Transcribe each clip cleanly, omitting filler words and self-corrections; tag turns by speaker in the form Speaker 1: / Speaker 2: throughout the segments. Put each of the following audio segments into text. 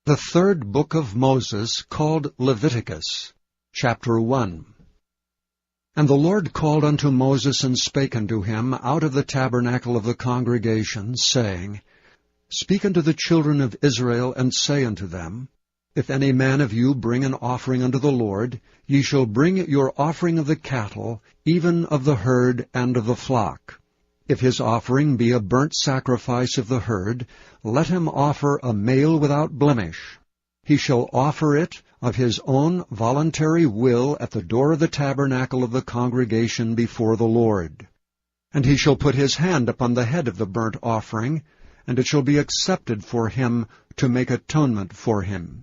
Speaker 1: The third book of Moses, called Leviticus, chapter 1. And the Lord called unto Moses, and spake unto him out of the tabernacle of the congregation, saying, Speak unto the children of Israel, and say unto them, If any man of you bring an offering unto the Lord, ye shall bring your offering of the cattle, even of the herd and of the flock. If his offering be a burnt sacrifice of the herd, let him offer a male without blemish. He shall offer it of his own voluntary will at the door of the tabernacle of the congregation before the Lord. And he shall put his hand upon the head of the burnt offering, and it shall be accepted for him to make atonement for him.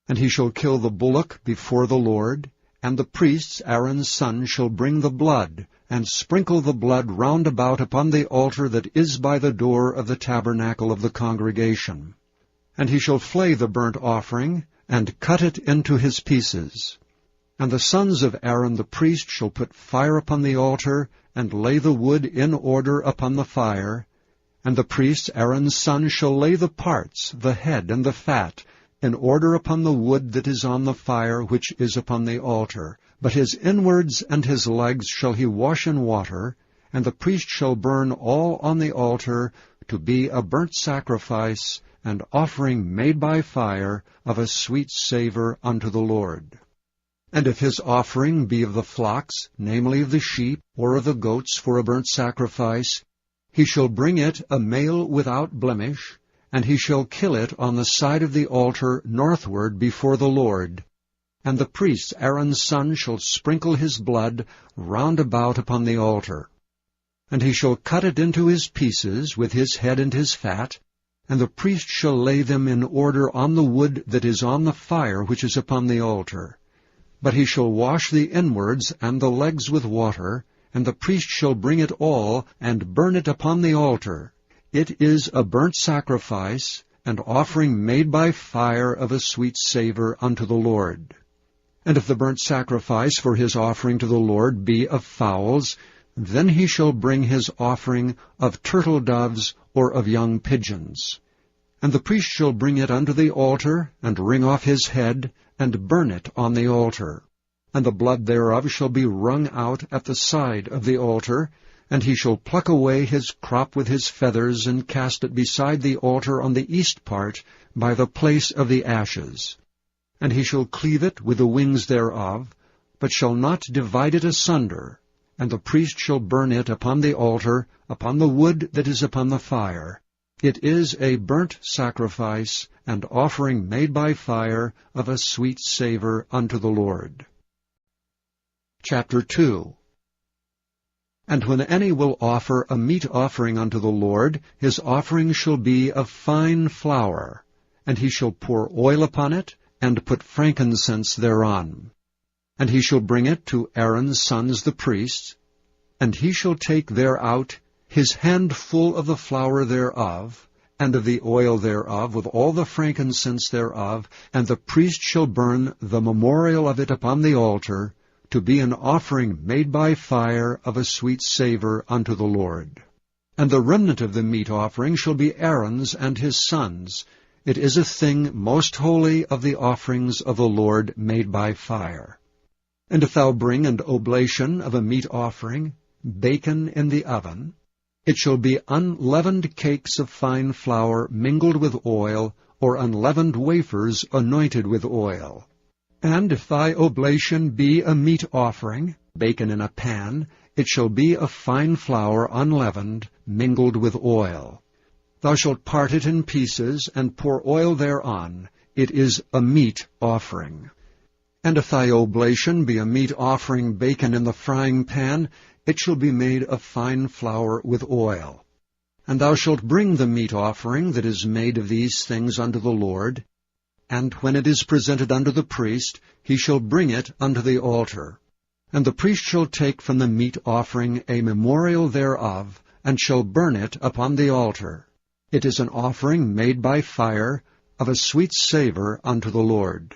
Speaker 1: And he shall kill the bullock before the Lord, and the priests, Aaron's son, shall bring the blood, and sprinkle the blood round about upon the altar that is by the door of the tabernacle of the congregation. And he shall flay the burnt offering, and cut it into his pieces. And the sons of Aaron the priest shall put fire upon the altar, and lay the wood in order upon the fire. And the priest, Aaron's son, shall lay the parts, the head and the fat, in order upon the wood that is on the fire which is upon the altar. But his inwards and his legs shall he wash in water, and the priest shall burn all on the altar to be a burnt sacrifice, and offering made by fire of a sweet savour unto the Lord. And if his offering be of the flocks, namely of the sheep, or of the goats for a burnt sacrifice, he shall bring it a male without blemish, and he shall kill it on the side of the altar northward before the Lord. And the priest, Aaron's son, shall sprinkle his blood round about upon the altar. And he shall cut it into his pieces with his head and his fat, and the priest shall lay them in order on the wood that is on the fire which is upon the altar. But he shall wash the inwards and the legs with water, and the priest shall bring it all, and burn it upon the altar. It is a burnt sacrifice, and offering made by fire of a sweet savour unto the Lord. And if the burnt sacrifice for his offering to the Lord be of fowls, then he shall bring his offering of turtle-doves or of young pigeons. And the priest shall bring it unto the altar, and wring off his head, and burn it on the altar. And the blood thereof shall be wrung out at the side of the altar, and he shall pluck away his crop with his feathers, and cast it beside the altar on the east part, by the place of the ashes. And he shall cleave it with the wings thereof, but shall not divide it asunder. And the priest shall burn it upon the altar, upon the wood that is upon the fire. It is a burnt sacrifice, and offering made by fire of a sweet savour unto the Lord. Chapter 2. And when any will offer a meat offering unto the Lord, his offering shall be of fine flour, and he shall pour oil upon it, and put frankincense thereon. And he shall bring it to Aaron's sons the priests, and he shall take thereout his handful of the flour thereof, and of the oil thereof, with all the frankincense thereof, and the priest shall burn the memorial of it upon the altar, to be an offering made by fire of a sweet savour unto the Lord. And the remnant of the meat offering shall be Aaron's and his sons'. It is a thing most holy of the offerings of the Lord made by fire. And if thou bring an oblation of a meat offering, bacon in the oven, it shall be unleavened cakes of fine flour mingled with oil, or unleavened wafers anointed with oil. And if thy oblation be a meat offering, bacon in a pan, it shall be of fine flour unleavened, mingled with oil. Thou shalt part it in pieces, and pour oil thereon. It is a meat offering. And if thy oblation be a meat offering, bacon in the frying pan, it shall be made of fine flour with oil. And thou shalt bring the meat offering that is made of these things unto the Lord, and when it is presented unto the priest, he shall bring it unto the altar. And the priest shall take from the meat offering a memorial thereof, and shall burn it upon the altar. It is an offering made by fire, of a sweet savour unto the Lord.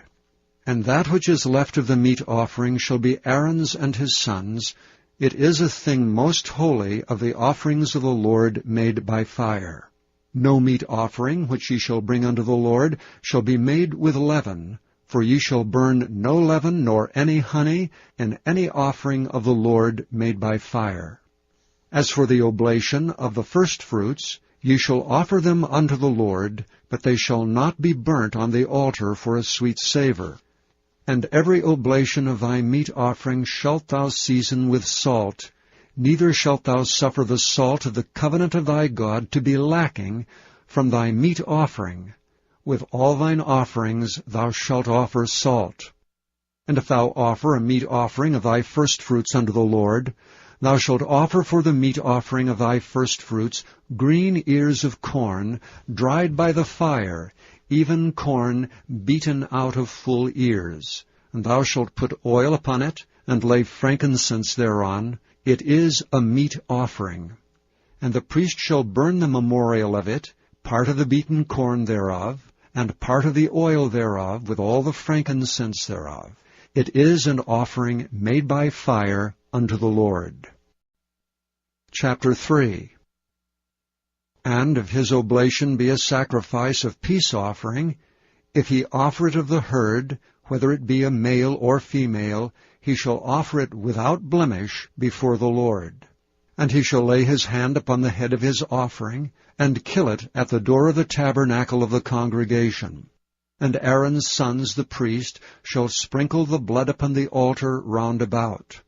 Speaker 1: And that which is left of the meat offering shall be Aaron's and his sons'. It is a thing most holy of the offerings of the Lord made by fire. No meat offering which ye shall bring unto the Lord shall be made with leaven, for ye shall burn no leaven nor any honey in any offering of the Lord made by fire. As for the oblation of the firstfruits, ye shall offer them unto the Lord, but they shall not be burnt on the altar for a sweet savour. And every oblation of thy meat offering shalt thou season with salt, neither shalt thou suffer the salt of the covenant of thy God to be lacking from thy meat offering. With all thine offerings thou shalt offer salt. And if thou offer a meat offering of thy firstfruits unto the Lord, thou shalt offer for the meat offering of thy firstfruits green ears of corn, dried by the fire, even corn beaten out of full ears. And thou shalt put oil upon it, and lay frankincense thereon. It is a meat offering. And the priest shall burn the memorial of it, part of the beaten corn thereof, and part of the oil thereof, with all the frankincense thereof. It is an offering made by fire unto the Lord. Chapter 3. And if his oblation be a sacrifice of peace offering, if he offer it of the herd, whether it be a male or female, he shall offer it without blemish before the Lord. And he shall lay his hand upon the head of his offering, and kill it at the door of the tabernacle of the congregation. And Aaron's sons the priest shall sprinkle the blood upon the altar round about.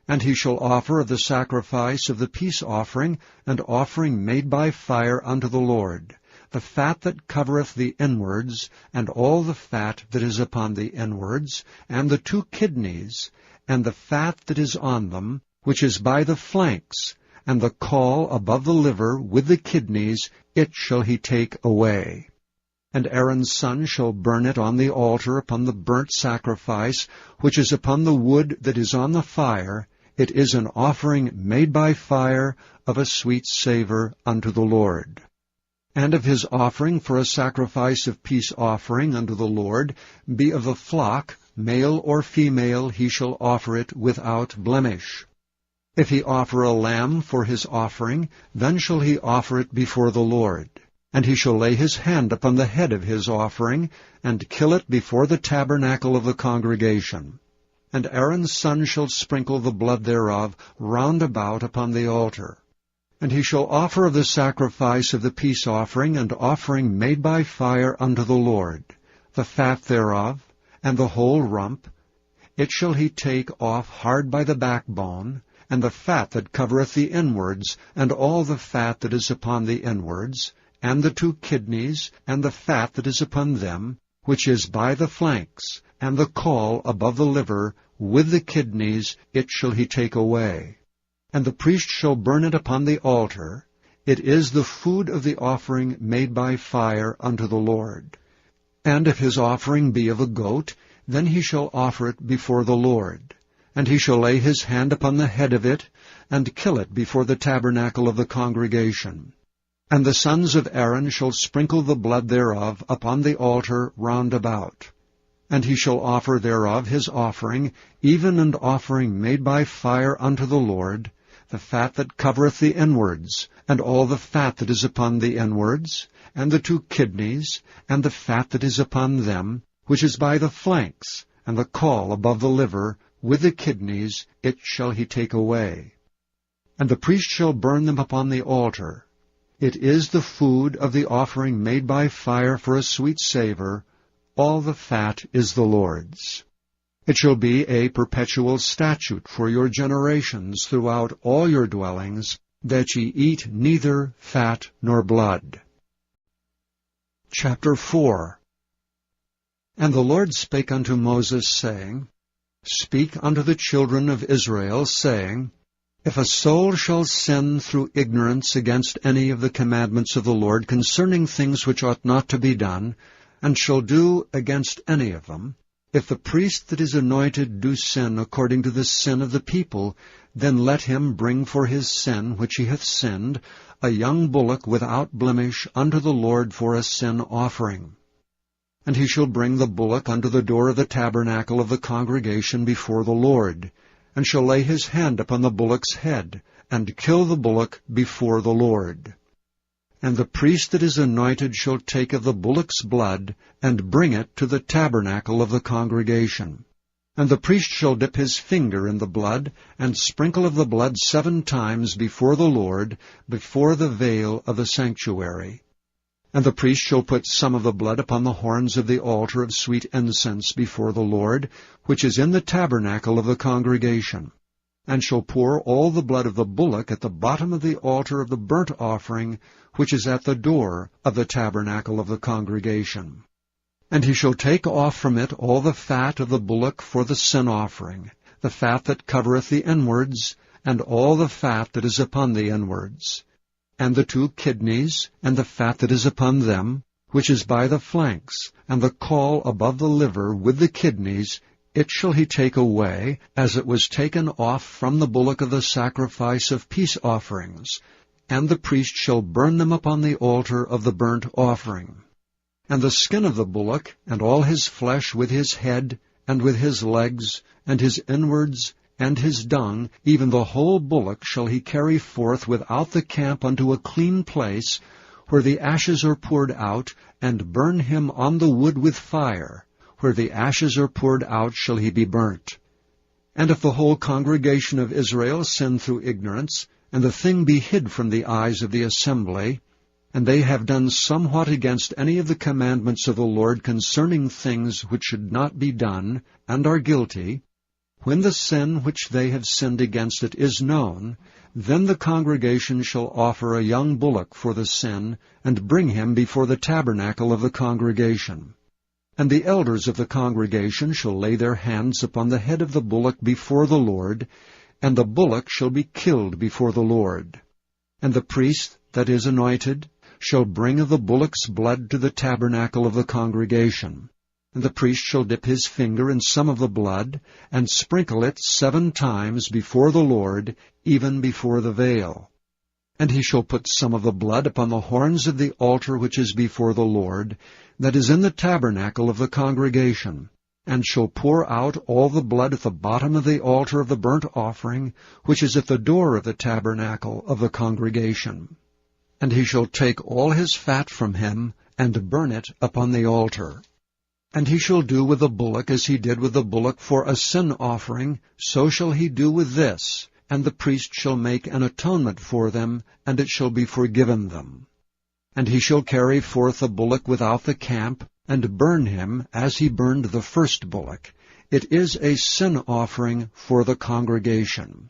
Speaker 1: And he shall offer of the sacrifice of the peace offering an offering made by fire unto the Lord, the fat that covereth the inwards, and all the fat that is upon the inwards, and the 2 kidneys, and the fat that is on them, which is by the flanks, and the caul above the liver with the kidneys, it shall he take away. And Aaron's son shall burn it on the altar upon the burnt sacrifice, which is upon the wood that is on the fire. It is an offering made by fire of a sweet savour unto the Lord. And if his offering for a sacrifice of peace offering unto the Lord be of the flock, male or female, he shall offer it without blemish. If he offer a lamb for his offering, then shall he offer it before the Lord. And he shall lay his hand upon the head of his offering, and kill it before the tabernacle of the congregation. And Aaron's son shall sprinkle the blood thereof round about upon the altar. And he shall offer of the sacrifice of the peace offering and offering made by fire unto the Lord, the fat thereof, and the whole rump. It shall he take off hard by the backbone, and the fat that covereth the inwards, and all the fat that is upon the inwards, and the 2 kidneys, and the fat that is upon them, which is by the flanks, and the caul above the liver, with the kidneys, it shall he take away. And the priest shall burn it upon the altar. It is the food of the offering made by fire unto the Lord. And if his offering be of a goat, then he shall offer it before the Lord. And he shall lay his hand upon the head of it, and kill it before the tabernacle of the congregation. And the sons of Aaron shall sprinkle the blood thereof upon the altar round about. And he shall offer thereof his offering, even an offering made by fire unto the Lord, the fat that covereth the inwards, and all the fat that is upon the inwards, and the 2 kidneys, and the fat that is upon them, which is by the flanks, and the caul above the liver, with the kidneys, it shall he take away. And the priest shall burn them upon the altar. It is the food of the offering made by fire for a sweet savour. All the fat is the Lord's. It shall be a perpetual statute for your generations throughout all your dwellings, that ye eat neither fat nor blood. Chapter 4. And the Lord spake unto Moses, saying, Speak unto the children of Israel, saying, If a soul shall sin through ignorance against any of the commandments of the Lord concerning things which ought not to be done, and shall do against any of them, if the priest that is anointed do sin according to the sin of the people, then let him bring for his sin which he hath sinned a young bullock without blemish unto the Lord for a sin offering. And he shall bring the bullock unto the door of the tabernacle of the congregation before the Lord, and shall lay his hand upon the bullock's head, and kill the bullock before the Lord. And the priest that is anointed shall take of the bullock's blood, and bring it to the tabernacle of the congregation. And the priest shall dip his finger in the blood, and sprinkle of the blood 7 times before the Lord, before the veil of the sanctuary. And the priest shall put some of the blood upon the horns of the altar of sweet incense before the Lord, which is in the tabernacle of the congregation, and shall pour all the blood of the bullock at the bottom of the altar of the burnt offering, which is at the door of the tabernacle of the congregation. And he shall take off from it all the fat of the bullock for the sin offering, the fat that covereth the inwards, and all the fat that is upon the inwards, and the 2 kidneys, and the fat that is upon them, which is by the flanks, and the caul above the liver with the kidneys, it shall he take away, as it was taken off from the bullock of the sacrifice of peace offerings, and the priest shall burn them upon the altar of the burnt offering. And the skin of the bullock, and all his flesh with his head, and with his legs, and his inwards, and his dung, even the whole bullock shall he carry forth without the camp unto a clean place, where the ashes are poured out, and burn him on the wood with fire. Where the ashes are poured out shall he be burnt. And if the whole congregation of Israel sin through ignorance, and the thing be hid from the eyes of the assembly, and they have done somewhat against any of the commandments of the Lord concerning things which should not be done, and are guilty, when the sin which they have sinned against it is known, then the congregation shall offer a young bullock for the sin, and bring him before the tabernacle of the congregation. And the elders of the congregation shall lay their hands upon the head of the bullock before the Lord, and the bullock shall be killed before the Lord. And the priest that is anointed shall bring of the bullock's blood to the tabernacle of the congregation. And the priest shall dip his finger in some of the blood, and sprinkle it 7 times before the Lord, even before the veil. And he shall put some of the blood upon the horns of the altar which is before the Lord, that is in the tabernacle of the congregation, and shall pour out all the blood at the bottom of the altar of the burnt offering, which is at the door of the tabernacle of the congregation. And he shall take all his fat from him, and burn it upon the altar. And he shall do with the bullock as he did with the bullock for a sin offering, so shall he do with this, and the priest shall make an atonement for them, and it shall be forgiven them. And he shall carry forth the bullock without the camp, and burn him as he burned the first bullock. It is a sin offering for the congregation.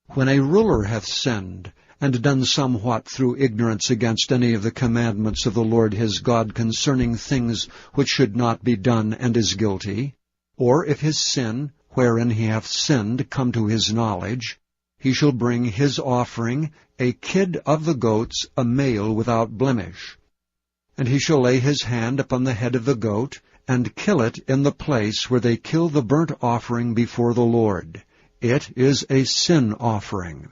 Speaker 1: When a ruler hath sinned, and done somewhat through ignorance against any of the commandments of the Lord his God concerning things which should not be done, and is guilty, or if his sin, wherein he hath sinned, come to his knowledge, he shall bring his offering, a kid of the goats, a male without blemish. And he shall lay his hand upon the head of the goat, and kill it in the place where they kill the burnt offering before the Lord. It is a sin offering.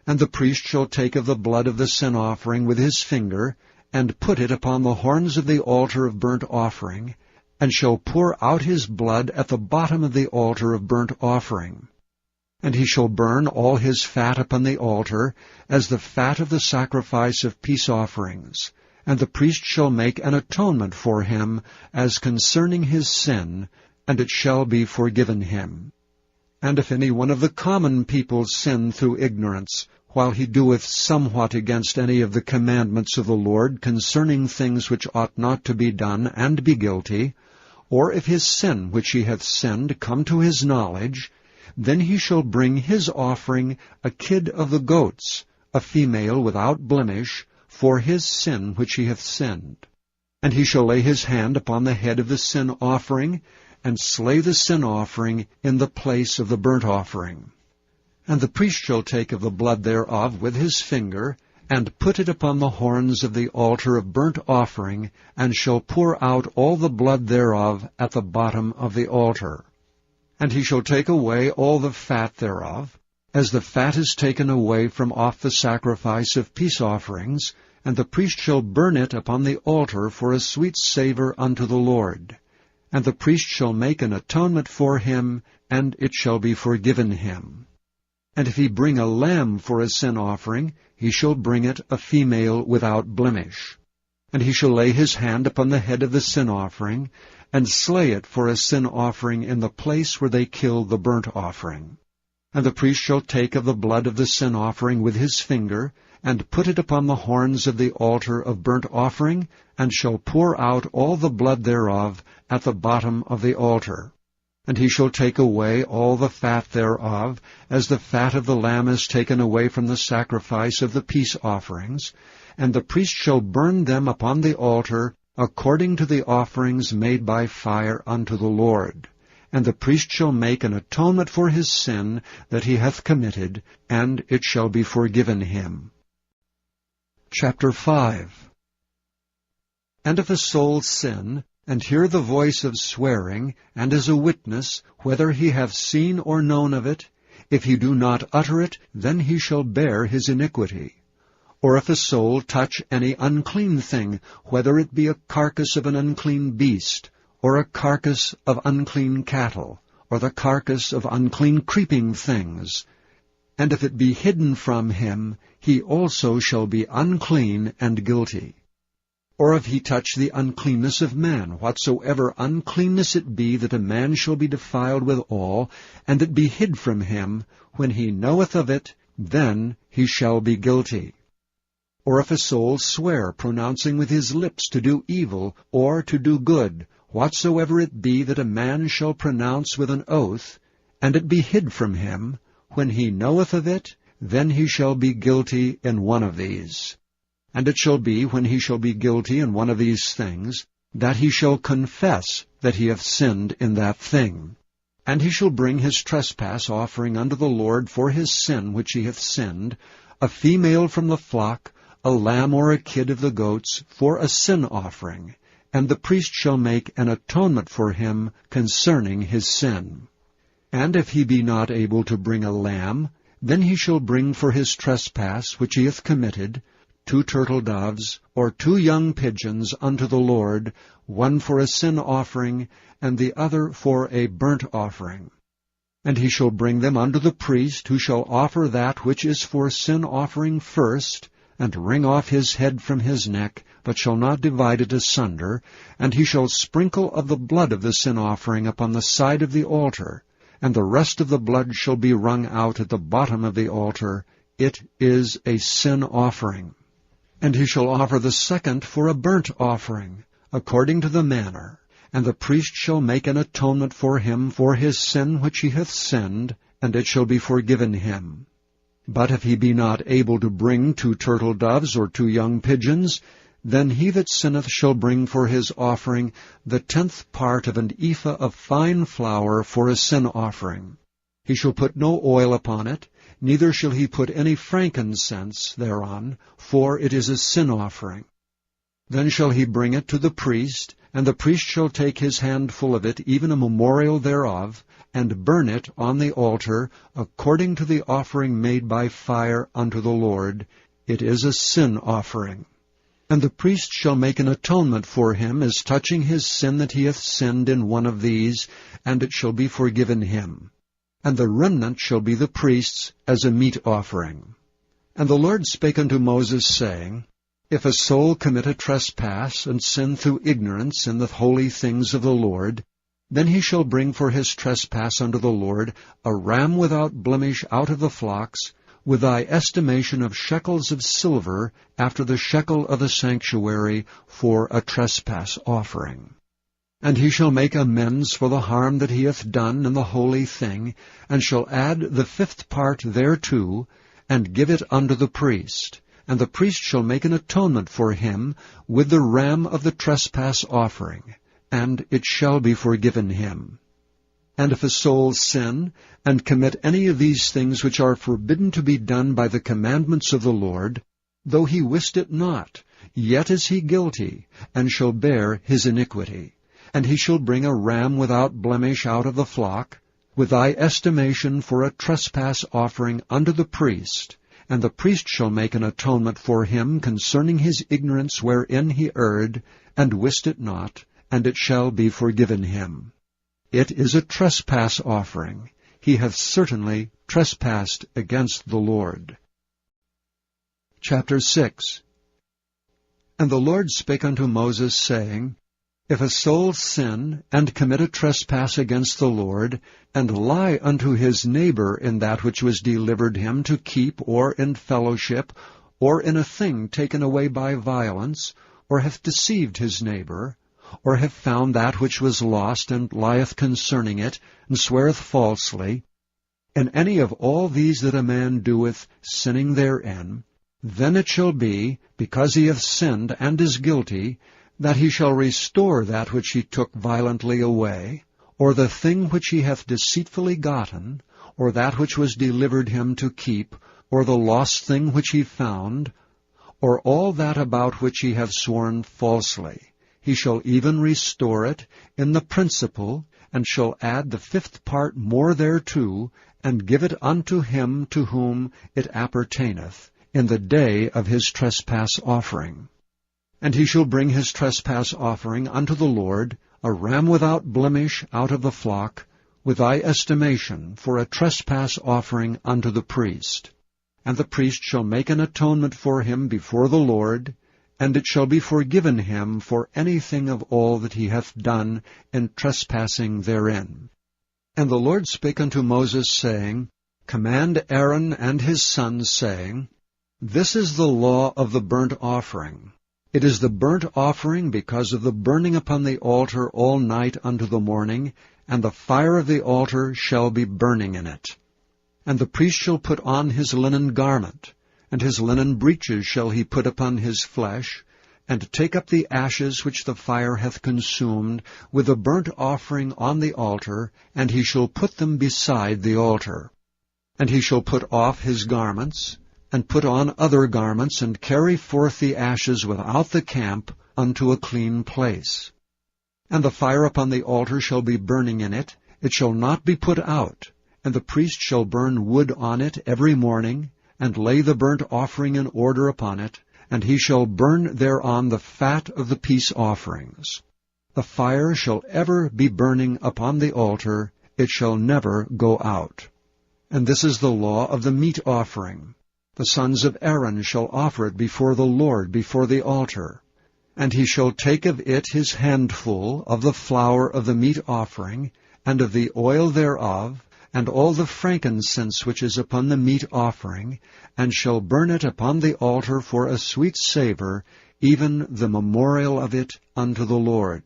Speaker 1: And the priest shall take of the blood of the sin offering with his finger, and put it upon the horns of the altar of burnt offering, and shall pour out his blood at the bottom of the altar of burnt offering. And he shall burn all his fat upon the altar, as the fat of the sacrifice of peace offerings. And the priest shall make an atonement for him, as concerning his sin, and it shall be forgiven him. And if any one of the common people sin through ignorance, while he doeth somewhat against any of the commandments of the Lord concerning things which ought not to be done, and be guilty, or if his sin which he hath sinned come to his knowledge, then he shall bring his offering, a kid of the goats, a female without blemish, for his sin which he hath sinned. And he shall lay his hand upon the head of the sin offering, and slay the sin offering in the place of the burnt offering. And the priest shall take of the blood thereof with his finger, and put it upon the horns of the altar of burnt offering, and shall pour out all the blood thereof at the bottom of the altar. And he shall take away all the fat thereof, as the fat is taken away from off the sacrifice of peace offerings, and the priest shall burn it upon the altar for a sweet savour unto the Lord. And the priest shall make an atonement for him, and it shall be forgiven him. And if he bring a lamb for a sin offering, he shall bring it a female without blemish. And he shall lay his hand upon the head of the sin offering, and slay it for a sin offering in the place where they kill the burnt offering. And the priest shall take of the blood of the sin offering with his finger, and put it upon the horns of the altar of burnt offering, and shall pour out all the blood thereof at the bottom of the altar. And he shall take away all the fat thereof, as the fat of the lamb is taken away from the sacrifice of the peace offerings, and the priest shall burn them upon the altar, according to the offerings made by fire unto the Lord. And the priest shall make an atonement for his sin that he hath committed, and it shall be forgiven him. Chapter 5. And if a soul sin, and hear the voice of swearing, and is a witness, whether he have seen or known of it, if he do not utter it, then he shall bear his iniquity. Or if a soul touch any unclean thing, whether it be a carcass of an unclean beast, or a carcass of unclean cattle, or the carcass of unclean creeping things, and if it be hidden from him, he also shall be unclean and guilty. Or if he touch the uncleanness of man, whatsoever uncleanness it be, that a man shall be defiled withal, and it be hid from him, when he knoweth of it, then he shall be guilty. Or if a soul swear, pronouncing with his lips to do evil, or to do good, whatsoever it be that a man shall pronounce with an oath, and it be hid from him, when he knoweth of it, then he shall be guilty in one of these. And it shall be, when he shall be guilty in one of these things, that he shall confess that he hath sinned in that thing. And he shall bring his trespass offering unto the Lord for his sin which he hath sinned, a female from the flock, a lamb or a kid of the goats, for a sin offering, and the priest shall make an atonement for him concerning his sin. And if he be not able to bring a lamb, then he shall bring for his trespass which he hath committed 2 turtle doves, or 2 young pigeons unto the Lord, one for a sin offering, and the other for a burnt offering. And he shall bring them unto the priest, who shall offer that which is for sin offering first, and wring off his head from his neck, but shall not divide it asunder, and he shall sprinkle of the blood of the sin offering upon the side of the altar, and the rest of the blood shall be wrung out at the bottom of the altar. It is a sin offering. And he shall offer the second for a burnt offering, according to the manner, and the priest shall make an atonement for him for his sin which he hath sinned, and it shall be forgiven him. But if he be not able to bring 2 turtle doves or 2 young pigeons, then he that sinneth shall bring for his offering the 10th part of an ephah of fine flour for a sin offering. He shall put no oil upon it, neither shall he put any frankincense thereon, for it is a sin offering. Then shall he bring it to the priest, and the priest shall take his handful of it, even a memorial thereof, and burn it on the altar, according to the offering made by fire unto the Lord. It is a sin offering. And the priest shall make an atonement for him, as touching his sin that he hath sinned in one of these, and it shall be forgiven him. And the remnant shall be the priest's as a meat offering. And the Lord spake unto Moses, saying, If a soul commit a trespass, and sin through ignorance in the holy things of the Lord, then he shall bring for his trespass unto the Lord a ram without blemish out of the flocks, with thy estimation of shekels of silver, after the shekel of the sanctuary, for a trespass offering. And he shall make amends for the harm that he hath done in the holy thing, and shall add the 5th part thereto, and give it unto the priest. And the priest shall make an atonement for him with the ram of the trespass offering, and it shall be forgiven him. And if a soul sin, and commit any of these things which are forbidden to be done by the commandments of the Lord, though he wist it not, yet is he guilty, and shall bear his iniquity. And he shall bring a ram without blemish out of the flock, with thy estimation for a trespass offering unto the priest, and the priest shall make an atonement for him concerning his ignorance wherein he erred, and wist it not, and it shall be forgiven him. It is a trespass offering. he hath certainly trespassed against the Lord. Chapter 6. And the Lord spake unto Moses, saying, If a soul sin, and commit a trespass against the Lord, and lie unto his neighbor in that which was delivered him to keep, or in fellowship, or in a thing taken away by violence, or hath deceived his neighbor, or hath found that which was lost, and lieth concerning it, and sweareth falsely, in any of all these that a man doeth, sinning therein, then it shall be, because he hath sinned and is guilty, that he shall restore that which he took violently away, or the thing which he hath deceitfully gotten, or that which was delivered him to keep, or the lost thing which he found, or all that about which he hath sworn falsely. He shall even restore it in the principal, and shall add the 5th part more thereto, and give it unto him to whom it appertaineth, in the day of his trespass offering. And he shall bring his trespass offering unto the Lord, a ram without blemish out of the flock, with thy estimation, for a trespass offering unto the priest. And the priest shall make an atonement for him before the Lord, and it shall be forgiven him for anything of all that he hath done in trespassing therein. And the Lord spake unto Moses, saying, Command Aaron and his sons, saying, This is the law of the burnt offering. It is the burnt offering because of the burning upon the altar all night unto the morning, and the fire of the altar shall be burning in it. And the priest shall put on his linen garment, and his linen breeches shall he put upon his flesh, and take up the ashes which the fire hath consumed, with the burnt offering on the altar, and he shall put them beside the altar. And he shall put off his garments, and put on other garments, and carry forth the ashes without the camp unto a clean place. And the fire upon the altar shall be burning in it, it shall not be put out, and the priest shall burn wood on it every morning, and lay the burnt offering in order upon it, and he shall burn thereon the fat of the peace offerings. The fire shall ever be burning upon the altar, it shall never go out. And this is the law of the meat offering. The sons of Aaron shall offer it before the Lord, before the altar. And he shall take of it his handful of the flour of the meat offering, and of the oil thereof, and all the frankincense which is upon the meat offering, and shall burn it upon the altar for a sweet savour, even the memorial of it unto the Lord.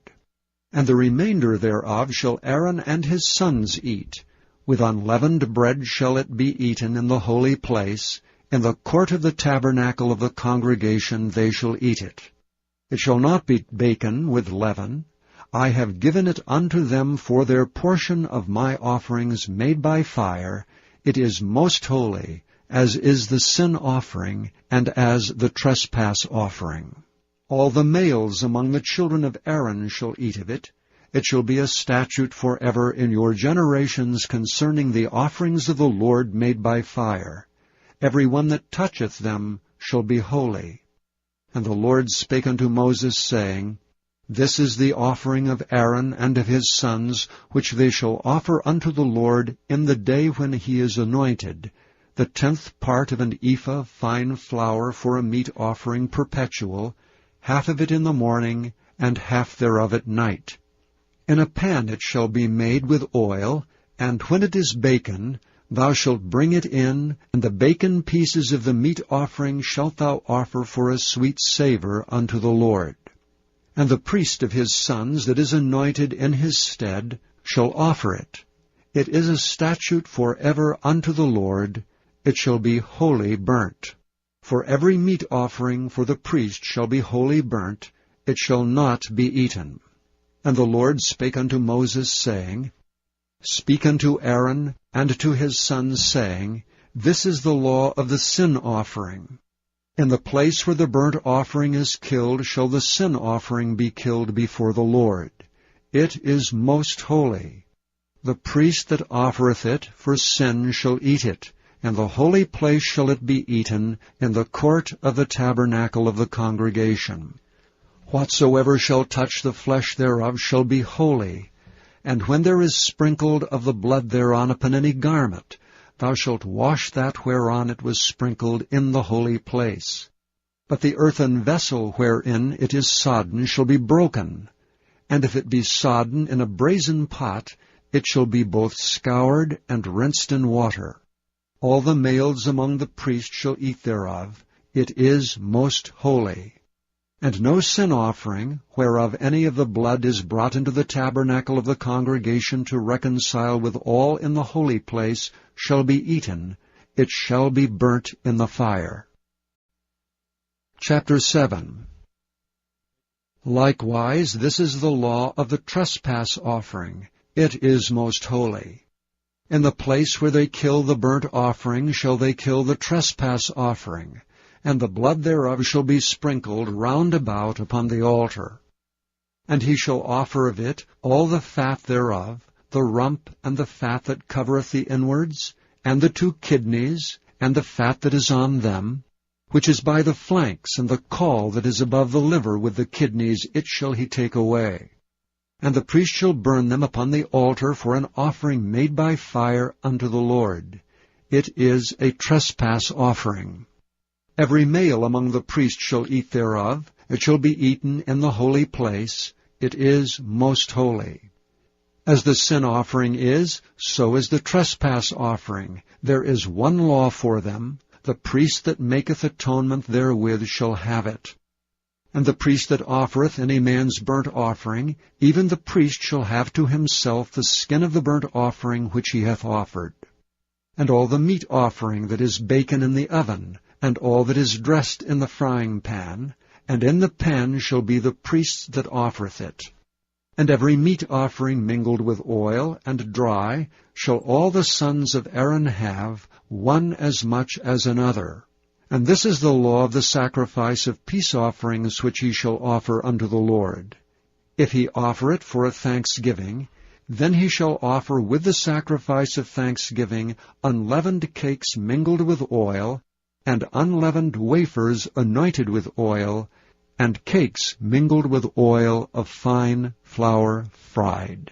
Speaker 1: And the remainder thereof shall Aaron and his sons eat. With unleavened bread shall it be eaten in the holy place. In the court of the tabernacle of the congregation they shall eat it. It shall not be baken with leaven. I have given it unto them for their portion of my offerings made by fire. It is most holy, as is the sin offering, and as the trespass offering. All the males among the children of Aaron shall eat of it. It shall be a statute forever in your generations concerning the offerings of the Lord made by fire. Every one that toucheth them shall be holy. And the Lord spake unto Moses, saying, This is the offering of Aaron and of his sons, which they shall offer unto the Lord in the day when he is anointed, the 10th part of an ephah of fine flour for a meat offering perpetual, half of it in the morning, and half thereof at night. In a pan it shall be made with oil, and when it is baken, thou shalt bring it in, and the baken pieces of the meat offering shalt thou offer for a sweet savour unto the Lord. And the priest of his sons that is anointed in his stead shall offer it. It is a statute forever unto the Lord. It shall be wholly burnt. For every meat offering for the priest shall be wholly burnt. It shall not be eaten. And the Lord spake unto Moses, saying, Speak unto Aaron and to his sons, saying, This is the law of the sin offering. In the place where the burnt offering is killed shall the sin offering be killed before the Lord. It is most holy. The priest that offereth it for sin shall eat it. In the holy place shall it be eaten, in the court of the tabernacle of the congregation. Whatsoever shall touch the flesh thereof shall be holy, And when there is sprinkled of the blood thereon upon any garment, thou shalt wash that whereon it was sprinkled in the holy place. But the earthen vessel wherein it is sodden shall be broken, and if it be sodden in a brazen pot, it shall be both scoured and rinsed in water. All the males among the priests shall eat thereof. It is most holy. And no sin offering, whereof any of the blood is brought into the tabernacle of the congregation to reconcile with all in the holy place, shall be eaten. It shall be burnt in the fire. Chapter 7. Likewise, this is the law of the trespass offering. It is most holy. In the place where they kill the burnt offering shall they kill the trespass offering, and the blood thereof shall be sprinkled round about upon the altar. And he shall offer of it all the fat thereof, the rump and the fat that covereth the inwards, and the 2 kidneys, and the fat that is on them, which is by the flanks, and the caul that is above the liver with the kidneys, it shall he take away. And the priest shall burn them upon the altar for an offering made by fire unto the Lord. It is a trespass offering. Every male among the priests shall eat thereof. It shall be eaten in the holy place. It is most holy. As the sin offering is, so is the trespass offering. There is one law for them. The priest that maketh atonement therewith shall have it. And the priest that offereth any man's burnt offering, even the priest shall have to himself the skin of the burnt offering which he hath offered. And all the meat offering that is baken in the oven, and all that is dressed in the frying pan, and in the pan shall be the priest's that offereth it. And every meat offering mingled with oil and dry shall all the sons of Aaron have, one as much as another. And this is the law of the sacrifice of peace offerings which he shall offer unto the Lord. If he offer it for a thanksgiving, then he shall offer with the sacrifice of thanksgiving unleavened cakes mingled with oil, and unleavened wafers anointed with oil, and cakes mingled with oil of fine flour fried.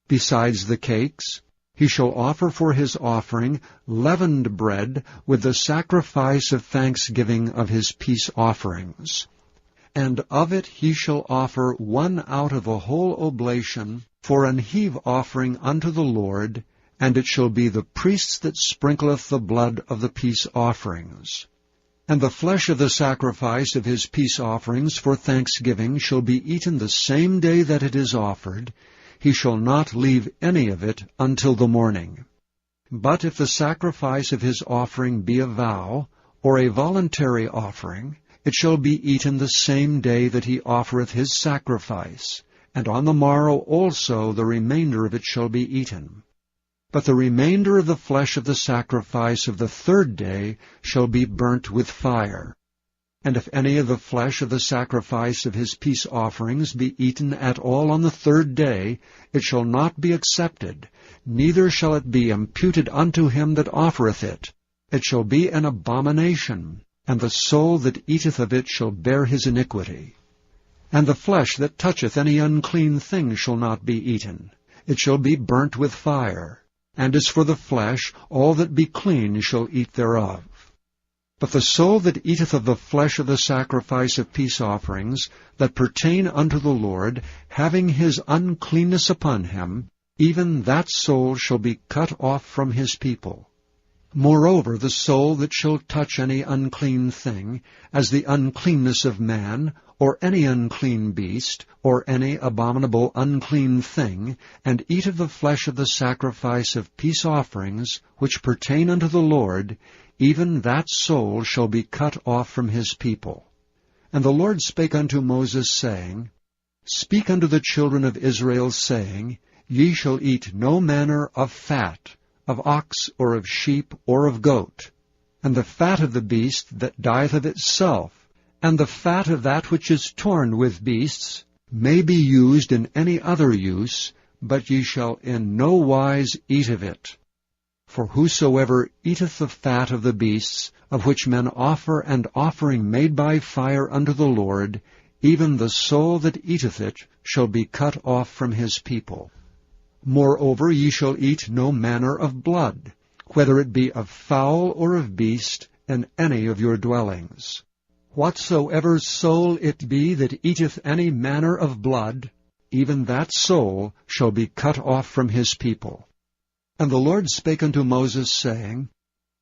Speaker 1: Besides the cakes, he shall offer for his offering leavened bread with the sacrifice of thanksgiving of his peace offerings. And of it he shall offer one out of a whole oblation for an heave offering unto the Lord, and it shall be the priest that sprinkleth the blood of the peace offerings. And the flesh of the sacrifice of his peace offerings for thanksgiving shall be eaten the same day that it is offered. He shall not leave any of it until the morning. But if the sacrifice of his offering be a vow, or a voluntary offering, it shall be eaten the same day that he offereth his sacrifice, and on the morrow also the remainder of it shall be eaten. But the remainder of the flesh of the sacrifice of the 3rd day shall be burnt with fire. And if any of the flesh of the sacrifice of his peace offerings be eaten at all on the 3rd day, it shall not be accepted, neither shall it be imputed unto him that offereth it. It shall be an abomination, and the soul that eateth of it shall bear his iniquity. And the flesh that toucheth any unclean thing shall not be eaten. It shall be burnt with fire. And as for the flesh, all that be clean shall eat thereof. But the soul that eateth of the flesh of the sacrifice of peace offerings, that pertain unto the Lord, having his uncleanness upon him, even that soul shall be cut off from his people. Moreover, the soul that shall touch any unclean thing, as the uncleanness of man, or any unclean beast, or any abominable unclean thing, and eat of the flesh of the sacrifice of peace offerings, which pertain unto the Lord, even that soul shall be cut off from his people. And the Lord spake unto Moses, saying, Speak unto the children of Israel, saying, Ye shall eat no manner of fat, of ox, or of sheep, or of goat, and the fat of the beast that dieth of itself, and the fat of that which is torn with beasts, may be used in any other use, but ye shall in no wise eat of it. For whosoever eateth the fat of the beasts, of which men offer an offering made by fire unto the Lord, even the soul that eateth it shall be cut off from his people. Moreover, ye shall eat no manner of blood, whether it be of fowl or of beast, in any of your dwellings. Whatsoever soul it be that eateth any manner of blood, even that soul shall be cut off from his people. And the Lord spake unto Moses, saying,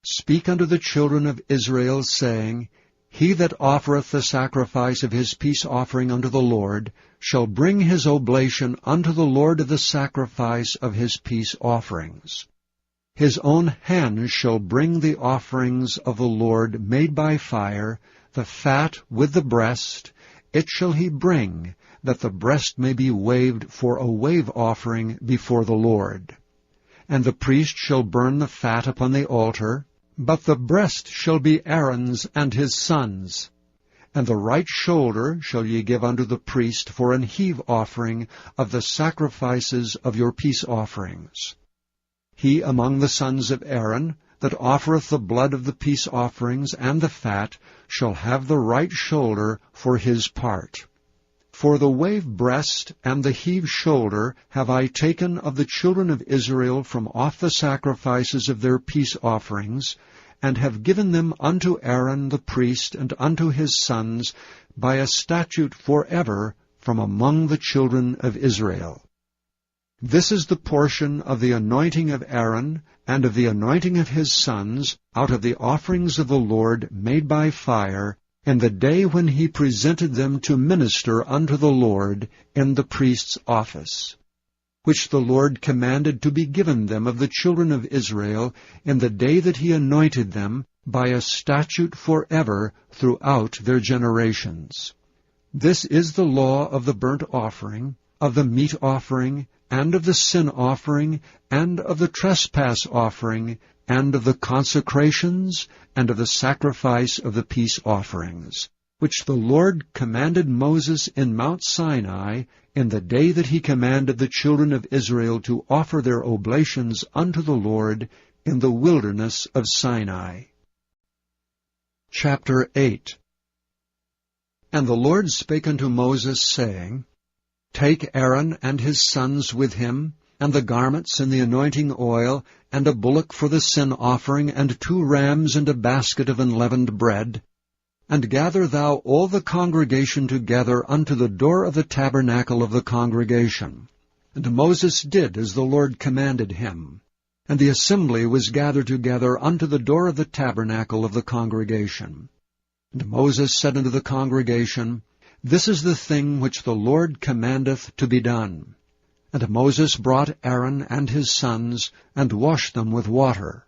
Speaker 1: Speak unto the children of Israel, saying, He that offereth the sacrifice of his peace offering unto the Lord shall bring his oblation unto the Lord of the sacrifice of his peace offerings. His own hands shall bring the offerings of the Lord made by fire, the fat with the breast, it shall he bring, that the breast may be waved for a wave offering before the Lord. And the priest shall burn the fat upon the altar, but the breast shall be Aaron's and his sons'. And the right shoulder shall ye give unto the priest for an heave offering of the sacrifices of your peace offerings. He among the sons of Aaron, that offereth the blood of the peace offerings and the fat, shall have the right shoulder for his part. For the wave breast and the heave shoulder have I taken of the children of Israel from off the sacrifices of their peace offerings, and have given them unto Aaron the priest and unto his sons by a statute forever from among the children of Israel. This is the portion of the anointing of Aaron and of the anointing of his sons out of the offerings of the Lord made by fire, in the day when he presented them to minister unto the Lord in the priest's office, which the Lord commanded to be given them of the children of Israel in the day that he anointed them by a statute forever throughout their generations. This is the law of the burnt offering, of the meat offering, and of the sin offering, and of the trespass offering, and of the consecrations, and of the sacrifice of the peace offerings, which the Lord commanded Moses in Mount Sinai in the day that he commanded the children of Israel to offer their oblations unto the Lord in the wilderness of Sinai. Chapter 8. And the Lord spake unto Moses, saying, Take Aaron and his sons with him, and the garments and the anointing oil, and a bullock for the sin offering, and 2 rams, and a basket of unleavened bread, and gather thou all the congregation together unto the door of the tabernacle of the congregation. And Moses did as the Lord commanded him. And the assembly was gathered together unto the door of the tabernacle of the congregation. And Moses said unto the congregation, This is the thing which the Lord commandeth to be done. And Moses brought Aaron and his sons, and washed them with water.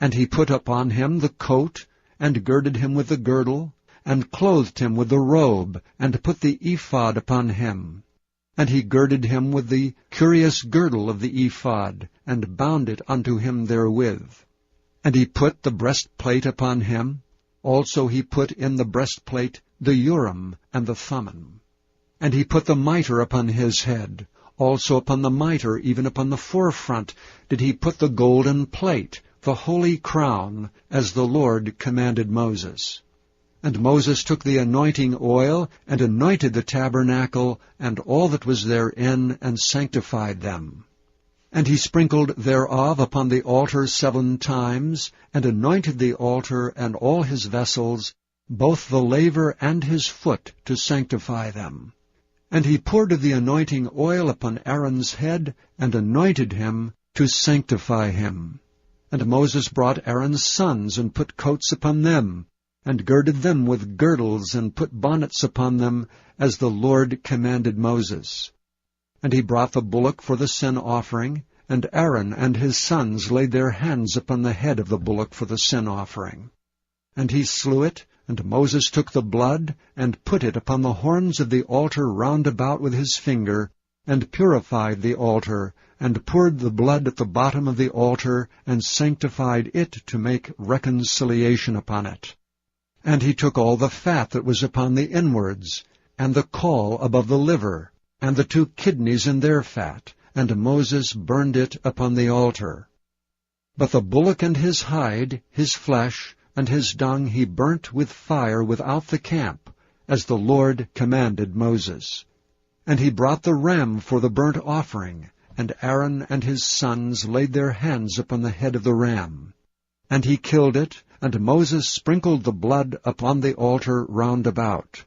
Speaker 1: And he put upon him the coat, and girded him with the girdle, and clothed him with the robe, and put the ephod upon him. And he girded him with the curious girdle of the ephod, and bound it unto him therewith. And he put the breastplate upon him. Also he put in the breastplate the Urim and the Thummim. And he put the mitre upon his head. Also upon the mitre, even upon the forefront, did he put the golden plate, the holy crown, as the Lord commanded Moses. And Moses took the anointing oil, and anointed the tabernacle, and all that was therein, and sanctified them. And he sprinkled thereof upon the altar 7 times, and anointed the altar and all his vessels, both the laver and his foot, to sanctify them. And he poured of the anointing oil upon Aaron's head, and anointed him to sanctify him. And Moses brought Aaron's sons, and put coats upon them, and girded them with girdles, and put bonnets upon them, as the Lord commanded Moses. And he brought the bullock for the sin offering, and Aaron and his sons laid their hands upon the head of the bullock for the sin offering. And he slew it, and Moses took the blood, and put it upon the horns of the altar round about with his finger, and purified the altar, and poured the blood at the bottom of the altar, and sanctified it to make reconciliation upon it. And he took all the fat that was upon the inwards, and the caul above the liver, and the 2 kidneys in their fat, and Moses burned it upon the altar. But the bullock and his hide, his flesh, and his dung he burnt with fire without the camp, as the Lord commanded Moses. And he brought the ram for the burnt offering, and Aaron and his sons laid their hands upon the head of the ram. And he killed it, and Moses sprinkled the blood upon the altar round about.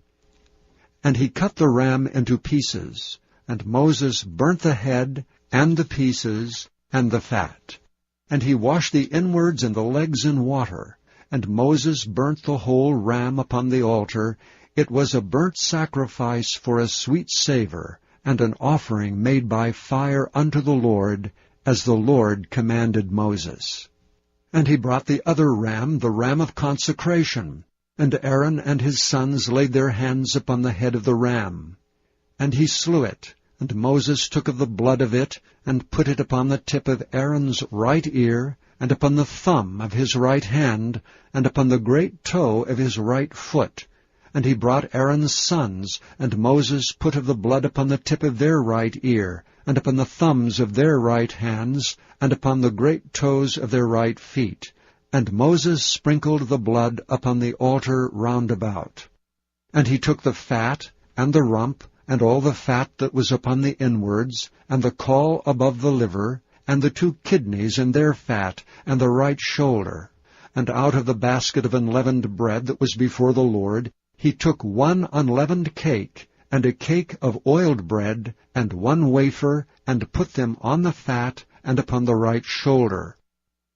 Speaker 1: And he cut the ram into pieces, and Moses burnt the head, and the pieces, and the fat. And he washed the inwards and the legs in water, and Moses burnt the whole ram upon the altar. It was a burnt sacrifice for a sweet savour, and an offering made by fire unto the Lord, as the Lord commanded Moses. And he brought the other ram, the ram of consecration, and Aaron and his sons laid their hands upon the head of the ram. And he slew it, and Moses took of the blood of it, and put it upon the tip of Aaron's right ear, and upon the thumb of his right hand, and upon the great toe of his right foot. And he brought Aaron's sons, and Moses put of the blood upon the tip of their right ear, and upon the thumbs of their right hands, and upon the great toes of their right feet. And Moses sprinkled the blood upon the altar round about. And he took the fat, and the rump, and all the fat that was upon the inwards, and the caul above the liver, and the 2 kidneys and their fat, and the right shoulder. And out of the basket of unleavened bread that was before the Lord, he took 1 unleavened cake, and a cake of oiled bread, and 1 wafer, and put them on the fat, and upon the right shoulder.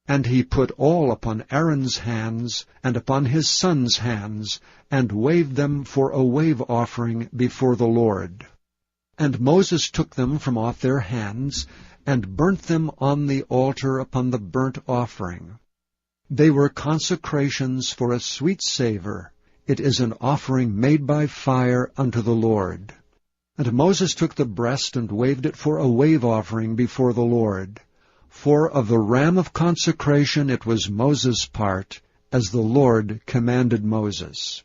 Speaker 1: And he put all upon Aaron's hands, and upon his sons' hands, and waved them for a wave offering before the Lord. And Moses took them from off their hands, and burnt them on the altar upon the burnt offering. They were consecrations for a sweet savour. It is an offering made by fire unto the Lord. And Moses took the breast and waved it for a wave offering before the Lord. For of the ram of consecration it was Moses' part, as the Lord commanded Moses.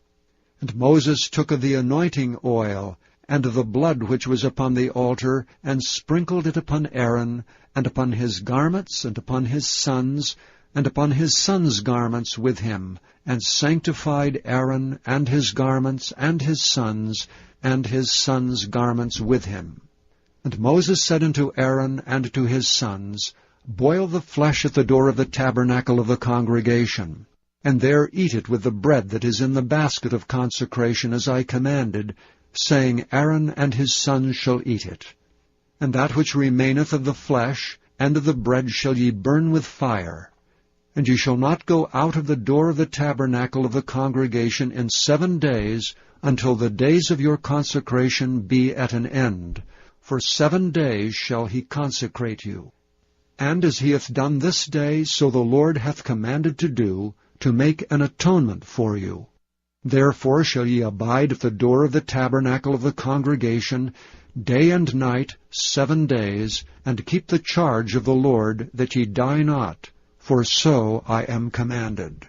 Speaker 1: And Moses took of the anointing oil, and of the blood which was upon the altar, and sprinkled it upon Aaron, and upon his garments, and upon his sons, and upon his sons' garments with him, and sanctified Aaron, and his garments, and his sons' garments with him. And Moses said unto Aaron and to his sons, Boil the flesh at the door of the tabernacle of the congregation, and there eat it with the bread that is in the basket of consecration, as I commanded, saying, Aaron and his sons shall eat it. And that which remaineth of the flesh and of the bread shall ye burn with fire. And ye shall not go out of the door of the tabernacle of the congregation in 7 days, until the days of your consecration be at an end. For 7 days shall he consecrate you. And as he hath done this day, so the Lord hath commanded to do, to make an atonement for you. Therefore shall ye abide at the door of the tabernacle of the congregation, day and night 7 days, and keep the charge of the Lord, that ye die not, for so I am commanded.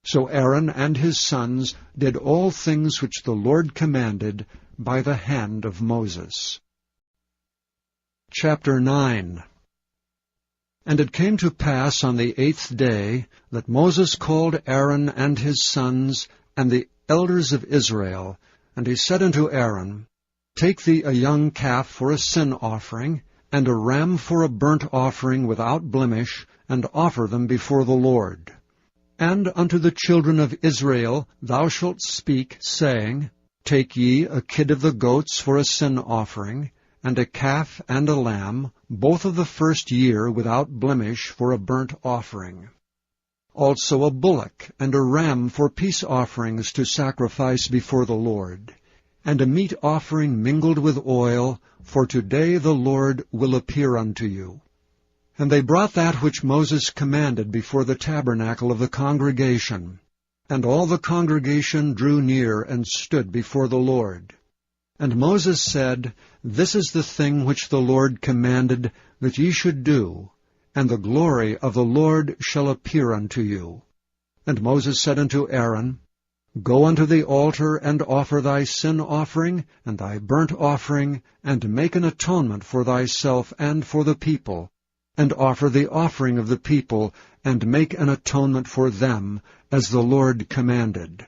Speaker 1: So Aaron and his sons did all things which the Lord commanded by the hand of Moses. Chapter 9. And it came to pass on the 8th day that Moses called Aaron and his sons and the elders of Israel, and he said unto Aaron, Take thee a young calf for a sin offering, and a ram for a burnt offering without blemish, and offer them before the Lord. And unto the children of Israel thou shalt speak, saying, Take ye a kid of the goats for a sin offering, and a calf and a lamb, both of the first year without blemish, for a burnt offering. Also a bullock and a ram for peace offerings to sacrifice before the Lord, and a meat offering mingled with oil, for today the Lord will appear unto you. And they brought that which Moses commanded before the tabernacle of the congregation. And all the congregation drew near and stood before the Lord. And Moses said, This is the thing which the Lord commanded that ye should do, and the glory of the Lord shall appear unto you. And Moses said unto Aaron, Go unto the altar, and offer thy sin offering, and thy burnt offering, and make an atonement for thyself and for the people, and offer the offering of the people, and make an atonement for them, as the Lord commanded.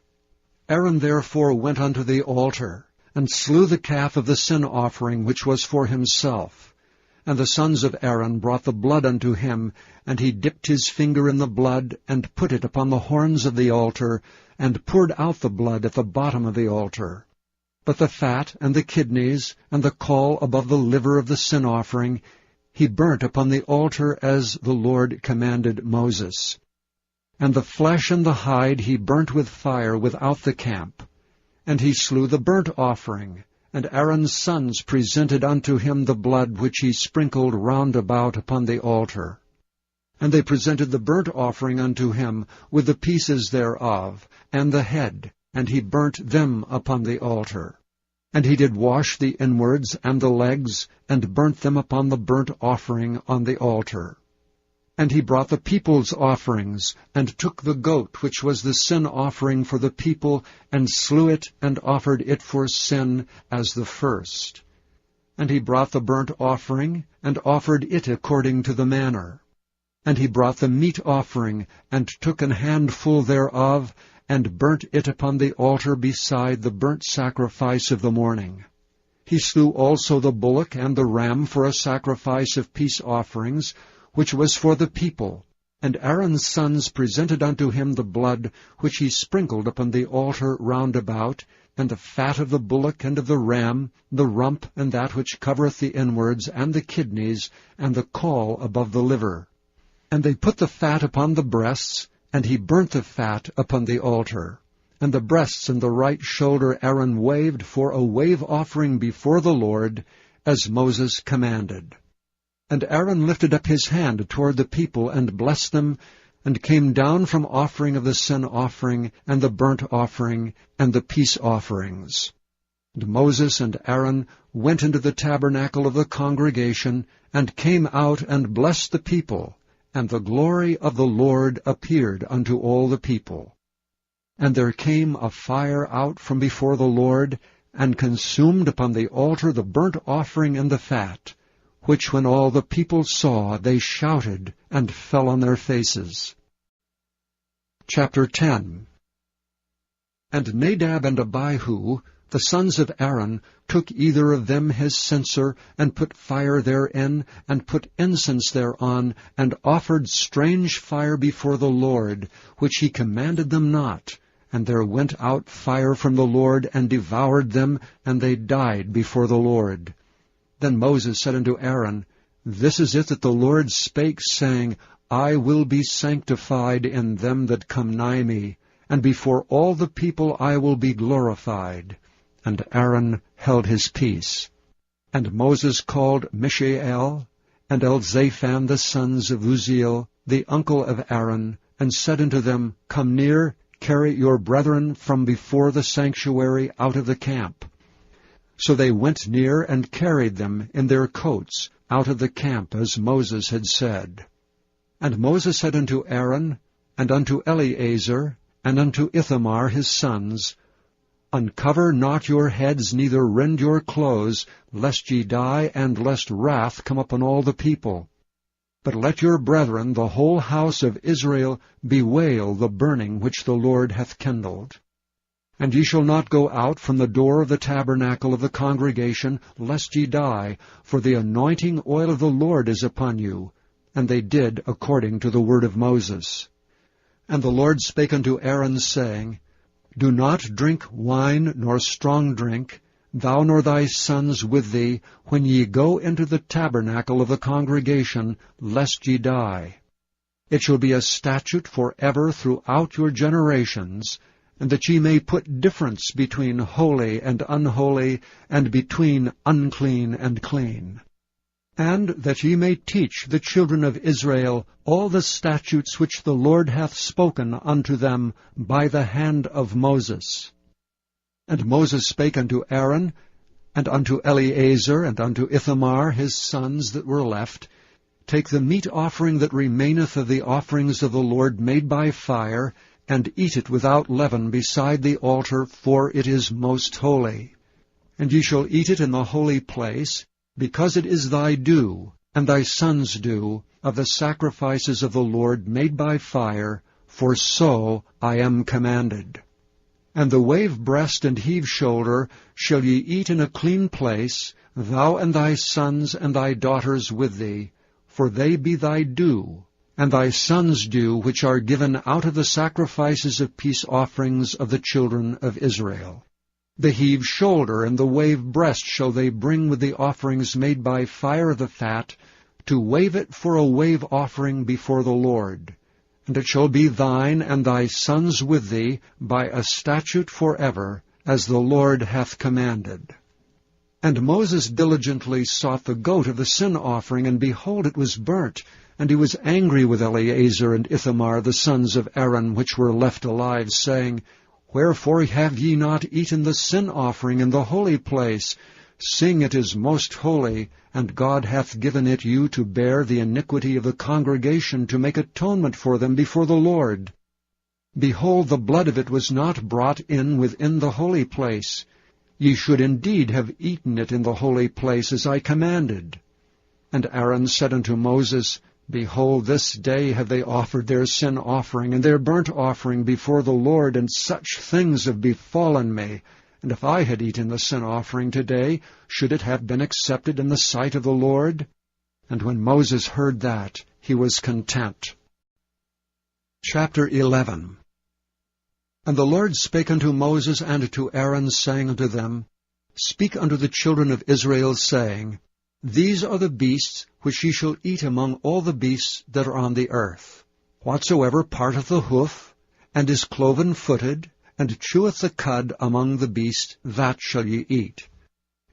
Speaker 1: Aaron therefore went unto the altar, and slew the calf of the sin offering which was for himself. And the sons of Aaron brought the blood unto him, and he dipped his finger in the blood, and put it upon the horns of the altar, and poured out the blood at the bottom of the altar. But the fat, and the kidneys, and the caul above the liver of the sin offering, he burnt upon the altar as the Lord commanded Moses. And the flesh and the hide he burnt with fire without the camp. And he slew the burnt offering, and Aaron's sons presented unto him the blood which he sprinkled round about upon the altar. And they presented the burnt offering unto him, with the pieces thereof, and the head, and he burnt them upon the altar. And he did wash the inwards and the legs, and burnt them upon the burnt offering on the altar. And he brought the people's offerings, and took the goat which was the sin offering for the people, and slew it, and offered it for sin as the first. And he brought the burnt offering, and offered it according to the manner. And he brought the meat offering, and took an handful thereof, and burnt it upon the altar beside the burnt sacrifice of the morning. He slew also the bullock and the ram for a sacrifice of peace offerings, which was for the people. And Aaron's sons presented unto him the blood, which he sprinkled upon the altar round about, and the fat of the bullock and of the ram, the rump, and that which covereth the inwards, and the kidneys, and the caul above the liver. And they put the fat upon the breasts, and he burnt the fat upon the altar. And the breasts and the right shoulder Aaron waved for a wave offering before the Lord, as Moses commanded. And Aaron lifted up his hand toward the people, and blessed them, and came down from offering of the sin offering, and the burnt offering, and the peace offerings. And Moses and Aaron went into the tabernacle of the congregation, and came out and blessed the people, and the glory of the Lord appeared unto all the people. And there came a fire out from before the Lord, and consumed upon the altar the burnt offering and the fat, which when all the people saw, they shouted, and fell on their faces. Chapter 10. And Nadab and Abihu, the sons of Aaron, took either of them his censer, and put fire therein, and put incense thereon, and offered strange fire before the Lord, which he commanded them not. And there went out fire from the Lord, and devoured them, and they died before the Lord. Then Moses said unto Aaron, This is it that the Lord spake, saying, I will be sanctified in them that come nigh me, and before all the people I will be glorified. And Aaron held his peace. And Moses called Mishael and Elzaphan the sons of Uzziel, the uncle of Aaron, and said unto them, Come near, carry your brethren from before the sanctuary out of the camp. So they went near and carried them in their coats out of the camp, as Moses had said. And Moses said unto Aaron, and unto Eleazar, and unto Ithamar his sons, Uncover not your heads, neither rend your clothes, lest ye die, and lest wrath come upon all the people. But let your brethren, the whole house of Israel, bewail the burning which the Lord hath kindled. And ye shall not go out from the door of the tabernacle of the congregation, lest ye die, for the anointing oil of the Lord is upon you. And they did according to the word of Moses. And the Lord spake unto Aaron, saying, Do not drink wine nor strong drink, thou nor thy sons with thee, when ye go into the tabernacle of the congregation, lest ye die. It shall be a statute for ever throughout your generations, and that ye may put difference between holy and unholy, and between unclean and clean. And that ye may teach the children of Israel all the statutes which the Lord hath spoken unto them by the hand of Moses. And Moses spake unto Aaron, and unto Eleazar, and unto Ithamar his sons that were left, Take the meat offering that remaineth of the offerings of the Lord made by fire, and eat it without leaven beside the altar, for it is most holy. And ye shall eat it in the holy place, because it is thy due, and thy sons' due, of the sacrifices of the Lord made by fire, for so I am commanded. And the wave breast and heave shoulder shall ye eat in a clean place, thou and thy sons and thy daughters with thee, for they be thy due, and thy sons' due, which are given out of the sacrifices of peace offerings of the children of Israel. The heave shoulder and the wave breast shall they bring with the offerings made by fire of the fat, to wave it for a wave offering before the Lord. And it shall be thine and thy sons with thee by a statute forever, as the Lord hath commanded. And Moses diligently sought the goat of the sin offering, and behold, it was burnt. And he was angry with Eleazar and Ithamar, the sons of Aaron, which were left alive, saying, Wherefore have ye not eaten the sin offering in the holy place, seeing it is most holy, and God hath given it you to bear the iniquity of the congregation, to make atonement for them before the Lord? Behold, the blood of it was not brought in within the holy place. Ye should indeed have eaten it in the holy place, as I commanded. And Aaron said unto Moses, Behold, this day have they offered their sin offering and their burnt offering before the Lord, and such things have befallen me. And if I had eaten the sin offering today, should it have been accepted in the sight of the Lord? And when Moses heard that, he was content. Chapter 11. And the Lord spake unto Moses and to Aaron, saying unto them, Speak unto the children of Israel, saying, These are the beasts which ye shall eat among all the beasts that are on the earth. Whatsoever parteth the hoof, and is cloven-footed, and cheweth the cud among the beasts, that shall ye eat.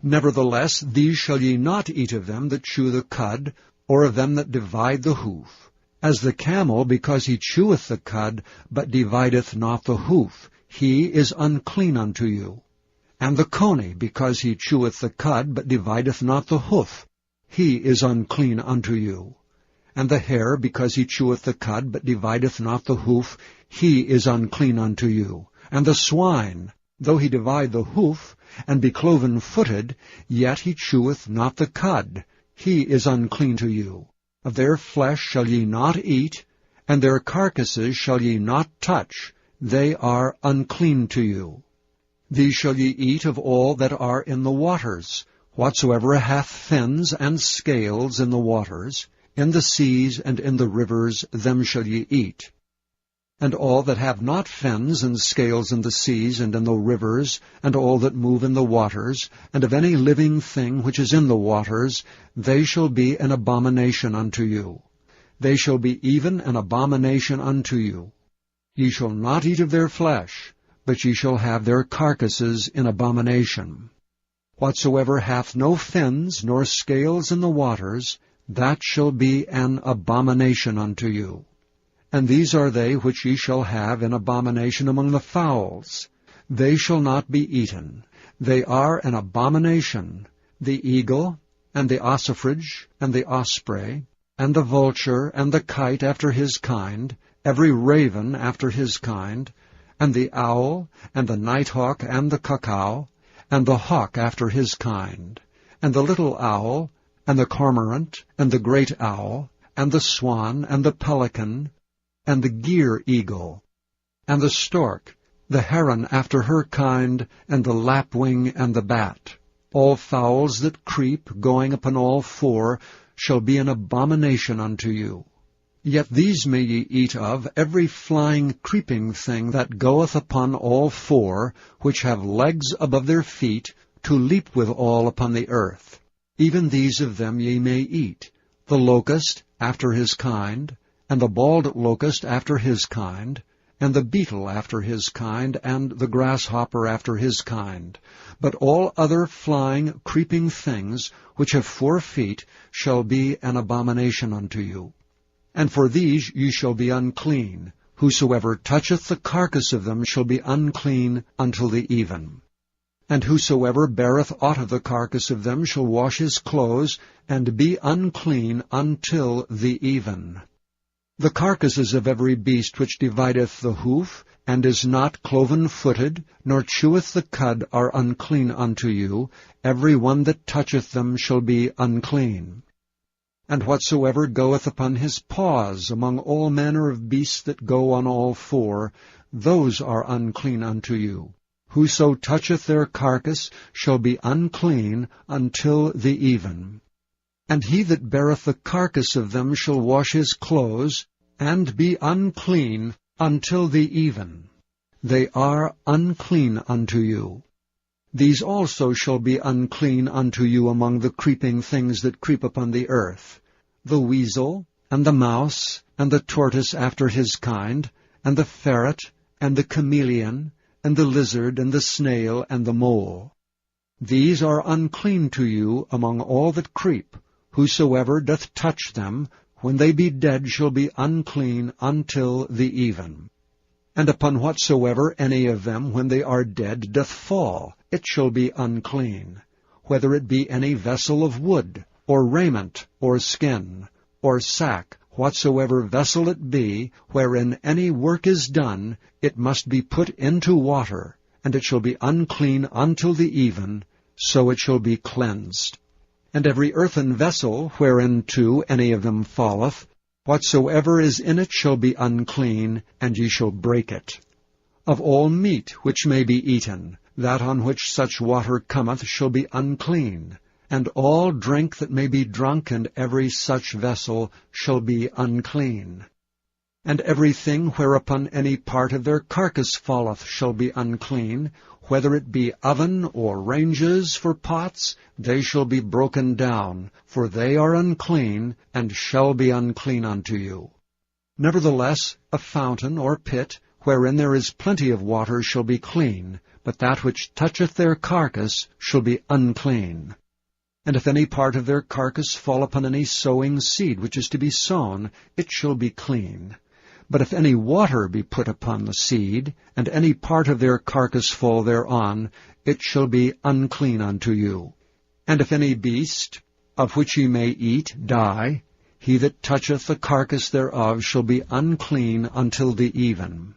Speaker 1: Nevertheless, these shall ye not eat of them that chew the cud, or of them that divide the hoof. As the camel, because he cheweth the cud, but divideth not the hoof, he is unclean unto you. And the coney, because he cheweth the cud, but divideth not the hoof, he is unclean unto you. And the hare, because he cheweth the cud, but divideth not the hoof, he is unclean unto you. And the swine, though he divide the hoof, and be cloven-footed, yet he cheweth not the cud, he is unclean to you. Of their flesh shall ye not eat, and their carcasses shall ye not touch, they are unclean to you. These shall ye eat of all that are in the waters, whatsoever hath fins and scales in the waters, in the seas and in the rivers, them shall ye eat. And all that have not fins and scales in the seas and in the rivers, and all that move in the waters, and of any living thing which is in the waters, they shall be an abomination unto you. They shall be even an abomination unto you. Ye shall not eat of their flesh, but ye shall have their carcasses in abomination. Whatsoever hath no fins nor scales in the waters, that shall be an abomination unto you. And these are they which ye shall have in abomination among the fowls. They shall not be eaten. They are an abomination, the eagle, and the ossifrage, and the osprey, and the vulture, and the kite after his kind, every raven after his kind, and the owl, and the nighthawk, and the cuckoo, and the hawk after his kind, and the little owl, and the cormorant, and the great owl, and the swan, and the pelican, and the gyre eagle, and the stork, the heron after her kind, and the lapwing, and the bat. All fowls that creep, going upon all four, shall be an abomination unto you. Yet these may ye eat of, every flying creeping thing that goeth upon all four, which have legs above their feet, to leap withal upon the earth. Even these of them ye may eat, the locust after his kind, and the bald locust after his kind, and the beetle after his kind, and the grasshopper after his kind. But all other flying, creeping things, which have 4 feet, shall be an abomination unto you. And for these ye shall be unclean. Whosoever toucheth the carcass of them shall be unclean until the even. And whosoever beareth aught of the carcass of them shall wash his clothes, and be unclean until the even. The carcasses of every beast which divideth the hoof, and is not cloven-footed, nor cheweth the cud, are unclean unto you. Every one that toucheth them shall be unclean. And whatsoever goeth upon his paws among all manner of beasts that go on all four, those are unclean unto you. Whoso toucheth their carcass shall be unclean until the even. And he that beareth the carcass of them shall wash his clothes, and be unclean until the even. They are unclean unto you. These also shall be unclean unto you among the creeping things that creep upon the earth, the weasel, and the mouse, and the tortoise after his kind, and the ferret, and the chameleon, and the lizard, and the snail, and the mole. These are unclean to you among all that creep. Whosoever doth touch them, when they be dead, shall be unclean until the even. And upon whatsoever any of them, when they are dead, doth fall, it shall be unclean, whether it be any vessel of wood, or raiment, or skin, or sack, whatsoever vessel it be, wherein any work is done, it must be put into water, and it shall be unclean until the even, so it shall be cleansed. And every earthen vessel, whereinto any of them falleth, whatsoever is in it shall be unclean, and ye shall break it. Of all meat which may be eaten, that on which such water cometh shall be unclean, and all drink that may be drunk in every such vessel shall be unclean. And everything whereupon any part of their carcass falleth shall be unclean, whether it be oven or ranges for pots, they shall be broken down, for they are unclean, and shall be unclean unto you. Nevertheless, a fountain or pit, wherein there is plenty of water, shall be clean, but that which toucheth their carcass shall be unclean. And if any part of their carcass fall upon any sowing seed which is to be sown, it shall be clean. But if any water be put upon the seed, and any part of their carcass fall thereon, it shall be unclean unto you. And if any beast, of which ye may eat, die, he that toucheth the carcass thereof shall be unclean until the even.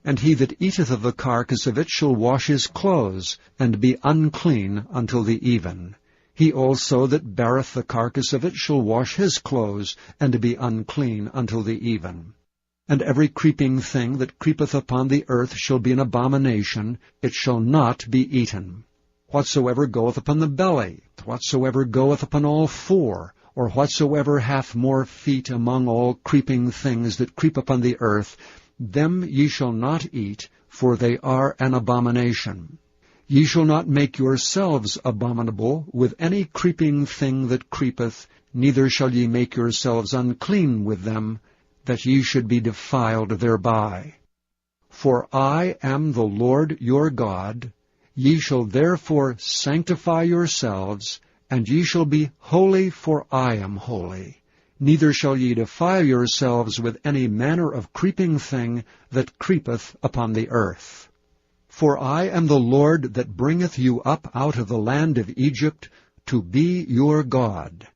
Speaker 1: And he that eateth of the carcass of it shall wash his clothes, and be unclean until the even. He also that beareth the carcass of it shall wash his clothes, and be unclean until the even. And every creeping thing that creepeth upon the earth shall be an abomination, it shall not be eaten. Whatsoever goeth upon the belly, whatsoever goeth upon all four, or whatsoever hath more feet among all creeping things that creep upon the earth, them ye shall not eat, for they are an abomination. Ye shall not make yourselves abominable with any creeping thing that creepeth, neither shall ye make yourselves unclean with them, that ye should be defiled thereby. For I am the Lord your God. Ye shall therefore sanctify yourselves, and ye shall be holy, for I am holy. Neither shall ye defile yourselves with any manner of creeping thing that creepeth upon the earth. For I am the Lord that bringeth you up out of the land of Egypt, to be your God.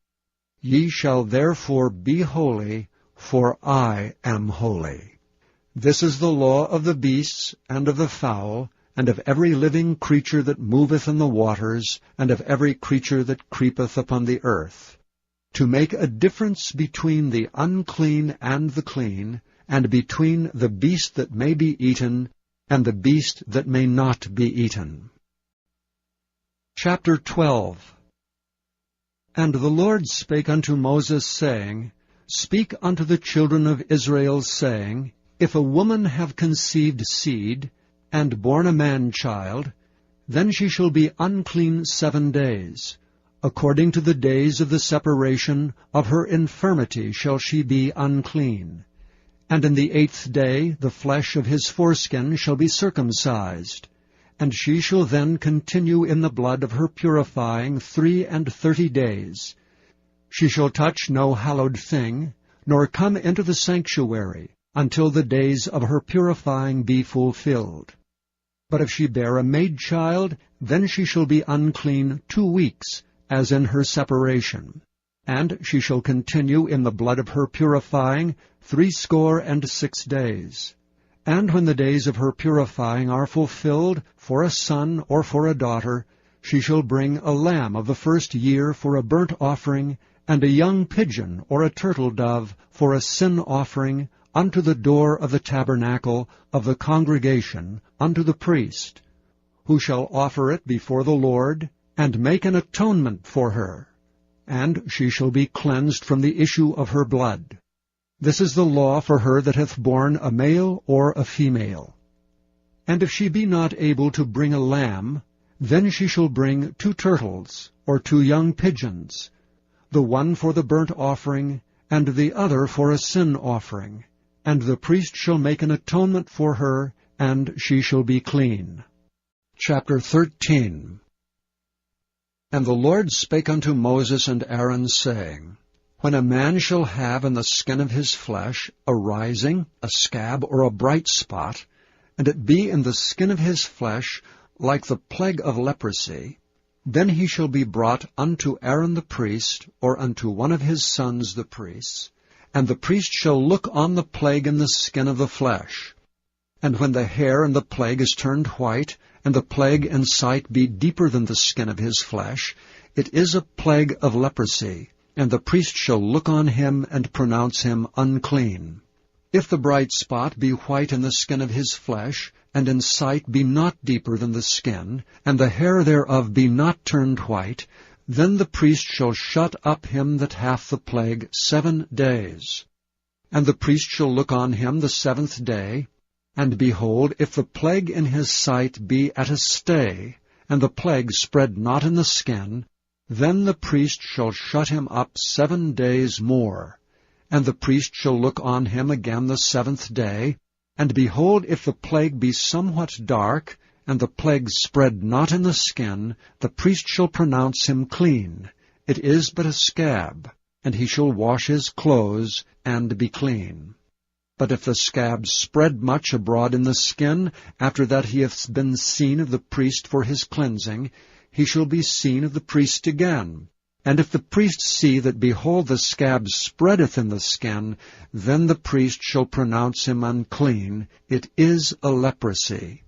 Speaker 1: Ye shall therefore be holy, for I am holy. This is the law of the beasts, and of the fowl, and of every living creature that moveth in the waters, and of every creature that creepeth upon the earth, to make a difference between the unclean and the clean, and between the beast that may be eaten, and the beast that may not be eaten. Chapter 12. And the Lord spake unto Moses, saying, Speak unto the children of Israel, saying, If a woman have conceived seed, and born a man-child, then she shall be unclean 7 days. According to the days of the separation of her infirmity shall she be unclean. And in the 8th day the flesh of his foreskin shall be circumcised. And she shall then continue in the blood of her purifying 33 days. She shall touch no hallowed thing, nor come into the sanctuary, until the days of her purifying be fulfilled. But if she bear a maid-child, then she shall be unclean 2 weeks, as in her separation. And she shall continue in the blood of her purifying 66 days. And when the days of her purifying are fulfilled, for a son or for a daughter, she shall bring a lamb of the first year for a burnt offering, and a young pigeon or a turtle-dove for a sin offering, unto the door of the tabernacle of the congregation, unto the priest. who shall offer it before the Lord, and make an atonement for her, and she shall be cleansed from the issue of her blood. This is the law for her that hath borne a male or a female. And if she be not able to bring a lamb, then she shall bring 2 turtles, or 2 young pigeons, the one for the burnt offering, and the other for a sin offering. And the priest shall make an atonement for her, and she shall be clean. Chapter 13. And the Lord spake unto Moses and Aaron, saying, When a man shall have in the skin of his flesh a rising, a scab, or a bright spot, and it be in the skin of his flesh like the plague of leprosy, then he shall be brought unto Aaron the priest, or unto one of his sons the priests, and the priest shall look on the plague in the skin of the flesh. And when the hair in the plague is turned white, and the plague in sight be deeper than the skin of his flesh, it is a plague of leprosy, and the priest shall look on him and pronounce him unclean. If the bright spot be white in the skin of his flesh, and in sight be not deeper than the skin, and the hair thereof be not turned white, then the priest shall shut up him that hath the plague 7 days. And the priest shall look on him the 7th day, and behold, if the plague in his sight be at a stay, and the plague spread not in the skin, then the priest shall shut him up 7 days more. And the priest shall look on him again the 7th day, and behold, if the plague be somewhat dark, and the plague spread not in the skin, the priest shall pronounce him clean. It is but a scab, and he shall wash his clothes, and be clean. But if the scab spread much abroad in the skin, after that he hath been seen of the priest for his cleansing, he shall be seen of the priest again. And if the priest see that, behold, the scab spreadeth in the skin, then the priest shall pronounce him unclean. It is a leprosy.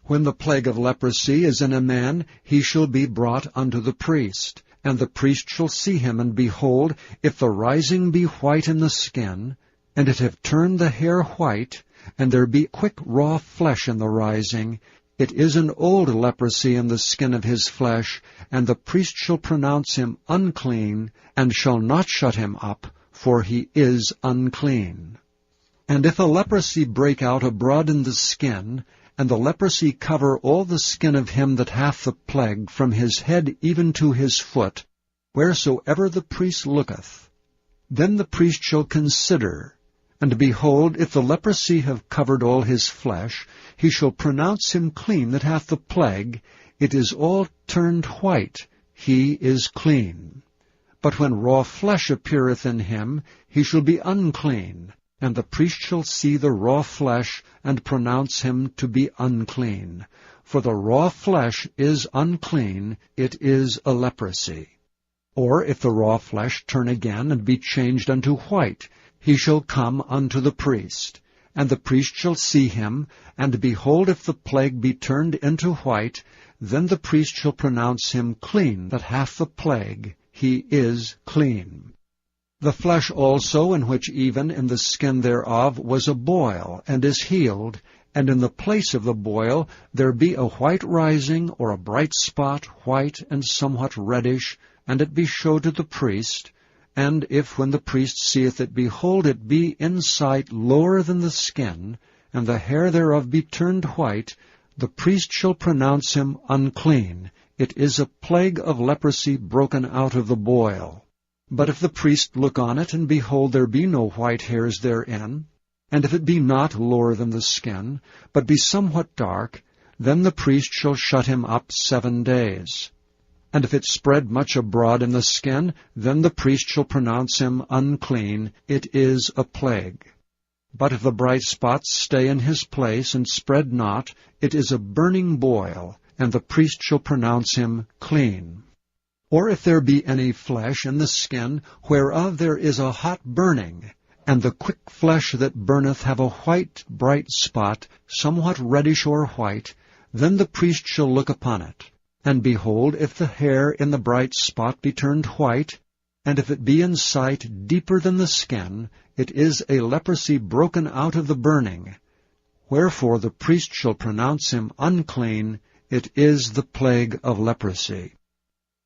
Speaker 1: When the plague of leprosy is in a man, he shall be brought unto the priest. And the priest shall see him, and behold, if the rising be white in the skin, and it have turned the hair white, and there be quick raw flesh in the rising, it is an old leprosy in the skin of his flesh, and the priest shall pronounce him unclean, and shall not shut him up, for he is unclean. And if a leprosy break out abroad in the skin, and the leprosy cover all the skin of him that hath the plague, from his head even to his foot, wheresoever the priest looketh, then the priest shall consider, and behold, if the leprosy have covered all his flesh, he shall pronounce him clean that hath the plague. It is all turned white, he is clean. But when raw flesh appeareth in him, he shall be unclean, and the priest shall see the raw flesh, and pronounce him to be unclean. For the raw flesh is unclean, it is a leprosy. Or if the raw flesh turn again, and be changed unto white, he shall come unto the priest. And the priest shall see him, and behold, if the plague be turned into white, then the priest shall pronounce him clean that hath the plague. He is clean. The flesh also, in which even in the skin thereof was a boil, and is healed, and in the place of the boil there be a white rising, or a bright spot, white and somewhat reddish, and it be showed to the priest, and if when the priest seeth it, behold, it be in sight lower than the skin, and the hair thereof be turned white, the priest shall pronounce him unclean. It is a plague of leprosy broken out of the boil. But if the priest look on it, and behold, there be no white hairs therein, and if it be not lower than the skin, but be somewhat dark, then the priest shall shut him up 7 days. And if it spread much abroad in the skin, then the priest shall pronounce him unclean. It is a plague. But if the bright spots stay in his place, and spread not, it is a burning boil, and the priest shall pronounce him clean. Or if there be any flesh in the skin, whereof there is a hot burning, and the quick flesh that burneth have a white bright spot, somewhat reddish or white, then the priest shall look upon it. And behold, if the hair in the bright spot be turned white, and if it be in sight deeper than the skin, it is a leprosy broken out of the burning. Wherefore the priest shall pronounce him unclean. it is the plague of leprosy.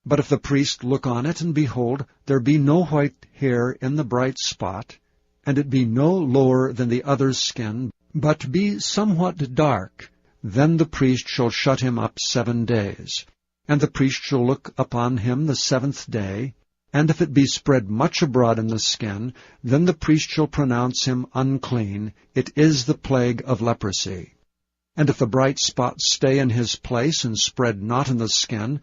Speaker 1: But if the priest look on it, and behold, there be no white hair in the bright spot, and it be no lower than the other's skin, but be somewhat dark, then the priest shall shut him up 7 days. And the priest shall look upon him the 7th day, and if it be spread much abroad in the skin, then the priest shall pronounce him unclean. It is the plague of leprosy. And if the bright spot stay in his place, and spread not in the skin,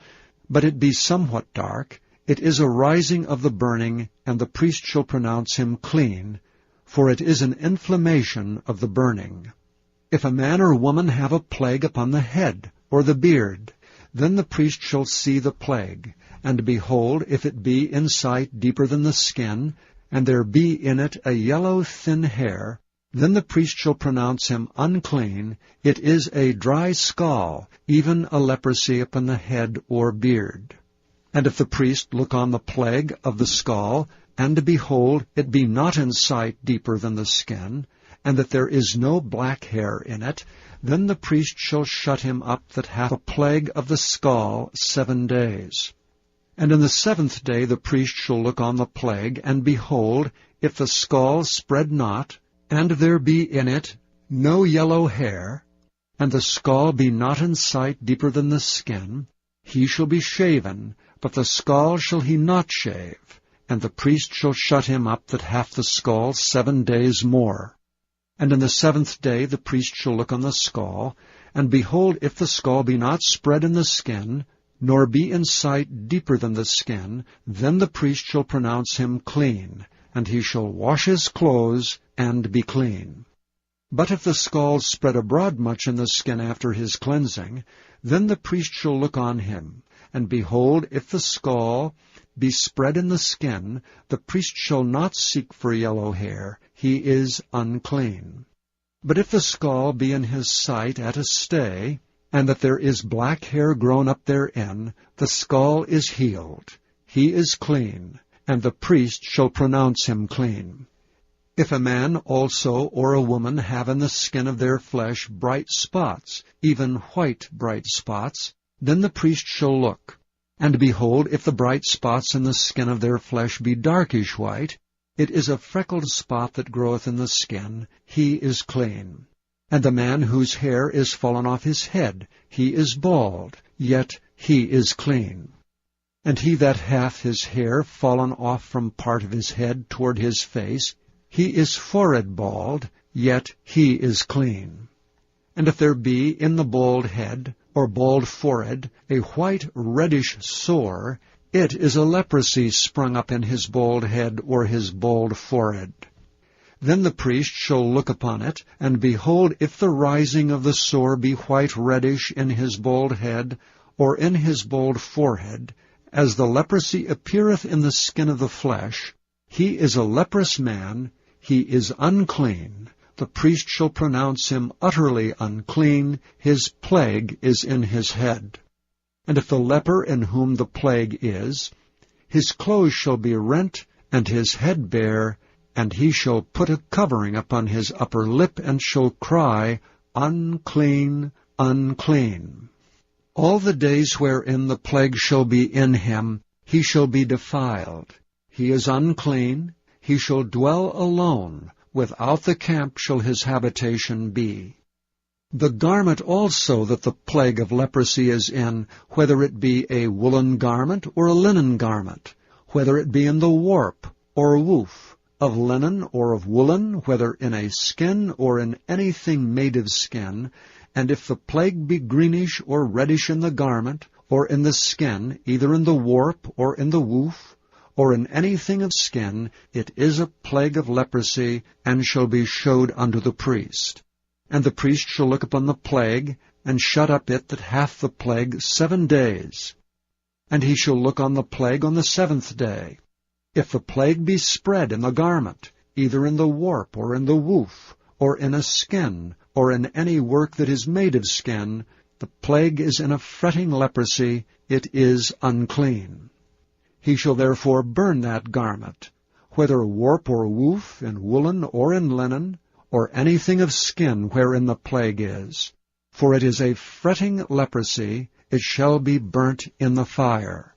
Speaker 1: but it be somewhat dark, it is a rising of the burning, and the priest shall pronounce him clean, for it is an inflammation of the burning. If a man or woman have a plague upon the head, or the beard, then the priest shall see the plague, and behold, if it be in sight deeper than the skin, and there be in it a yellow thin hair, then the priest shall pronounce him unclean. It is a dry scall, even a leprosy upon the head or beard. And if the priest look on the plague of the scall, and behold, it be not in sight deeper than the skin, and that there is no black hair in it, then the priest shall shut him up that hath a plague of the scall 7 days. And in the 7th day the priest shall look on the plague, and behold, if the scall spread not, and there be in it no yellow hair, and the scall be not in sight deeper than the skin, he shall be shaven, but the scall shall he not shave, and the priest shall shut him up that hath the scall 7 days more. And in the 7th day the priest shall look on the scall, and behold, if the scall be not spread in the skin, nor be in sight deeper than the skin, then the priest shall pronounce him clean, and he shall wash his clothes, and be clean. But if the scall spread abroad much in the skin after his cleansing, then the priest shall look on him, and behold, if the scall be spread in the skin, the priest shall not seek for yellow hair, he is unclean. But if the scall be in his sight at a stay, and that there is black hair grown up therein, the scall is healed, he is clean, and the priest shall pronounce him clean. If a man also or a woman have in the skin of their flesh bright spots, even white bright spots, then the priest shall look. And behold, if the bright spots in the skin of their flesh be darkish white, it is a freckled spot that groweth in the skin, he is clean. And the man whose hair is fallen off his head, he is bald, yet he is clean. And he that hath his hair fallen off from part of his head toward his face, he is forehead bald, yet he is clean. And if there be in the bald head, or bald forehead, a white reddish sore, it is a leprosy sprung up in his bald head or his bald forehead. Then the priest shall look upon it, and behold, if the rising of the sore be white reddish in his bald head, or in his bald forehead, as the leprosy appeareth in the skin of the flesh, he is a leprous man, he is unclean. The priest shall pronounce him utterly unclean, his plague is in his head. And if the leper in whom the plague is, his clothes shall be rent, and his head bare, and he shall put a covering upon his upper lip, and shall cry, Unclean, unclean. All the days wherein the plague shall be in him, he shall be defiled. He is unclean, he shall dwell alone, without the camp shall his habitation be. The garment also that the plague of leprosy is in, whether it be a woolen garment or a linen garment, whether it be in the warp or woof, of linen or of woolen, whether in a skin or in anything made of skin, and if the plague be greenish or reddish in the garment, or in the skin, either in the warp or in the woof, or in anything of skin, it is a plague of leprosy, and shall be showed unto the priest. And the priest shall look upon the plague, and shut up it that hath the plague 7 days. And he shall look on the plague on the 7th day. If the plague be spread in the garment, either in the warp or in the woof, or in a skin, or in any work that is made of skin, the plague is in a fretting leprosy, it is unclean. He shall therefore burn that garment, whether warp or woof, in woolen or in linen, or anything of skin wherein the plague is. For it is a fretting leprosy, it shall be burnt in the fire.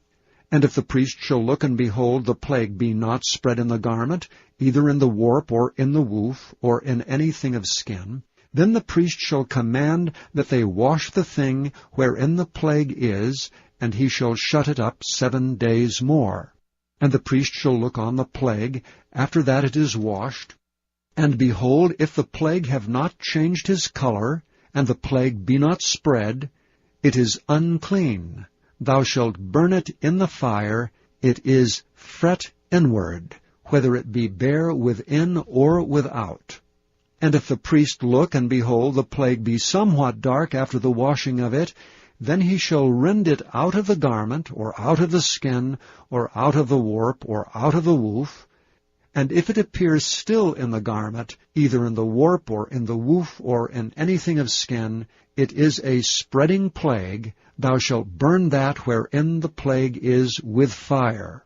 Speaker 1: And if the priest shall look, and behold, the plague be not spread in the garment, either in the warp, or in the woof, or in anything of skin, then the priest shall command that they wash the thing wherein the plague is, and he shall shut it up 7 days more. And the priest shall look on the plague, after that it is washed. And behold, if the plague have not changed his color, and the plague be not spread, it is unclean. Thou shalt burn it in the fire. It is fret inward, whether it be bare within or without. And if the priest look, and behold, the plague be somewhat dark after the washing of it, then he shall rend it out of the garment, or out of the skin, or out of the warp, or out of the woof. And if it appears still in the garment, either in the warp, or in the woof, or in anything of skin, it is a spreading plague. Thou shalt burn that wherein the plague is with fire.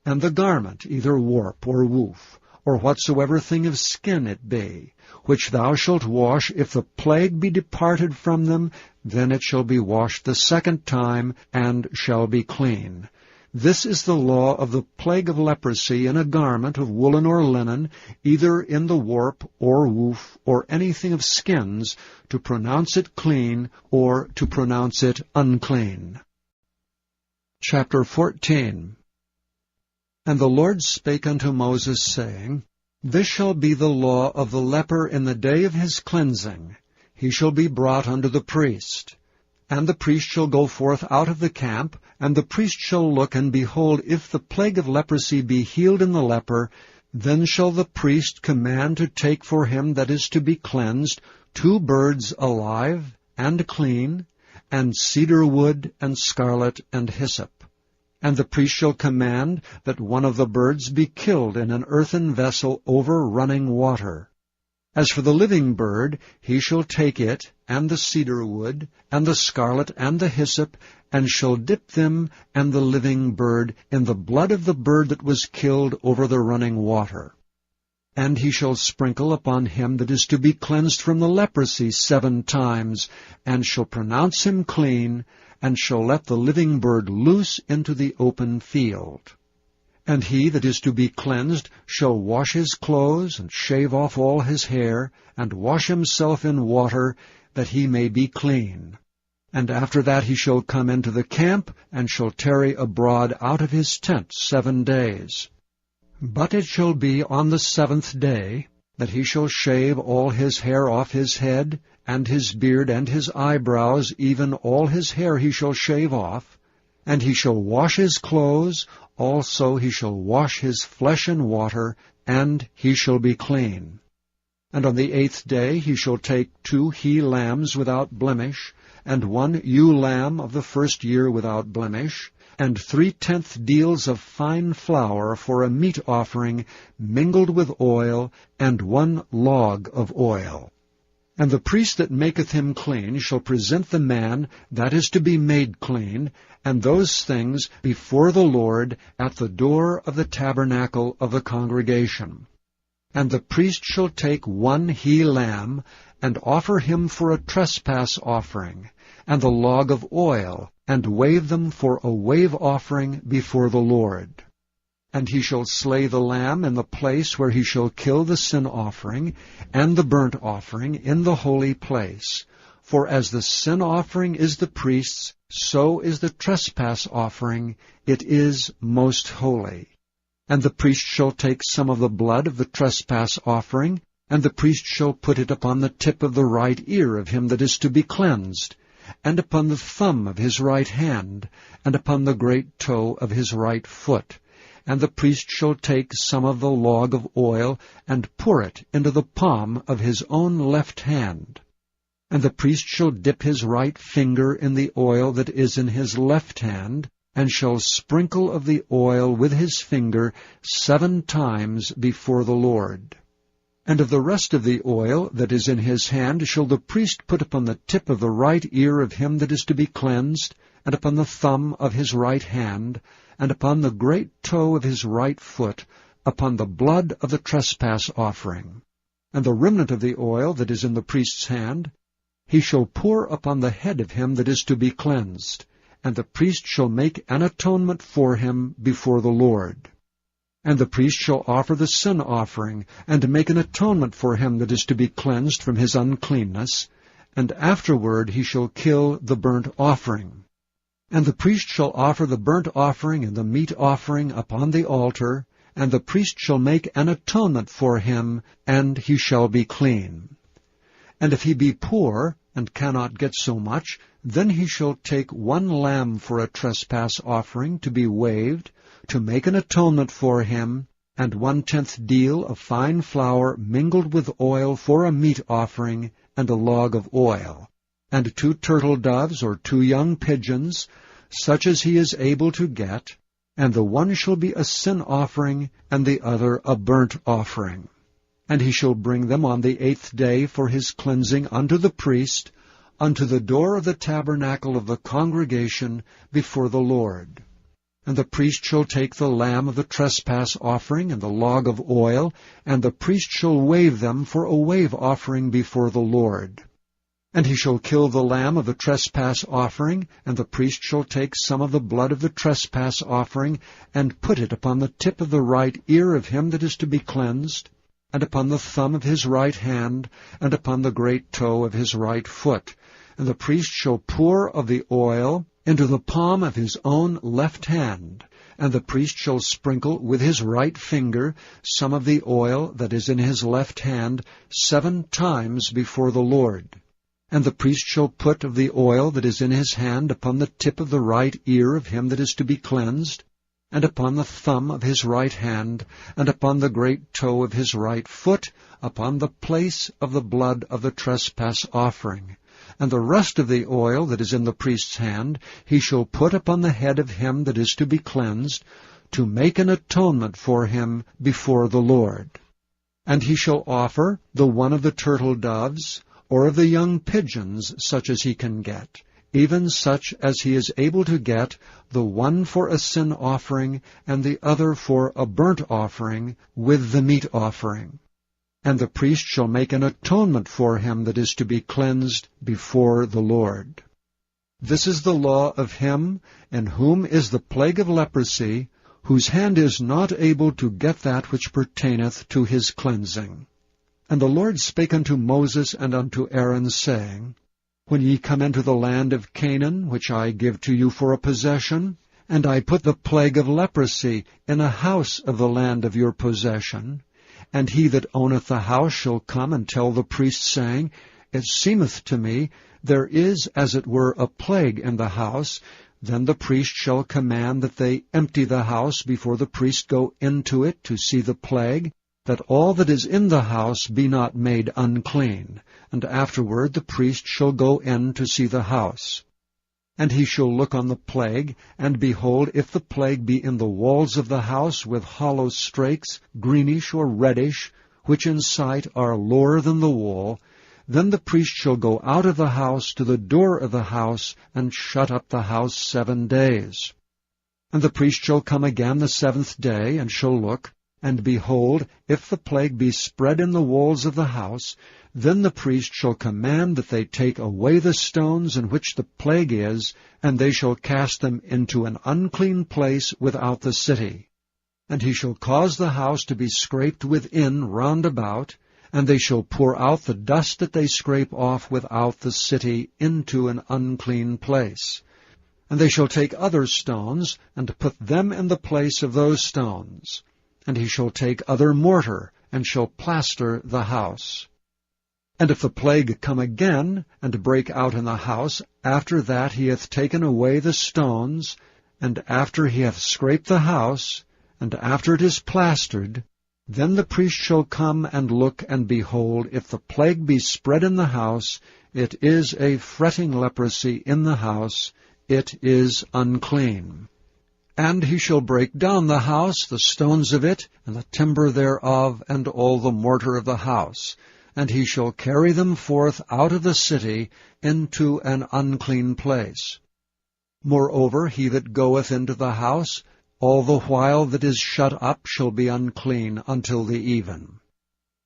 Speaker 1: And the garment, either warp or woof, or whatsoever thing of skin it be, which thou shalt wash, if the plague be departed from them, then it shall be washed the second time, and shall be clean. This is the law of the plague of leprosy in a garment of woolen or linen, either in the warp or woof, or anything of skins, to pronounce it clean, or to pronounce it unclean. Chapter 14. And the Lord spake unto Moses, saying, This shall be the law of the leper in the day of his cleansing. He shall be brought unto the priest. And the priest shall go forth out of the camp, and the priest shall look, and behold, if the plague of leprosy be healed in the leper, then shall the priest command to take for him that is to be cleansed 2 birds alive and clean, and cedar wood, and scarlet, and hyssop. And the priest shall command that one of the birds be killed in an earthen vessel over running water. As for the living bird, he shall take it, and the cedar wood, and the scarlet, and the hyssop, and shall dip them and the living bird in the blood of the bird that was killed over the running water. And he shall sprinkle upon him that is to be cleansed from the leprosy 7 times, and shall pronounce him clean, and shall let the living bird loose into the open field. And he that is to be cleansed shall wash his clothes, and shave off all his hair, and wash himself in water, that he may be clean. And after that he shall come into the camp, and shall tarry abroad out of his tent 7 days. But it shall be on the 7th day that he shall shave all his hair off his head, and his beard, and his eyebrows, even all his hair he shall shave off. And he shall wash his clothes, also he shall wash his flesh in water, and he shall be clean. And on the 8th day he shall take 2 he-lambs without blemish, and 1 ewe-lamb of the first year without blemish, and 3/10 deals of fine flour for a meat offering mingled with oil, and 1 log of oil. And the priest that maketh him clean shall present the man that is to be made clean, and those things before the Lord at the door of the tabernacle of the congregation. And the priest shall take 1 he-lamb, and offer him for a trespass offering, and the log of oil, and wave them for a wave offering before the Lord. And he shall slay the lamb in the place where he shall kill the sin offering and the burnt offering in the holy place. For as the sin offering is the priest's, so is the trespass offering. It is most holy. And the priest shall take some of the blood of the trespass offering, and the priest shall put it upon the tip of the right ear of him that is to be cleansed, and upon the thumb of his right hand, and upon the great toe of his right foot. And the priest shall take some of the log of oil, and pour it into the palm of his own left hand. And the priest shall dip his right finger in the oil that is in his left hand, and shall sprinkle of the oil with his finger 7 times before the Lord. And of the rest of the oil that is in his hand shall the priest put upon the tip of the right ear of him that is to be cleansed, and upon the thumb of his right hand, and upon the great toe of his right foot, upon the blood of the trespass offering. And the remnant of the oil that is in the priest's hand he shall pour upon the head of him that is to be cleansed, and the priest shall make an atonement for him before the Lord. And the priest shall offer the sin offering, and make an atonement for him that is to be cleansed from his uncleanness, and afterward he shall kill the burnt offering. And the priest shall offer the burnt offering and the meat offering upon the altar, and the priest shall make an atonement for him, and he shall be clean. And if he be poor, and cannot get so much, then he shall take 1 lamb for a trespass offering to be waved, to make an atonement for him, and 1/10 deal of fine flour mingled with oil for a meat offering, and a log of oil, and 2 turtle doves or 2 young pigeons, such as he is able to get, and the one shall be a sin offering, and the other a burnt offering. And he shall bring them on the 8th day for his cleansing unto the priest, unto the door of the tabernacle of the congregation before the Lord. And the priest shall take the lamb of the trespass offering and the log of oil, and the priest shall wave them for a wave offering before the Lord. And he shall kill the lamb of the trespass offering, and the priest shall take some of the blood of the trespass offering, and put it upon the tip of the right ear of him that is to be cleansed, and upon the thumb of his right hand, and upon the great toe of his right foot. And the priest shall pour of the oil into the palm of his own left hand, and the priest shall sprinkle with his right finger some of the oil that is in his left hand 7 times before the Lord. And the priest shall put of the oil that is in his hand upon the tip of the right ear of him that is to be cleansed, and upon the thumb of his right hand, and upon the great toe of his right foot, upon the place of the blood of the trespass offering. And the rest of the oil that is in the priest's hand he shall put upon the head of him that is to be cleansed, to make an atonement for him before the Lord. And he shall offer the one of the turtle doves, or of the young pigeons, such as he can get, even such as he is able to get, the one for a sin offering, and the other for a burnt offering, with the meat offering. And the priest shall make an atonement for him that is to be cleansed before the Lord. This is the law of him in whom is the plague of leprosy, whose hand is not able to get that which pertaineth to his cleansing. And the Lord spake unto Moses and unto Aaron, saying, When ye come into the land of Canaan, which I give to you for a possession, and I put the plague of leprosy in a house of the land of your possession, and he that owneth the house shall come and tell the priest, saying, It seemeth to me there is as it were a plague in the house, then the priest shall command that they empty the house before the priest go into it to see the plague, that all that is in the house be not made unclean, and afterward the priest shall go in to see the house. And he shall look on the plague, and behold, if the plague be in the walls of the house with hollow strakes, greenish or reddish, which in sight are lower than the wall, then the priest shall go out of the house to the door of the house, and shut up the house 7 days. And the priest shall come again the 7th day, and shall look, and behold, if the plague be spread in the walls of the house, then the priest shall command that they take away the stones in which the plague is, and they shall cast them into an unclean place without the city. And he shall cause the house to be scraped within round about, and they shall pour out the dust that they scrape off without the city into an unclean place. And they shall take other stones, and put them in the place of those stones. And he shall take other mortar, and shall plaster the house. And if the plague come again, and break out in the house, after that he hath taken away the stones, and after he hath scraped the house, and after it is plastered, then the priest shall come and look, and behold, if the plague be spread in the house, it is a fretting leprosy in the house, it is unclean. And he shall break down the house, the stones of it, and the timber thereof, and all the mortar of the house. And he shall carry them forth out of the city into an unclean place. Moreover, he that goeth into the house, all the while that is shut up, shall be unclean until the even.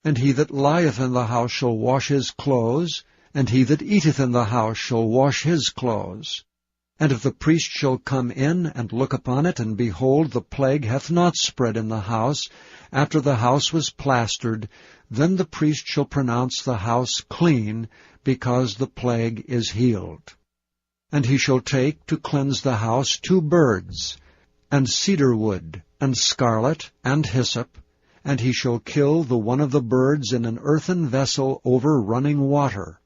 Speaker 1: And he that lieth in the house shall wash his clothes, and he that eateth in the house shall wash his clothes. And if the priest shall come in and look upon it, and behold, the plague hath not spread in the house, after the house was plastered, then the priest shall pronounce the house clean, because the plague is healed. And he shall take to cleanse the house 2 birds, and cedar wood, and scarlet, and hyssop, and he shall kill the one of the birds in an earthen vessel over running water.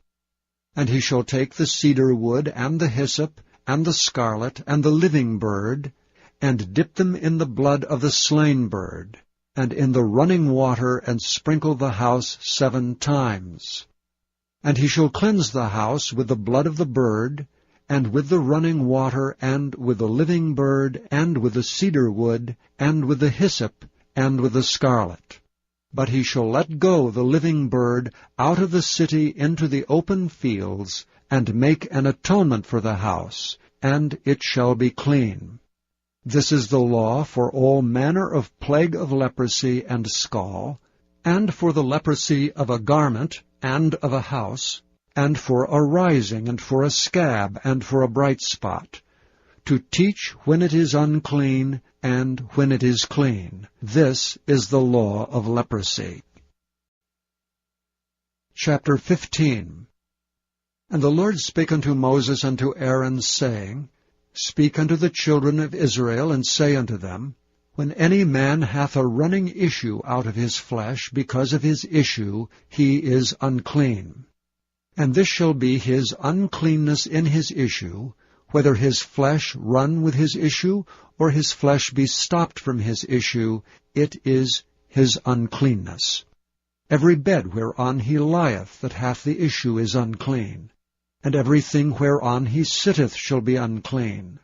Speaker 1: And he shall take the cedar wood, and the hyssop, and the scarlet, and the living bird, and dip them in the blood of the slain bird, and in the running water, and sprinkle the house 7 times. And he shall cleanse the house with the blood of the bird, and with the running water, and with the living bird, and with the cedar wood, and with the hyssop, and with the scarlet. But he shall let go the living bird out of the city into the open fields, and make an atonement for the house, and it shall be clean. This is the law for all manner of plague of leprosy and scall, and for the leprosy of a garment and of a house, and for a rising, and for a scab, and for a bright spot, to teach when it is unclean, and when it is clean. This is the law of leprosy. Chapter 15. And the Lord spake unto Moses and to Aaron, saying, Speak unto the children of Israel, and say unto them, When any man hath a running issue out of his flesh, because of his issue, he is unclean. And this shall be his uncleanness in his issue, whether his flesh run with his issue, or his flesh be stopped from his issue, it is his uncleanness. Every bed whereon he lieth that hath the issue is unclean, and everything whereon he sitteth shall be unclean.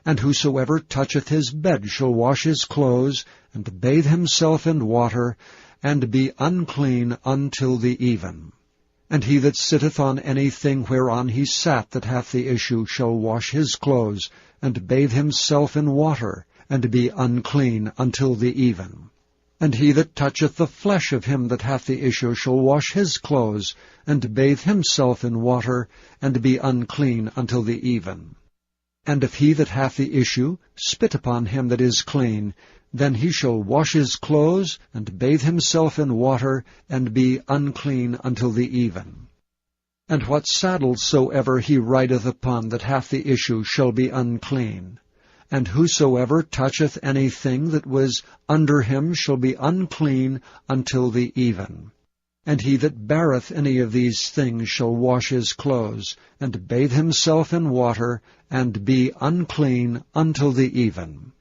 Speaker 1: And whosoever toucheth his bed shall wash his clothes, and bathe himself in water, and be unclean until the even. And he that sitteth on anything whereon he sat that hath the issue shall wash his clothes, and bathe himself in water, and be unclean until the even. And he that toucheth the flesh of him that hath the issue shall wash his clothes, and bathe himself in water, and be unclean until the even. And if he that hath the issue spit upon him that is clean, then he shall wash his clothes, and bathe himself in water, and be unclean until the even. And what saddle soever he rideth upon that hath the issue shall be unclean. And whosoever toucheth anything that was under him shall be unclean until the even. And he that beareth any of these things shall wash his clothes, and bathe himself in water, and be unclean until the even.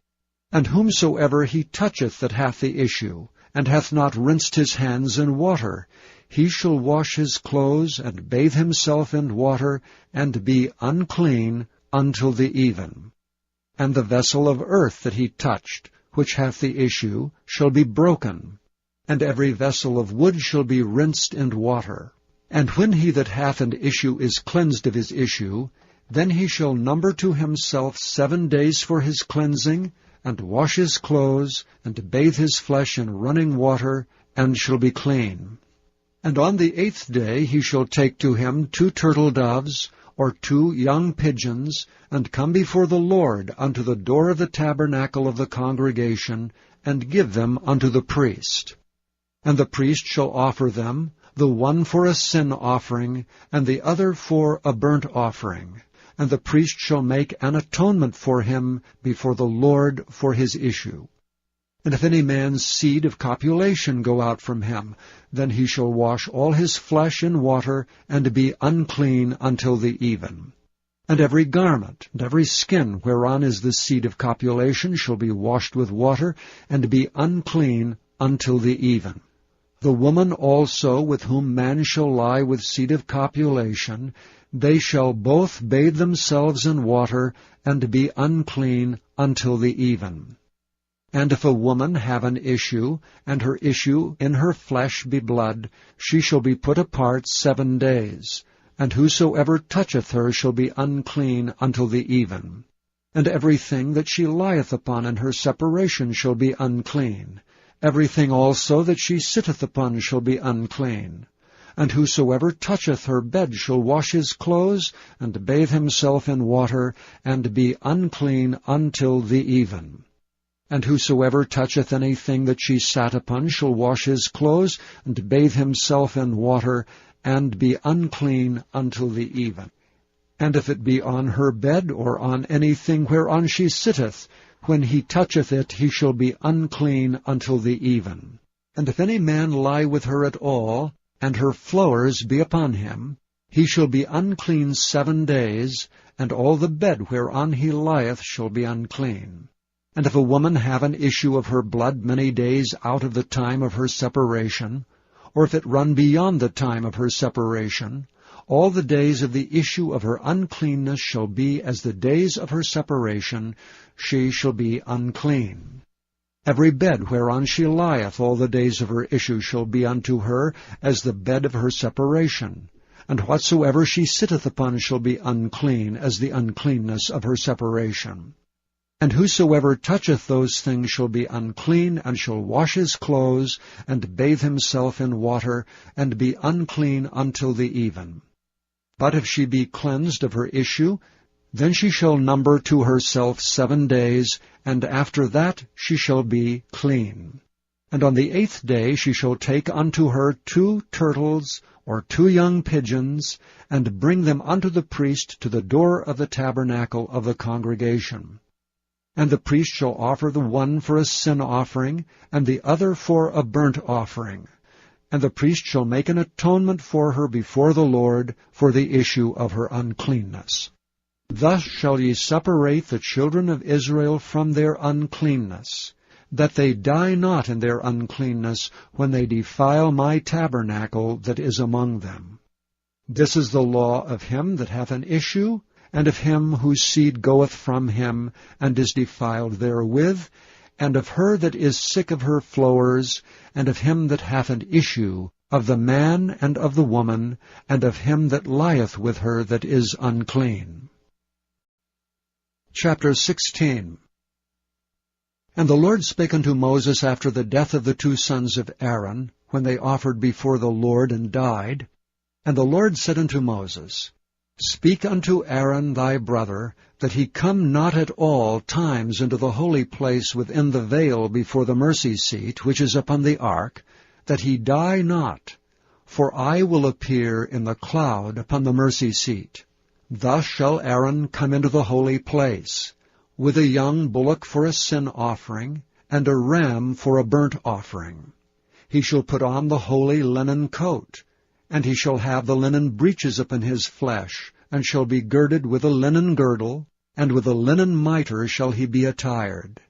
Speaker 1: And whomsoever he toucheth that hath the issue, and hath not rinsed his hands in water, he shall wash his clothes, and bathe himself in water, and be unclean until the even. And the vessel of earth that he touched, which hath the issue, shall be broken, and every vessel of wood shall be rinsed in water. And when he that hath an issue is cleansed of his issue, then he shall number to himself 7 days for his cleansing, and wash his clothes, and bathe his flesh in running water, and shall be clean. And on the 8th day he shall take to him 2 turtle doves, or 2 young pigeons, and come before the Lord unto the door of the tabernacle of the congregation, and give them unto the priest. And the priest shall offer them, the one for a sin offering, and the other for a burnt offering. And the priest shall make an atonement for him before the Lord for his issue. And if any man's seed of copulation go out from him, then he shall wash all his flesh in water, and be unclean until the even. And every garment, and every skin whereon is the seed of copulation shall be washed with water, and be unclean until the even. The woman also with whom man shall lie with seed of copulation, they shall both bathe themselves in water, and be unclean until the even. And if a woman have an issue, and her issue in her flesh be blood, she shall be put apart 7 days. And whosoever toucheth her shall be unclean until the even. And everything that she lieth upon in her separation shall be unclean. Everything also that she sitteth upon shall be unclean. And whosoever toucheth her bed shall wash his clothes, and bathe himself in water, and be unclean until the even. And whosoever toucheth anything that she sat upon shall wash his clothes, and bathe himself in water, and be unclean until the even. And if it be on her bed, or on anything whereon she sitteth, when he toucheth it, he shall be unclean until the even. And if any man lie with her at all, and her flowers be upon him, he shall be unclean 7 days, and all the bed whereon he lieth shall be unclean. And if a woman have an issue of her blood many days out of the time of her separation, or if it run beyond the time of her separation, all the days of the issue of her uncleanness shall be as the days of her separation, she shall be unclean. Every bed whereon she lieth all the days of her issue shall be unto her as the bed of her separation, and whatsoever she sitteth upon shall be unclean as the uncleanness of her separation. And whosoever toucheth those things shall be unclean, and shall wash his clothes, and bathe himself in water, and be unclean until the even. But if she be cleansed of her issue, then she shall number to herself 7 days, and after that she shall be clean. And on the 8th day she shall take unto her 2 turtles, or 2 young pigeons, and bring them unto the priest to the door of the tabernacle of the congregation. And the priest shall offer the one for a sin offering, and the other for a burnt offering. And the priest shall make an atonement for her before the Lord for the issue of her uncleanness. Thus shall ye separate the children of Israel from their uncleanness, that they die not in their uncleanness when they defile my tabernacle that is among them. This is the law of him that hath an issue, and of him whose seed goeth from him, and is defiled therewith, and of her that is sick of her flowers, and of him that hath an issue, of the man and of the woman, and of him that lieth with her that is unclean. Chapter 16. And the Lord spake unto Moses after the death of the 2 sons of Aaron, when they offered before the Lord and died. And the Lord said unto Moses, Speak unto Aaron thy brother, that he come not at all times into the holy place within the veil before the mercy seat, which is upon the ark, that he die not. For I will appear in the cloud upon the mercy seat. Thus shall Aaron come into the holy place, with a young bullock for a sin offering, and a ram for a burnt offering. He shall put on the holy linen coat, and he shall have the linen breeches upon his flesh, and shall be girded with a linen girdle, and with a linen mitre shall he be attired.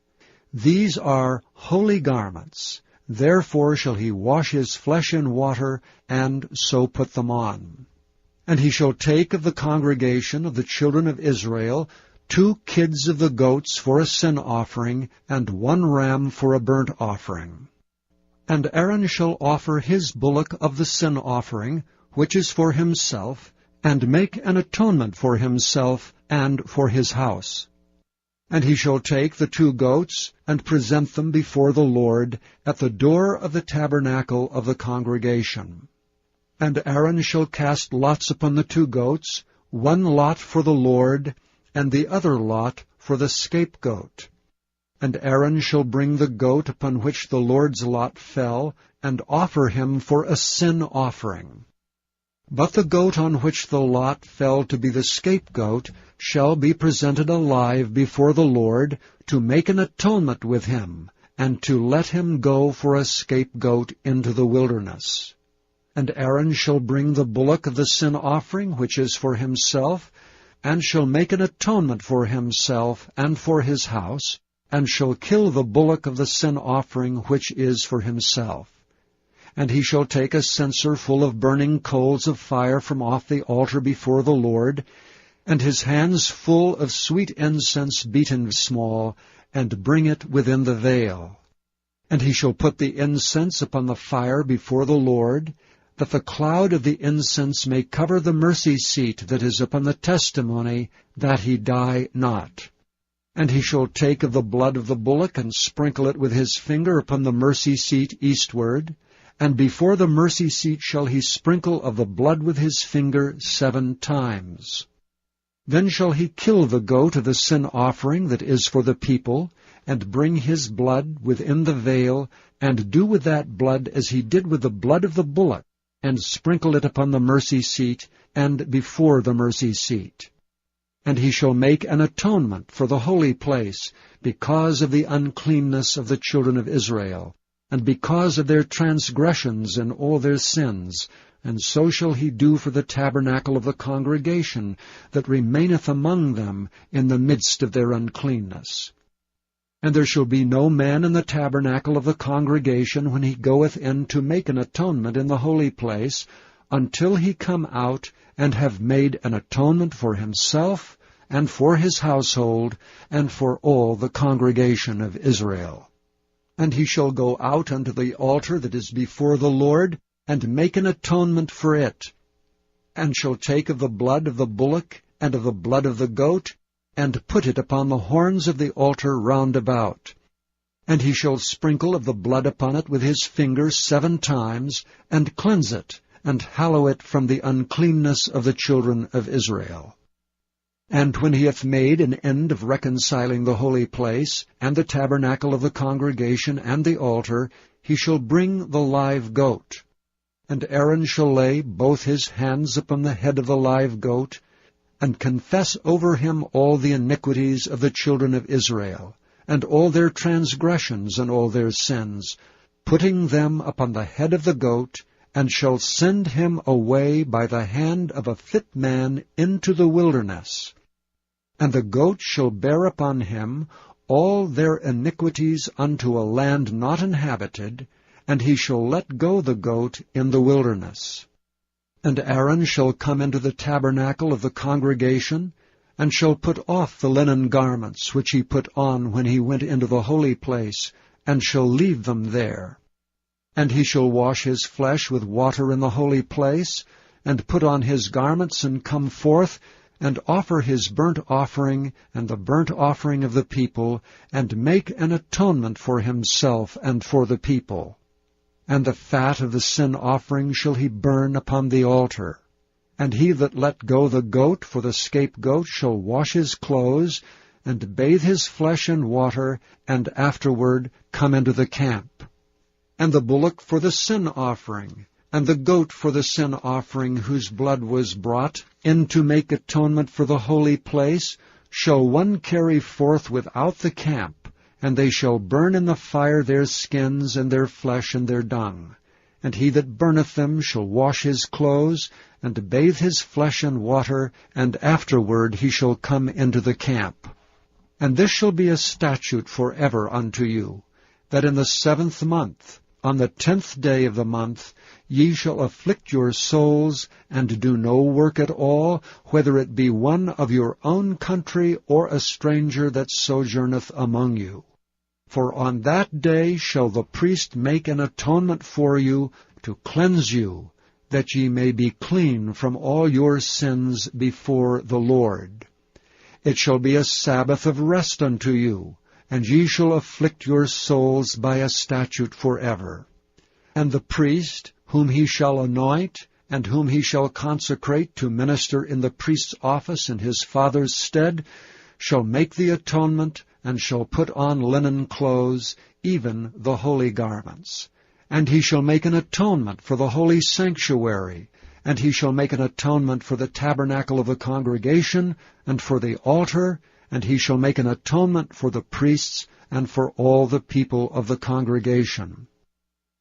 Speaker 1: These are holy garments, therefore shall he wash his flesh in water, and so put them on. And he shall take of the congregation of the children of Israel 2 kids of the goats for a sin offering, and 1 ram for a burnt offering. And Aaron shall offer his bullock of the sin offering, which is for himself, and make an atonement for himself and for his house. And he shall take the 2 goats, and present them before the Lord at the door of the tabernacle of the congregation. And Aaron shall cast lots upon the 2 goats, 1 lot for the Lord, and the other lot for the scapegoat. And Aaron shall bring the goat upon which the Lord's lot fell, and offer him for a sin offering. But the goat on which the lot fell to be the scapegoat shall be presented alive before the Lord, to make an atonement with him, and to let him go for a scapegoat into the wilderness. And Aaron shall bring the bullock of the sin offering, which is for himself, and shall make an atonement for himself and for his house, and shall kill the bullock of the sin offering, which is for himself. And he shall take a censer full of burning coals of fire from off the altar before the Lord, and his hands full of sweet incense beaten small, and bring it within the veil. And he shall put the incense upon the fire before the Lord, that the cloud of the incense may cover the mercy seat that is upon the testimony, that he die not. And he shall take of the blood of the bullock, and sprinkle it with his finger upon the mercy seat eastward, And before the mercy seat shall he sprinkle of the blood with his finger 7 times. Then shall he kill the goat of the sin offering that is for the people, and bring his blood within the veil, and do with that blood as he did with the blood of the bullock, and sprinkle it upon the mercy seat, and before the mercy seat. And he shall make an atonement for the holy place, because of the uncleanness of the children of Israel, and because of their transgressions and all their sins, and so shall he do for the tabernacle of the congregation that remaineth among them in the midst of their uncleanness. And there shall be no man in the tabernacle of the congregation when he goeth in to make an atonement in the holy place, until he come out and have made an atonement for himself, and for his household, and for all the congregation of Israel. And he shall go out unto the altar that is before the Lord, and make an atonement for it, and shall take of the blood of the bullock, and of the blood of the goat, and put it upon the horns of the altar round about. And he shall sprinkle of the blood upon it with his finger 7 times, and cleanse it, and hallow it from the uncleanness of the children of Israel. And when he hath made an end of reconciling the holy place, and the tabernacle of the congregation, and the altar, he shall bring the live goat. And Aaron shall lay both his hands upon the head of the live goat, and confess over him all the iniquities of the children of Israel, and all their transgressions and all their sins, putting them upon the head of the goat, and shall send him away by the hand of a fit man into the wilderness. And the goat shall bear upon him all their iniquities unto a land not inhabited, and he shall let go the goat in the wilderness. And Aaron shall come into the tabernacle of the congregation, and shall put off the linen garments which he put on when he went into the holy place, and shall leave them there. And he shall wash his flesh with water in the holy place, and put on his garments, and come forth, and offer his burnt offering, and the burnt offering of the people, and make an atonement for himself and for the people. And the fat of the sin offering shall he burn upon the altar. And he that let go the goat for the scapegoat shall wash his clothes, and bathe his flesh in water, and afterward come into the camp. And the bullock for the sin offering, and the goat for the sin offering whose blood was brought in to make atonement for the holy place, shall one carry forth without the camp, and they shall burn in the fire their skins, and their flesh, and their dung. And he that burneth them shall wash his clothes, and bathe his flesh in water, and afterward he shall come into the camp. And this shall be a statute forever unto you, that in the 7th month, on the 10th day of the month, ye shall afflict your souls, and do no work at all, whether it be one of your own country, or a stranger that sojourneth among you. For on that day shall the priest make an atonement for you, to cleanse you, that ye may be clean from all your sins before the Lord. It shall be a Sabbath of rest unto you, and ye shall afflict your souls by a statute forever. And the priest, whom he shall anoint, and whom he shall consecrate to minister in the priest's office in his father's stead, shall make the atonement, and shall put on linen clothes, even the holy garments. And he shall make an atonement for the holy sanctuary, and he shall make an atonement for the tabernacle of the congregation, and for the altar, and he shall make an atonement for the priests, and for all the people of the congregation.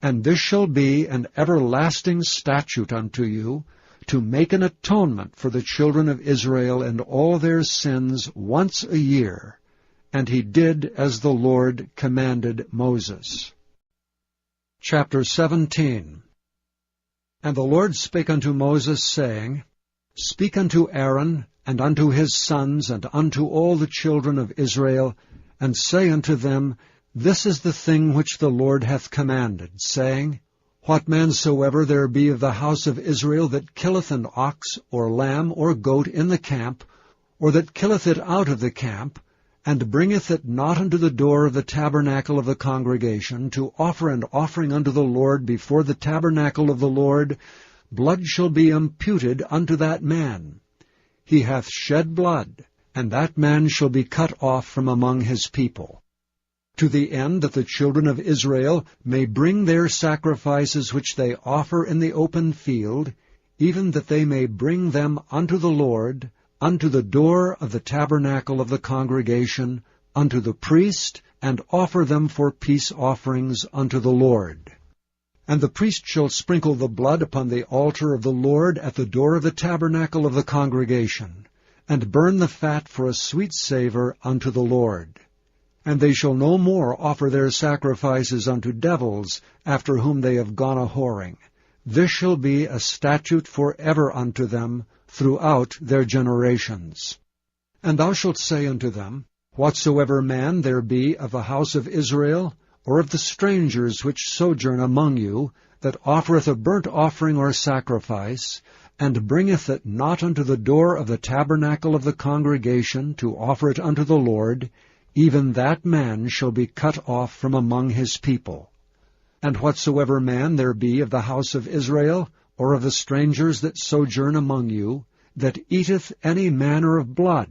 Speaker 1: And this shall be an everlasting statute unto you, to make an atonement for the children of Israel and all their sins once a year. And he did as the Lord commanded Moses. Chapter 17. And the Lord spake unto Moses, saying, Speak unto Aaron, and unto his sons, and unto all the children of Israel, and say unto them, This is the thing which the Lord hath commanded, saying, What man soever there be of the house of Israel that killeth an ox, or lamb, or goat in the camp, or that killeth it out of the camp, and bringeth it not unto the door of the tabernacle of the congregation, to offer an offering unto the Lord before the tabernacle of the Lord, blood shall be imputed unto that man. He hath shed blood, and that man shall be cut off from among his people. To the end that the children of Israel may bring their sacrifices which they offer in the open field, even that they may bring them unto the Lord, unto the door of the tabernacle of the congregation, unto the priest, and offer them for peace offerings unto the Lord. And the priest shall sprinkle the blood upon the altar of the Lord at the door of the tabernacle of the congregation, and burn the fat for a sweet savour unto the Lord. And they shall no more offer their sacrifices unto devils, after whom they have gone a-whoring. This shall be a statute for ever unto them, throughout their generations. And thou shalt say unto them, Whatsoever man there be of the house of Israel, or of the strangers which sojourn among you, that offereth a burnt offering or sacrifice, and bringeth it not unto the door of the tabernacle of the congregation to offer it unto the Lord, even that man shall be cut off from among his people. And whatsoever man there be of the house of Israel, or of the strangers that sojourn among you, that eateth any manner of blood,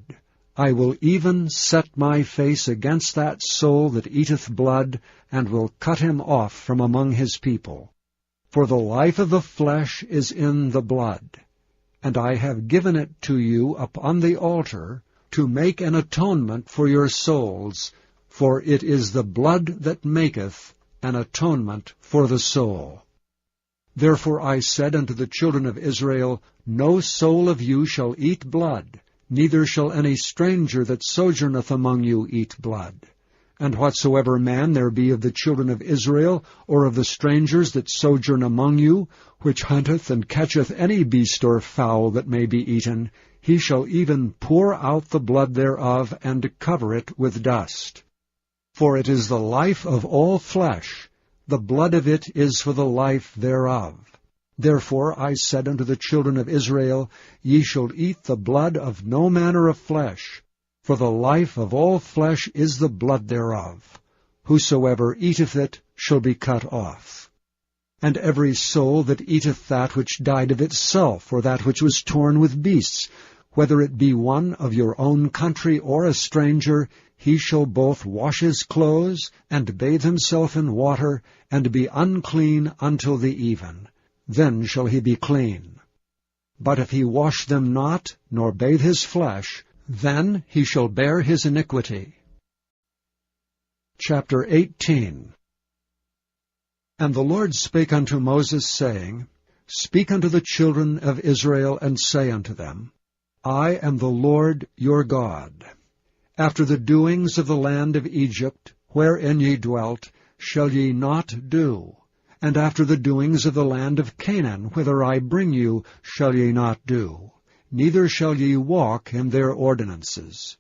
Speaker 1: I will even set my face against that soul that eateth blood, and will cut him off from among his people. For the life of the flesh is in the blood, and I have given it to you upon the altar, to make an atonement for your souls, for it is the blood that maketh an atonement for the soul. Therefore I said unto the children of Israel, No soul of you shall eat blood, neither shall any stranger that sojourneth among you eat blood. And whatsoever man there be of the children of Israel, or of the strangers that sojourn among you, which hunteth and catcheth any beast or fowl that may be eaten, he shall even pour out the blood thereof, and cover it with dust. For it is the life of all flesh, the blood of it is for the life thereof. Therefore I said unto the children of Israel, Ye shall eat the blood of no manner of flesh, for the life of all flesh is the blood thereof. Whosoever eateth it shall be cut off. And every soul that eateth that which died of itself, or that which was torn with beasts, whether it be one of your own country or a stranger, he shall both wash his clothes, and bathe himself in water, and be unclean until the even. Then shall he be clean. But if he wash them not, nor bathe his flesh, then he shall bear his iniquity. Chapter 18. And the Lord spake unto Moses, saying, Speak unto the children of Israel, and say unto them, I am the Lord your God. After the doings of the land of Egypt, wherein ye dwelt, shall ye not do, and after the doings of the land of Canaan, whither I bring you, shall ye not do, neither shall ye walk in their ordinances.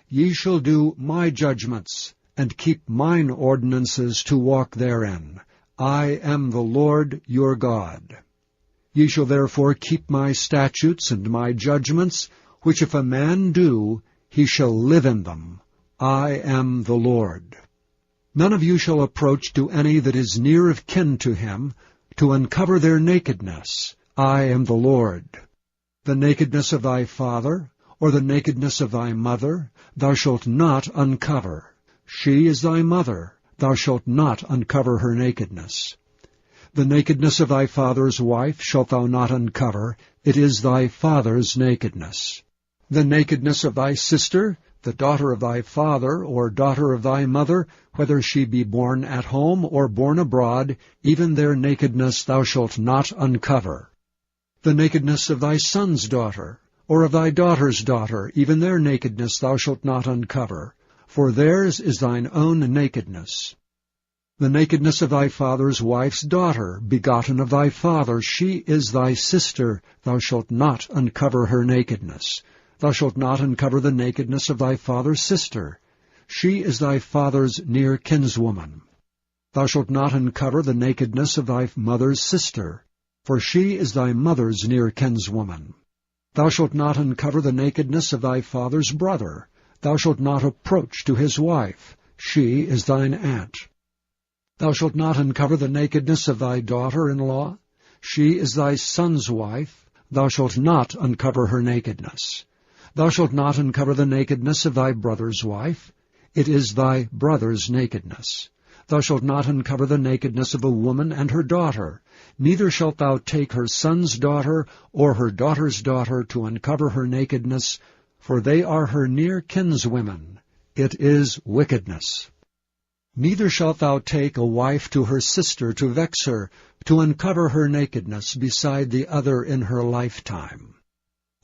Speaker 1: Ye shall do my judgments, and keep mine ordinances to walk therein. I am the Lord your God. Ye shall therefore keep my statutes and my judgments, which if a man do, he shall live in them. I am the Lord. None of you shall approach to any that is near of kin to him, to uncover their nakedness. I am the Lord. The nakedness of thy father, or the nakedness of thy mother, thou shalt not uncover. She is thy mother, thou shalt not uncover her nakedness. The nakedness of thy father's wife shalt thou not uncover, it is thy father's nakedness. The nakedness of thy sister, the daughter of thy father, or daughter of thy mother, whether she be born at home or born abroad, even their nakedness thou shalt not uncover. The nakedness of thy son's daughter, or of thy daughter's daughter, even their nakedness thou shalt not uncover, for theirs is thine own nakedness. The nakedness of thy father's wife's daughter, begotten of thy father, she is thy sister, thou shalt not uncover her nakedness. Thou shalt not uncover the nakedness of thy father's sister. She is thy father's near kinswoman. Thou shalt not uncover the nakedness of thy mother's sister, for she is thy mother's near kinswoman. Thou shalt not uncover the nakedness of thy father's brother. Thou shalt not approach to his wife. She is thine aunt. Thou shalt not uncover the nakedness of thy daughter-in-law. She is thy son's wife. Thou shalt not uncover her nakedness. Thou shalt not uncover the nakedness of thy brother's wife. It is thy brother's nakedness. Thou shalt not uncover the nakedness of a woman and her daughter. Neither shalt thou take her son's daughter or her daughter's daughter to uncover her nakedness, for they are her near kinswomen. It is wickedness. Neither shalt thou take a wife to her sister to vex her, to uncover her nakedness beside the other in her lifetime.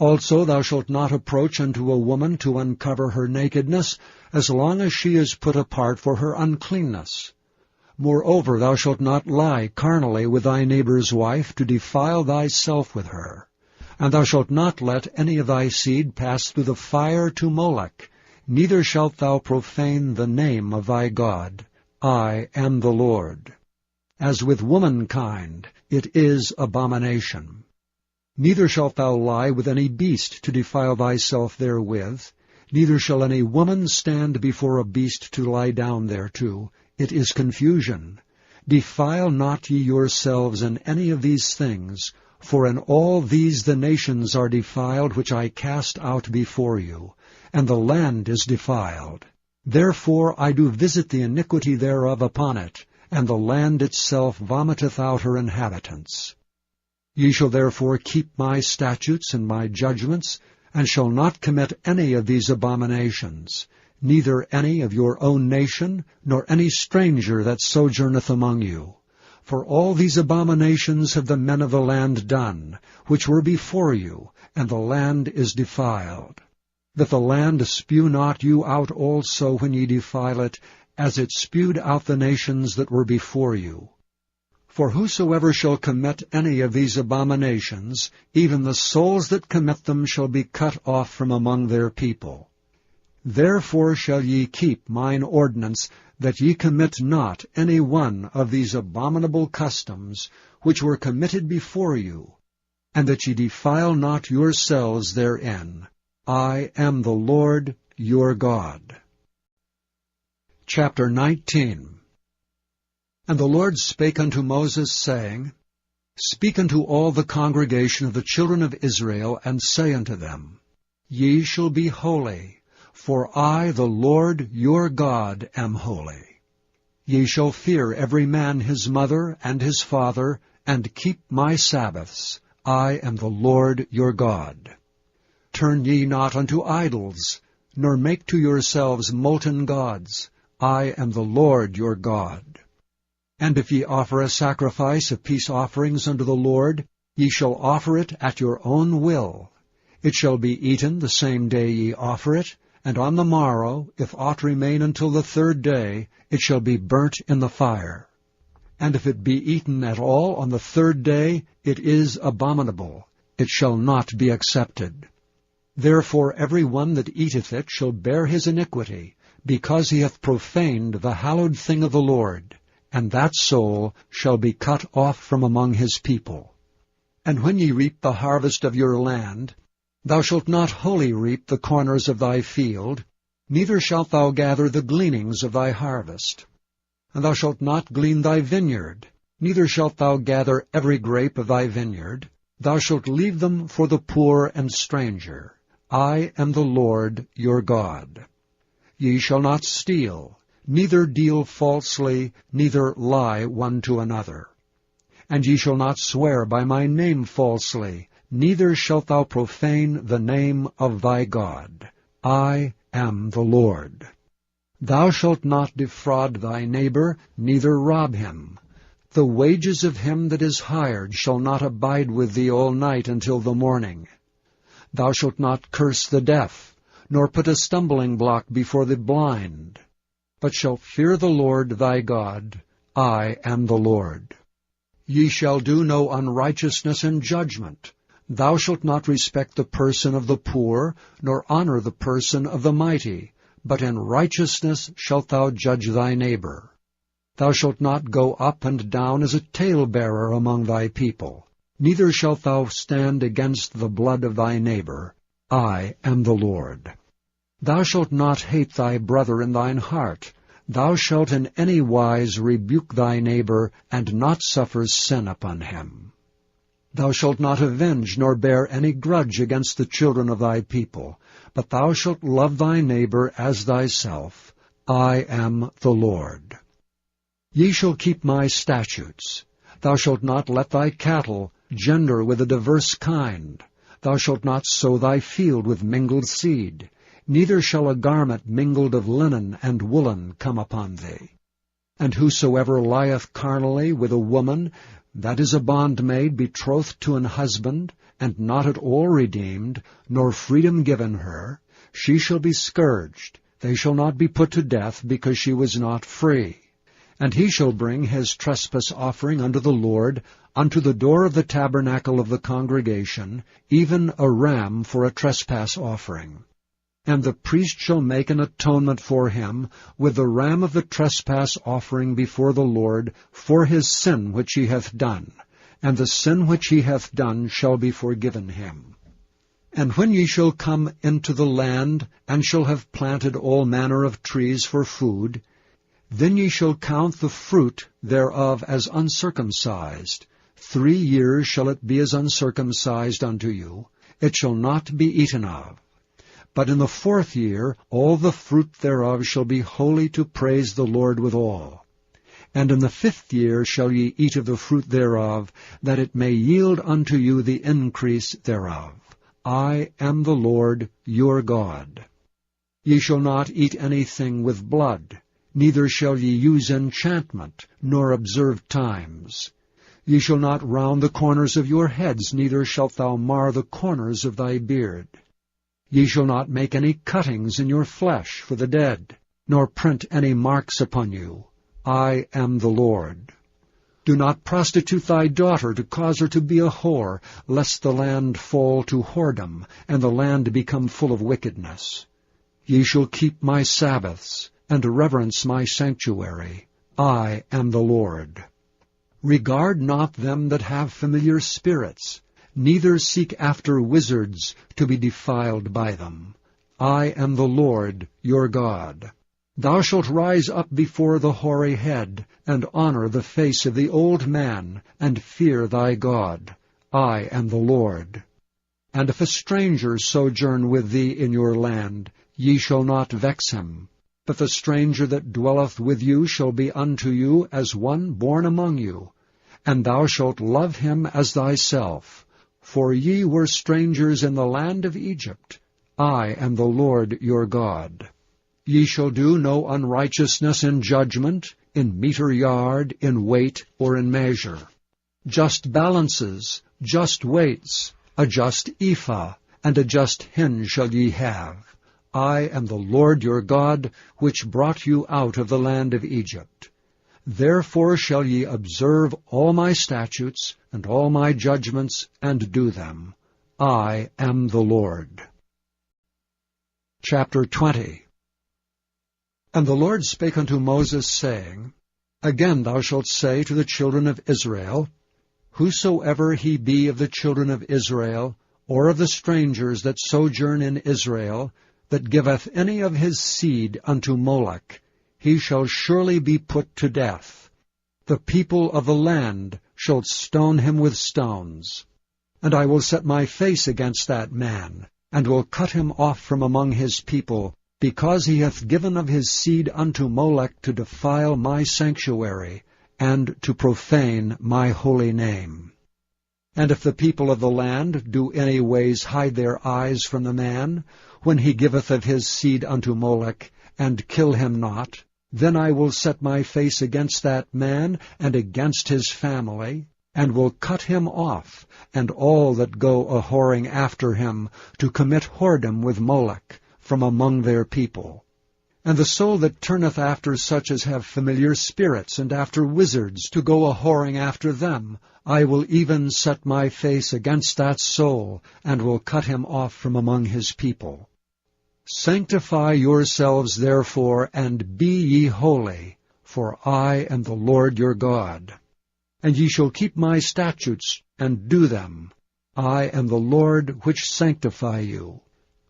Speaker 1: Also thou shalt not approach unto a woman to uncover her nakedness, as long as she is put apart for her uncleanness. Moreover, thou shalt not lie carnally with thy neighbor's wife, to defile thyself with her. And thou shalt not let any of thy seed pass through the fire to Molech, neither shalt thou profane the name of thy God. I am the Lord. As with womankind, it is abomination. Neither shalt thou lie with any beast to defile thyself therewith, neither shall any woman stand before a beast to lie down thereto. It is confusion. Defile not ye yourselves in any of these things, for in all these the nations are defiled which I cast out before you, and the land is defiled. Therefore I do visit the iniquity thereof upon it, and the land itself vomiteth out her inhabitants. Ye shall therefore keep my statutes and my judgments, and shall not commit any of these abominations, neither any of your own nation, nor any stranger that sojourneth among you. For all these abominations have the men of the land done, which were before you, and the land is defiled. That the land spew not you out also when ye defile it, as it spewed out the nations that were before you. For whosoever shall commit any of these abominations, even the souls that commit them shall be cut off from among their people. Therefore shall ye keep mine ordinance, that ye commit not any one of these abominable customs, which were committed before you, and that ye defile not yourselves therein. I am the Lord your God. Chapter 19. And the Lord spake unto Moses, saying, Speak unto all the congregation of the children of Israel, and say unto them, Ye shall be holy, for I, the Lord your God, am holy. Ye shall fear every man his mother and his father, and keep my Sabbaths. I am the Lord your God. Turn ye not unto idols, nor make to yourselves molten gods. I am the Lord your God. And if ye offer a sacrifice of peace offerings unto the Lord, ye shall offer it at your own will. It shall be eaten the same day ye offer it, and on the morrow, if aught remain until the third day, it shall be burnt in the fire. And if it be eaten at all on the third day, it is abominable. It shall not be accepted. Therefore every one that eateth it shall bear his iniquity, because he hath profaned the hallowed thing of the Lord, and that soul shall be cut off from among his people. And when ye reap the harvest of your land, thou shalt not wholly reap the corners of thy field, neither shalt thou gather the gleanings of thy harvest. And thou shalt not glean thy vineyard, neither shalt thou gather every grape of thy vineyard. Thou shalt leave them for the poor and stranger. I am the Lord your God. Ye shall not steal, neither deal falsely, neither lie one to another. And ye shall not swear by my name falsely, neither shalt thou profane the name of thy God. I am the Lord. Thou shalt not defraud thy neighbor, neither rob him. The wages of him that is hired shall not abide with thee all night until the morning. Thou shalt not curse the deaf, nor put a stumbling block before the blind, but shalt fear the Lord thy God. I am the Lord. Ye shall do no unrighteousness in judgment. Thou shalt not respect the person of the poor, nor honor the person of the mighty, but in righteousness shalt thou judge thy neighbor. Thou shalt not go up and down as a talebearer among thy people, neither shalt thou stand against the blood of thy neighbor. I am the Lord. Thou shalt not hate thy brother in thine heart. Thou shalt in any wise rebuke thy neighbor, and not suffer sin upon him. Thou shalt not avenge nor bear any grudge against the children of thy people, but thou shalt love thy neighbor as thyself. I am the Lord. Ye shall keep my statutes. Thou shalt not let thy cattle gender with a diverse kind. Thou shalt not sow thy field with mingled seed. Neither shall a garment mingled of linen and woolen come upon thee. And whosoever lieth carnally with a woman, that is a bondmaid betrothed to an husband, and not at all redeemed, nor freedom given her, she shall be scourged. They shall not be put to death, because she was not free. And he shall bring his trespass offering unto the Lord, unto the door of the tabernacle of the congregation, even a ram for a trespass offering. And the priest shall make an atonement for him with the ram of the trespass offering before the Lord for his sin which he hath done, and the sin which he hath done shall be forgiven him. And when ye shall come into the land, and shall have planted all manner of trees for food, then ye shall count the fruit thereof as uncircumcised. 3 years shall it be as uncircumcised unto you. It shall not be eaten of. But in the 4th year all the fruit thereof shall be holy to praise the Lord withal. And in the 5th year shall ye eat of the fruit thereof, that it may yield unto you the increase thereof. I am the Lord your God. Ye shall not eat anything with blood, neither shall ye use enchantment, nor observe times. Ye shall not round the corners of your heads, neither shalt thou mar the corners of thy beard. Ye shall not make any cuttings in your flesh for the dead, nor print any marks upon you. I am the Lord. Do not prostitute thy daughter to cause her to be a whore, lest the land fall to whoredom, and the land become full of wickedness. Ye shall keep my Sabbaths, and reverence my sanctuary. I am the Lord. Regard not them that have familiar spirits, neither seek after wizards to be defiled by them. I am the Lord your God. Thou shalt rise up before the hoary head, and honor the face of the old man, and fear thy God. I am the Lord. And if a stranger sojourn with thee in your land, ye shall not vex him. But the stranger that dwelleth with you shall be unto you as one born among you, and thou shalt love him as thyself. For ye were strangers in the land of Egypt. I am the Lord your God. Ye shall do no unrighteousness in judgment, in meter yard, in weight, or in measure. Just balances, just weights, a just ephah, and a just hin shall ye have. I am the Lord your God, which brought you out of the land of Egypt. Therefore shall ye observe all my statutes and all my judgments, and do them. I am the Lord. Chapter 20. And the Lord spake unto Moses, saying, Again thou shalt say to the children of Israel, Whosoever he be of the children of Israel, or of the strangers that sojourn in Israel, that giveth any of his seed unto Moloch, he shall surely be put to death. The people of the land shall stone him with stones. And I will set my face against that man, and will cut him off from among his people, because he hath given of his seed unto Moloch to defile my sanctuary, and to profane my holy name. And if the people of the land do any ways hide their eyes from the man, when he giveth of his seed unto Moloch, and kill him not, then I will set my face against that man, and against his family, and will cut him off, and all that go a-whoring after him, to commit whoredom with Moloch, from among their people. And the soul that turneth after such as have familiar spirits, and after wizards, to go a-whoring after them, I will even set my face against that soul, and will cut him off from among his people. Sanctify yourselves therefore, and be ye holy, for I am the Lord your God. And ye shall keep my statutes, and do them. I am the Lord which sanctify you.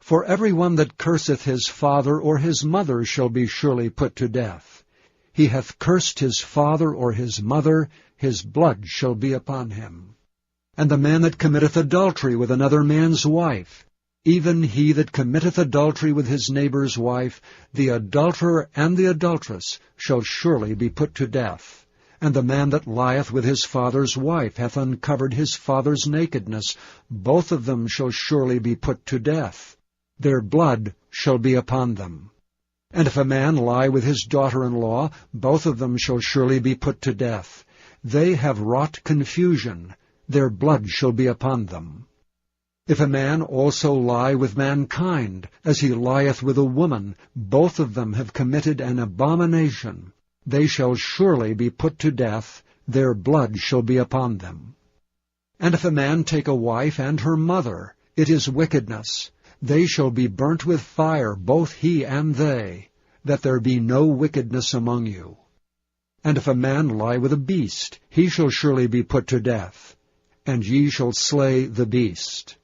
Speaker 1: For every one that curseth his father or his mother shall be surely put to death. He hath cursed his father or his mother, his blood shall be upon him. And the man that committeth adultery with another man's wife, even he that committeth adultery with his neighbor's wife, the adulterer and the adulteress shall surely be put to death. And the man that lieth with his father's wife hath uncovered his father's nakedness. Both of them shall surely be put to death. Their blood shall be upon them. And if a man lie with his daughter-in-law, both of them shall surely be put to death. They have wrought confusion. Their blood shall be upon them. If a man also lie with mankind, as he lieth with a woman, both of them have committed an abomination. They shall surely be put to death. Their blood shall be upon them. And if a man take a wife and her mother, it is wickedness. They shall be burnt with fire, both he and they, that there be no wickedness among you. And if a man lie with a beast, he shall surely be put to death, and ye shall slay the beast.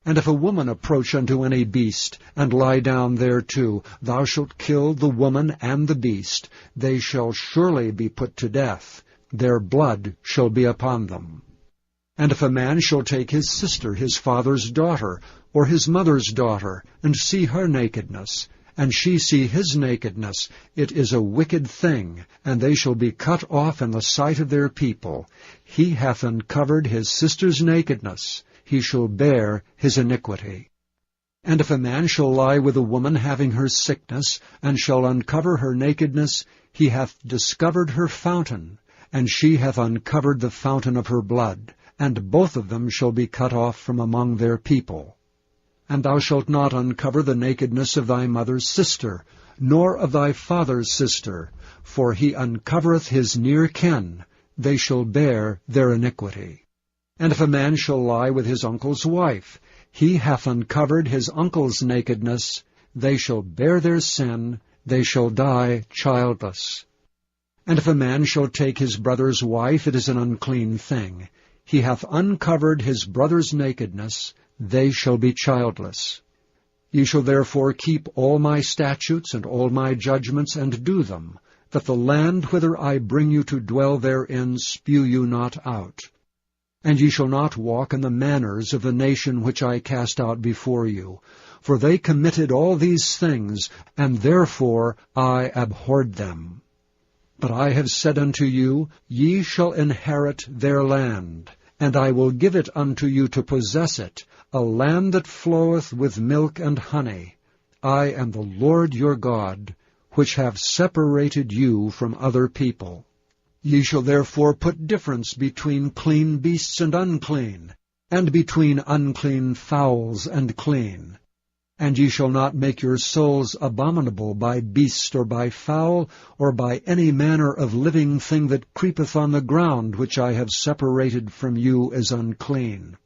Speaker 1: And if a woman approach unto any beast, and lie down thereto, thou shalt kill the woman and the beast. They shall surely be put to death. Their blood shall be upon them. And if a man shall take his sister, his father's daughter, or his mother's daughter, and see her nakedness, and she see his nakedness, it is a wicked thing, and they shall be cut off in the sight of their people. He hath uncovered his sister's nakedness. He shall bear his iniquity. And if a man shall lie with a woman having her sickness, and shall uncover her nakedness, he hath discovered her fountain, and she hath uncovered the fountain of her blood, and both of them shall be cut off from among their people. And thou shalt not uncover the nakedness of thy mother's sister, nor of thy father's sister, for he uncovereth his near kin. They shall bear their iniquity. And if a man shall lie with his uncle's wife, he hath uncovered his uncle's nakedness. They shall bear their sin. They shall die childless. And if a man shall take his brother's wife, it is an unclean thing. He hath uncovered his brother's nakedness. They shall be childless. Ye shall therefore keep all my statutes and all my judgments, and do them, that the land whither I bring you to dwell therein spew you not out. And ye shall not walk in the manners of the nation which I cast out before you, for they committed all these things, and therefore I abhorred them. But I have said unto you, ye shall inherit their land, and I will give it unto you to possess it, a land that floweth with milk and honey. I am the Lord your God, which have separated you from other people. Ye shall therefore put difference between clean beasts and unclean, and between unclean fowls and clean. And ye shall not make your souls abominable by beast or by fowl, or by any manner of living thing that creepeth on the ground, which I have separated from you as unclean.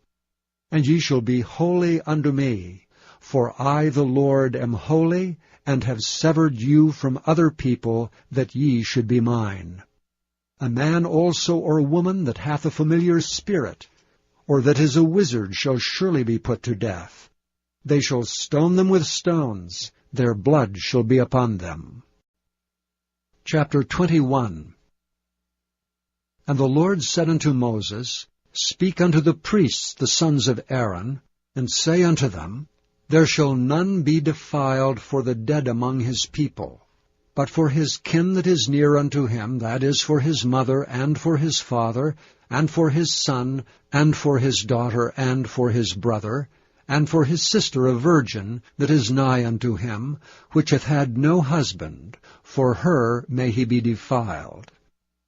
Speaker 1: And ye shall be holy unto me, for I the Lord am holy, and have severed you from other people, that ye should be mine. A man also or woman that hath a familiar spirit, or that is a wizard, shall surely be put to death. They shall stone them with stones. Their blood shall be upon them. Chapter 21. And the Lord said unto Moses, Speak unto the priests, the sons of Aaron, and say unto them, There shall none be defiled for the dead among his people, but for his kin that is near unto him, that is, for his mother, and for his father, and for his son, and for his daughter, and for his brother, and for his sister a virgin, that is nigh unto him, which hath had no husband, for her may he be defiled.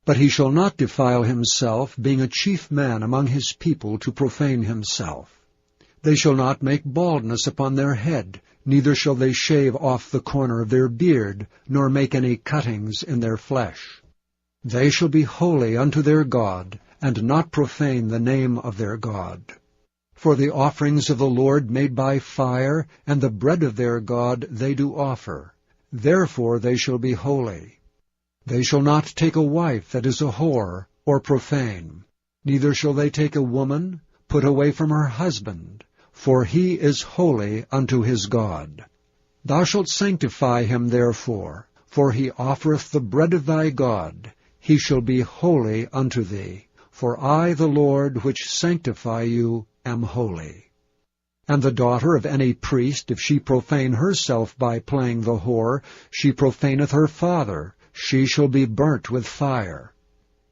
Speaker 1: But he shall not defile himself, being a chief man among his people, to profane himself. They shall not make baldness upon their head, neither shall they shave off the corner of their beard, nor make any cuttings in their flesh. They shall be holy unto their God, and not profane the name of their God. For the offerings of the Lord made by fire, and the bread of their God they do offer. Therefore they shall be holy. They shall not take a wife that is a whore, or profane. Neither shall they take a woman, put away from her husband. for he is holy unto his God. Thou shalt sanctify him therefore, for he offereth the bread of thy God. He shall be holy unto thee, for I, the Lord, which sanctify you, am holy. And the daughter of any priest, if she profane herself by playing the whore, she profaneth her father, she shall be burnt with fire.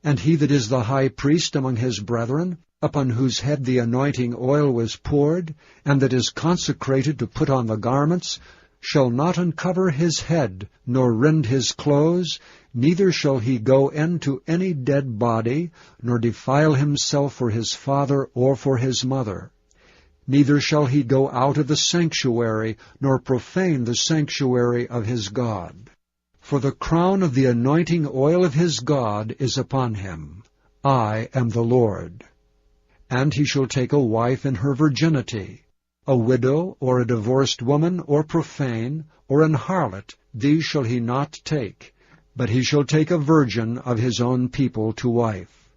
Speaker 1: And he that is the high priest among his brethren, upon whose head the anointing oil was poured, and that is consecrated to put on the garments, shall not uncover his head, nor rend his clothes, neither shall he go in to any dead body, nor defile himself for his father or for his mother. Neither shall he go out of the sanctuary, nor profane the sanctuary of his God. For the crown of the anointing oil of his God is upon him. I am the Lord. And he shall take a wife in her virginity. A widow, or a divorced woman, or profane, or an harlot, these shall he not take, but he shall take a virgin of his own people to wife.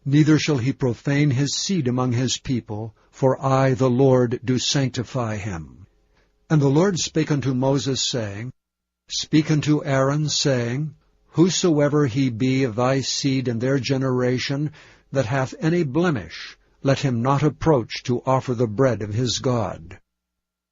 Speaker 1: Neither shall he profane his seed among his people, for I, the Lord, do sanctify him. And the Lord spake unto Moses, saying, Speak unto Aaron, saying, Whosoever he be of thy seed in their generation, that hath any blemish, let him not approach to offer the bread of his God.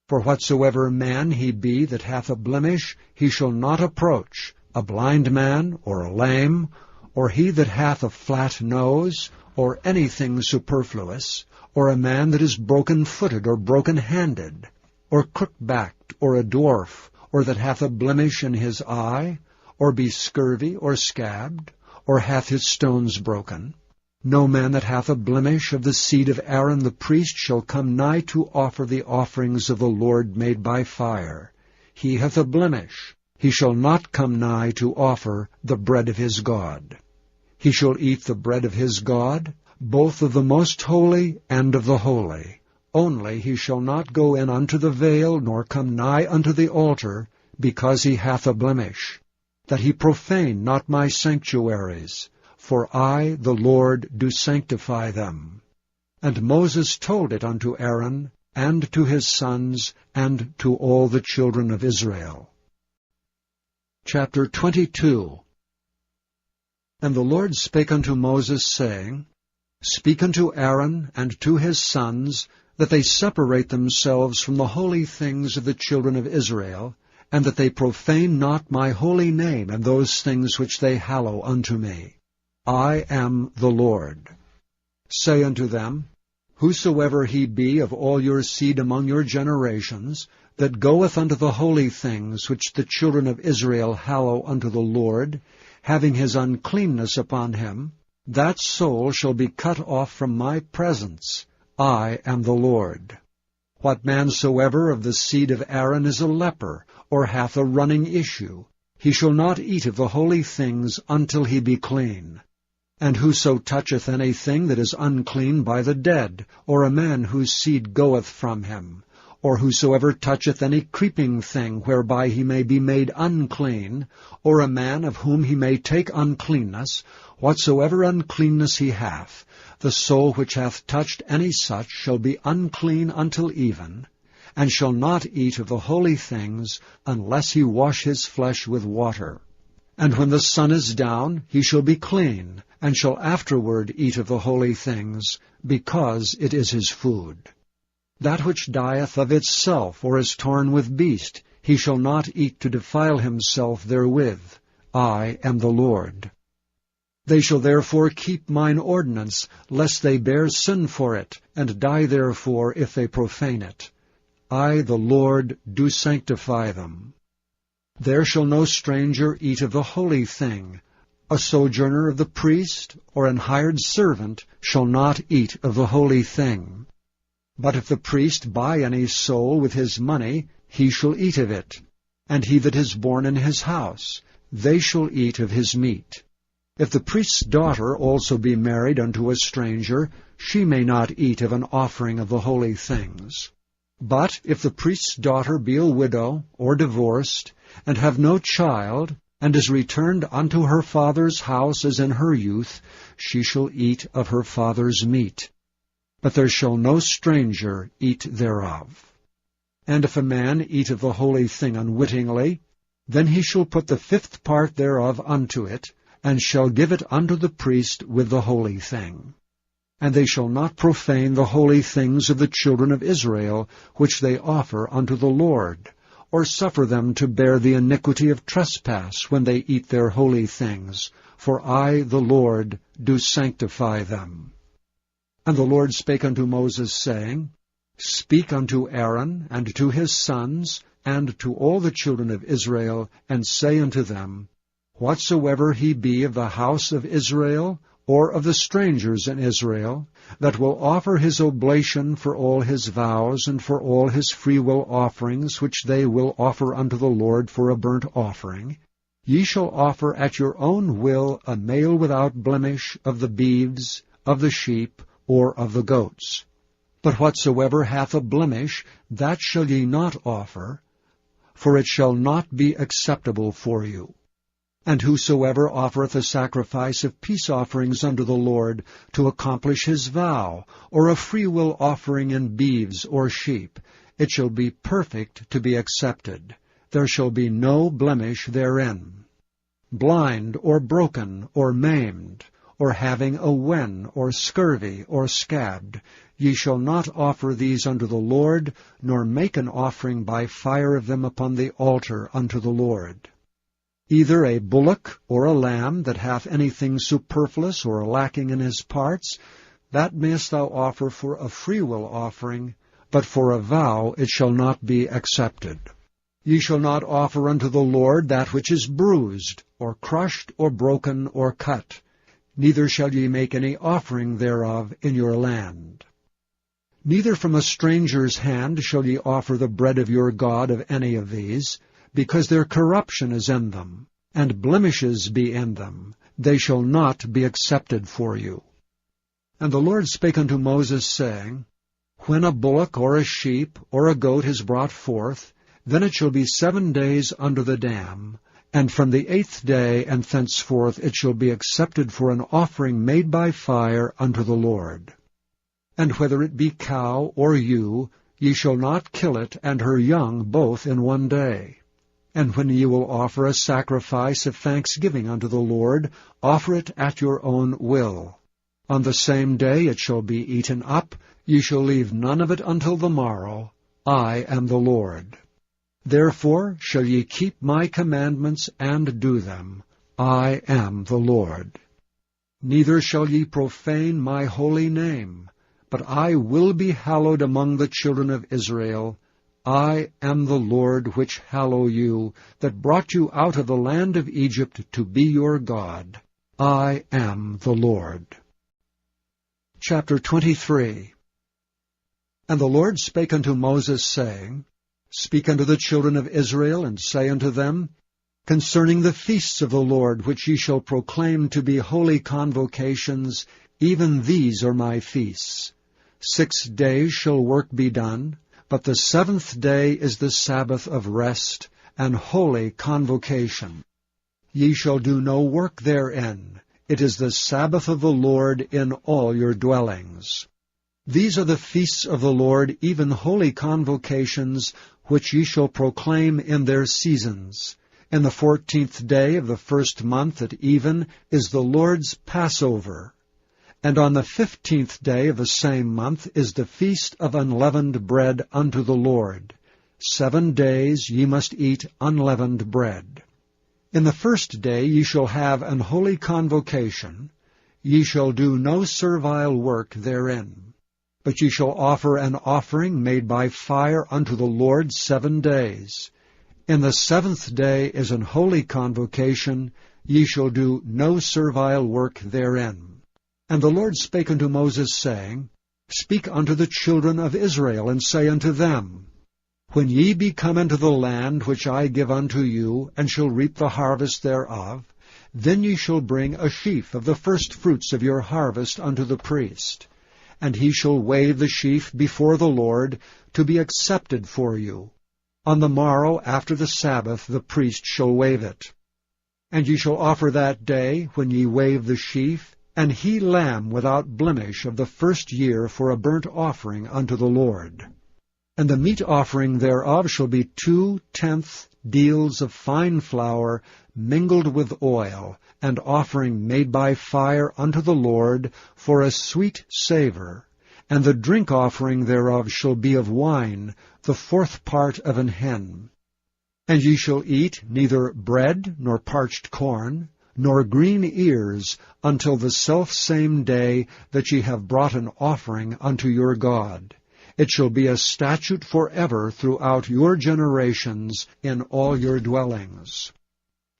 Speaker 1: For whatsoever man he be that hath a blemish, he shall not approach, a blind man, or a lame, or he that hath a flat nose, or anything superfluous, or a man that is broken-footed or broken-handed, or crook-backed, or a dwarf, or that hath a blemish in his eye, or be scurvy, or scabbed, or hath his stones broken. No man that hath a blemish of the seed of Aaron the priest shall come nigh to offer the offerings of the Lord made by fire. He hath a blemish. He shall not come nigh to offer the bread of his God. He shall eat the bread of his God, both of the most holy and of the holy. Only he shall not go in unto the veil, nor come nigh unto the altar, because he hath a blemish, that he profane not my sanctuaries. For I, the Lord, do sanctify them. And Moses told it unto Aaron, and to his sons, and to all the children of Israel. Chapter 22. And the Lord spake unto Moses, saying, Speak unto Aaron and to his sons, that they separate themselves from the holy things of the children of Israel, and that they profane not my holy name and those things which they hallow unto me. I am the Lord. Say unto them, Whosoever he be of all your seed among your generations, that goeth unto the holy things which the children of Israel hallow unto the Lord, having his uncleanness upon him, that soul shall be cut off from my presence. I am the Lord. What man soever of the seed of Aaron is a leper, or hath a running issue, he shall not eat of the holy things until he be clean. And whoso toucheth anything that is unclean by the dead, or a man whose seed goeth from him, or whosoever toucheth any creeping thing whereby he may be made unclean, or a man of whom he may take uncleanness, whatsoever uncleanness he hath, the soul which hath touched any such shall be unclean until even, and shall not eat of the holy things, unless he wash his flesh with water. And when the sun is down, he shall be clean, and shall afterward eat of the holy things, because it is his food. That which dieth of itself, or is torn with beast, he shall not eat to defile himself therewith. I am the Lord. They shall therefore keep mine ordinance, lest they bear sin for it, and die therefore if they profane it. I, the Lord, do sanctify them. There shall no stranger eat of the holy thing. A sojourner of the priest, or an hired servant, shall not eat of the holy thing. But if the priest buy any soul with his money, he shall eat of it. And he that is born in his house, they shall eat of his meat. If the priest's daughter also be married unto a stranger, she may not eat of an offering of the holy things. But if the priest's daughter be a widow, or divorced, and have no child, and is returned unto her father's house as in her youth, she shall eat of her father's meat. but there shall no stranger eat thereof. And if a man eat of the holy thing unwittingly, then he shall put the 5th part thereof unto it, and shall give it unto the priest with the holy thing. And they shall not profane the holy things of the children of Israel, which they offer unto the Lord, or suffer them to bear the iniquity of trespass when they eat their holy things, for I, the Lord, do sanctify them. And the Lord spake unto Moses, saying, Speak unto Aaron, and to his sons, and to all the children of Israel, and say unto them, Whatsoever he be of the house of Israel, or of the strangers in Israel, that will offer his oblation for all his vows, and for all his freewill offerings, which they will offer unto the Lord for a burnt offering, ye shall offer at your own will a male without blemish of the beeves, of the sheep, or of the goats. But whatsoever hath a blemish, that shall ye not offer, for it shall not be acceptable for you. And whosoever offereth a sacrifice of peace offerings unto the Lord, to accomplish his vow, or a freewill offering in beeves or sheep, it shall be perfect to be accepted. There shall be no blemish therein. Blind, or broken, or maimed, or having a wen, or scurvy, or scabbed, ye shall not offer these unto the Lord, nor make an offering by fire of them upon the altar unto the Lord. Either a bullock or a lamb that hath anything superfluous or lacking in his parts, that mayest thou offer for a freewill offering, but for a vow it shall not be accepted. Ye shall not offer unto the Lord that which is bruised, or crushed, or broken, or cut, neither shall ye make any offering thereof in your land. Neither from a stranger's hand shall ye offer the bread of your God of any of these, because their corruption is in them, and blemishes be in them, they shall not be accepted for you. And the Lord spake unto Moses, saying, When a bullock or a sheep or a goat is brought forth, then it shall be 7 days under the dam, and from the 8th day and thenceforth it shall be accepted for an offering made by fire unto the Lord. And whether it be cow or ewe, ye shall not kill it and her young both in 1 day. And when ye will offer a sacrifice of thanksgiving unto the Lord, offer it at your own will. On the same day it shall be eaten up, ye shall leave none of it until the morrow. I am the Lord. Therefore shall ye keep my commandments and do them. I am the Lord. Neither shall ye profane my holy name, but I will be hallowed among the children of Israel. I am the Lord which hallow you, that brought you out of the land of Egypt to be your God. I am the Lord. Chapter 23. And the Lord spake unto Moses, saying, Speak unto the children of Israel, and say unto them, Concerning the feasts of the Lord, which ye shall proclaim to be holy convocations, even these are my feasts. 6 days shall work be done, but the 7th day is the Sabbath of rest, and holy convocation. Ye shall do no work therein. It is the Sabbath of the Lord in all your dwellings. These are the feasts of the Lord, even holy convocations, which ye shall proclaim in their seasons. In the 14th day of the 1st month at even is the Lord's Passover. And on the 15th day of the same month is the feast of unleavened bread unto the Lord. 7 days ye must eat unleavened bread. In the 1st day ye shall have an holy convocation. Ye shall do no servile work therein. But ye shall offer an offering made by fire unto the Lord 7 days. In the 7th day is an holy convocation. Ye shall do no servile work therein. And the Lord spake unto Moses, saying, Speak unto the children of Israel, and say unto them, When ye be come into the land which I give unto you, and shall reap the harvest thereof, then ye shall bring a sheaf of the firstfruits of your harvest unto the priest. And he shall wave the sheaf before the Lord, to be accepted for you. On the morrow after the Sabbath the priest shall wave it. And ye shall offer that day, when ye wave the sheaf, An he lamb without blemish of the first year for a burnt offering unto the Lord. And the meat offering thereof shall be 2/10 deals of fine flour mingled with oil, an offering made by fire unto the Lord for a sweet savour. And the drink offering thereof shall be of wine, the 4th part of an hin. And ye shall eat neither bread, nor parched corn, nor green ears, until the selfsame day that ye have brought an offering unto your God. It shall be a statute forever throughout your generations in all your dwellings.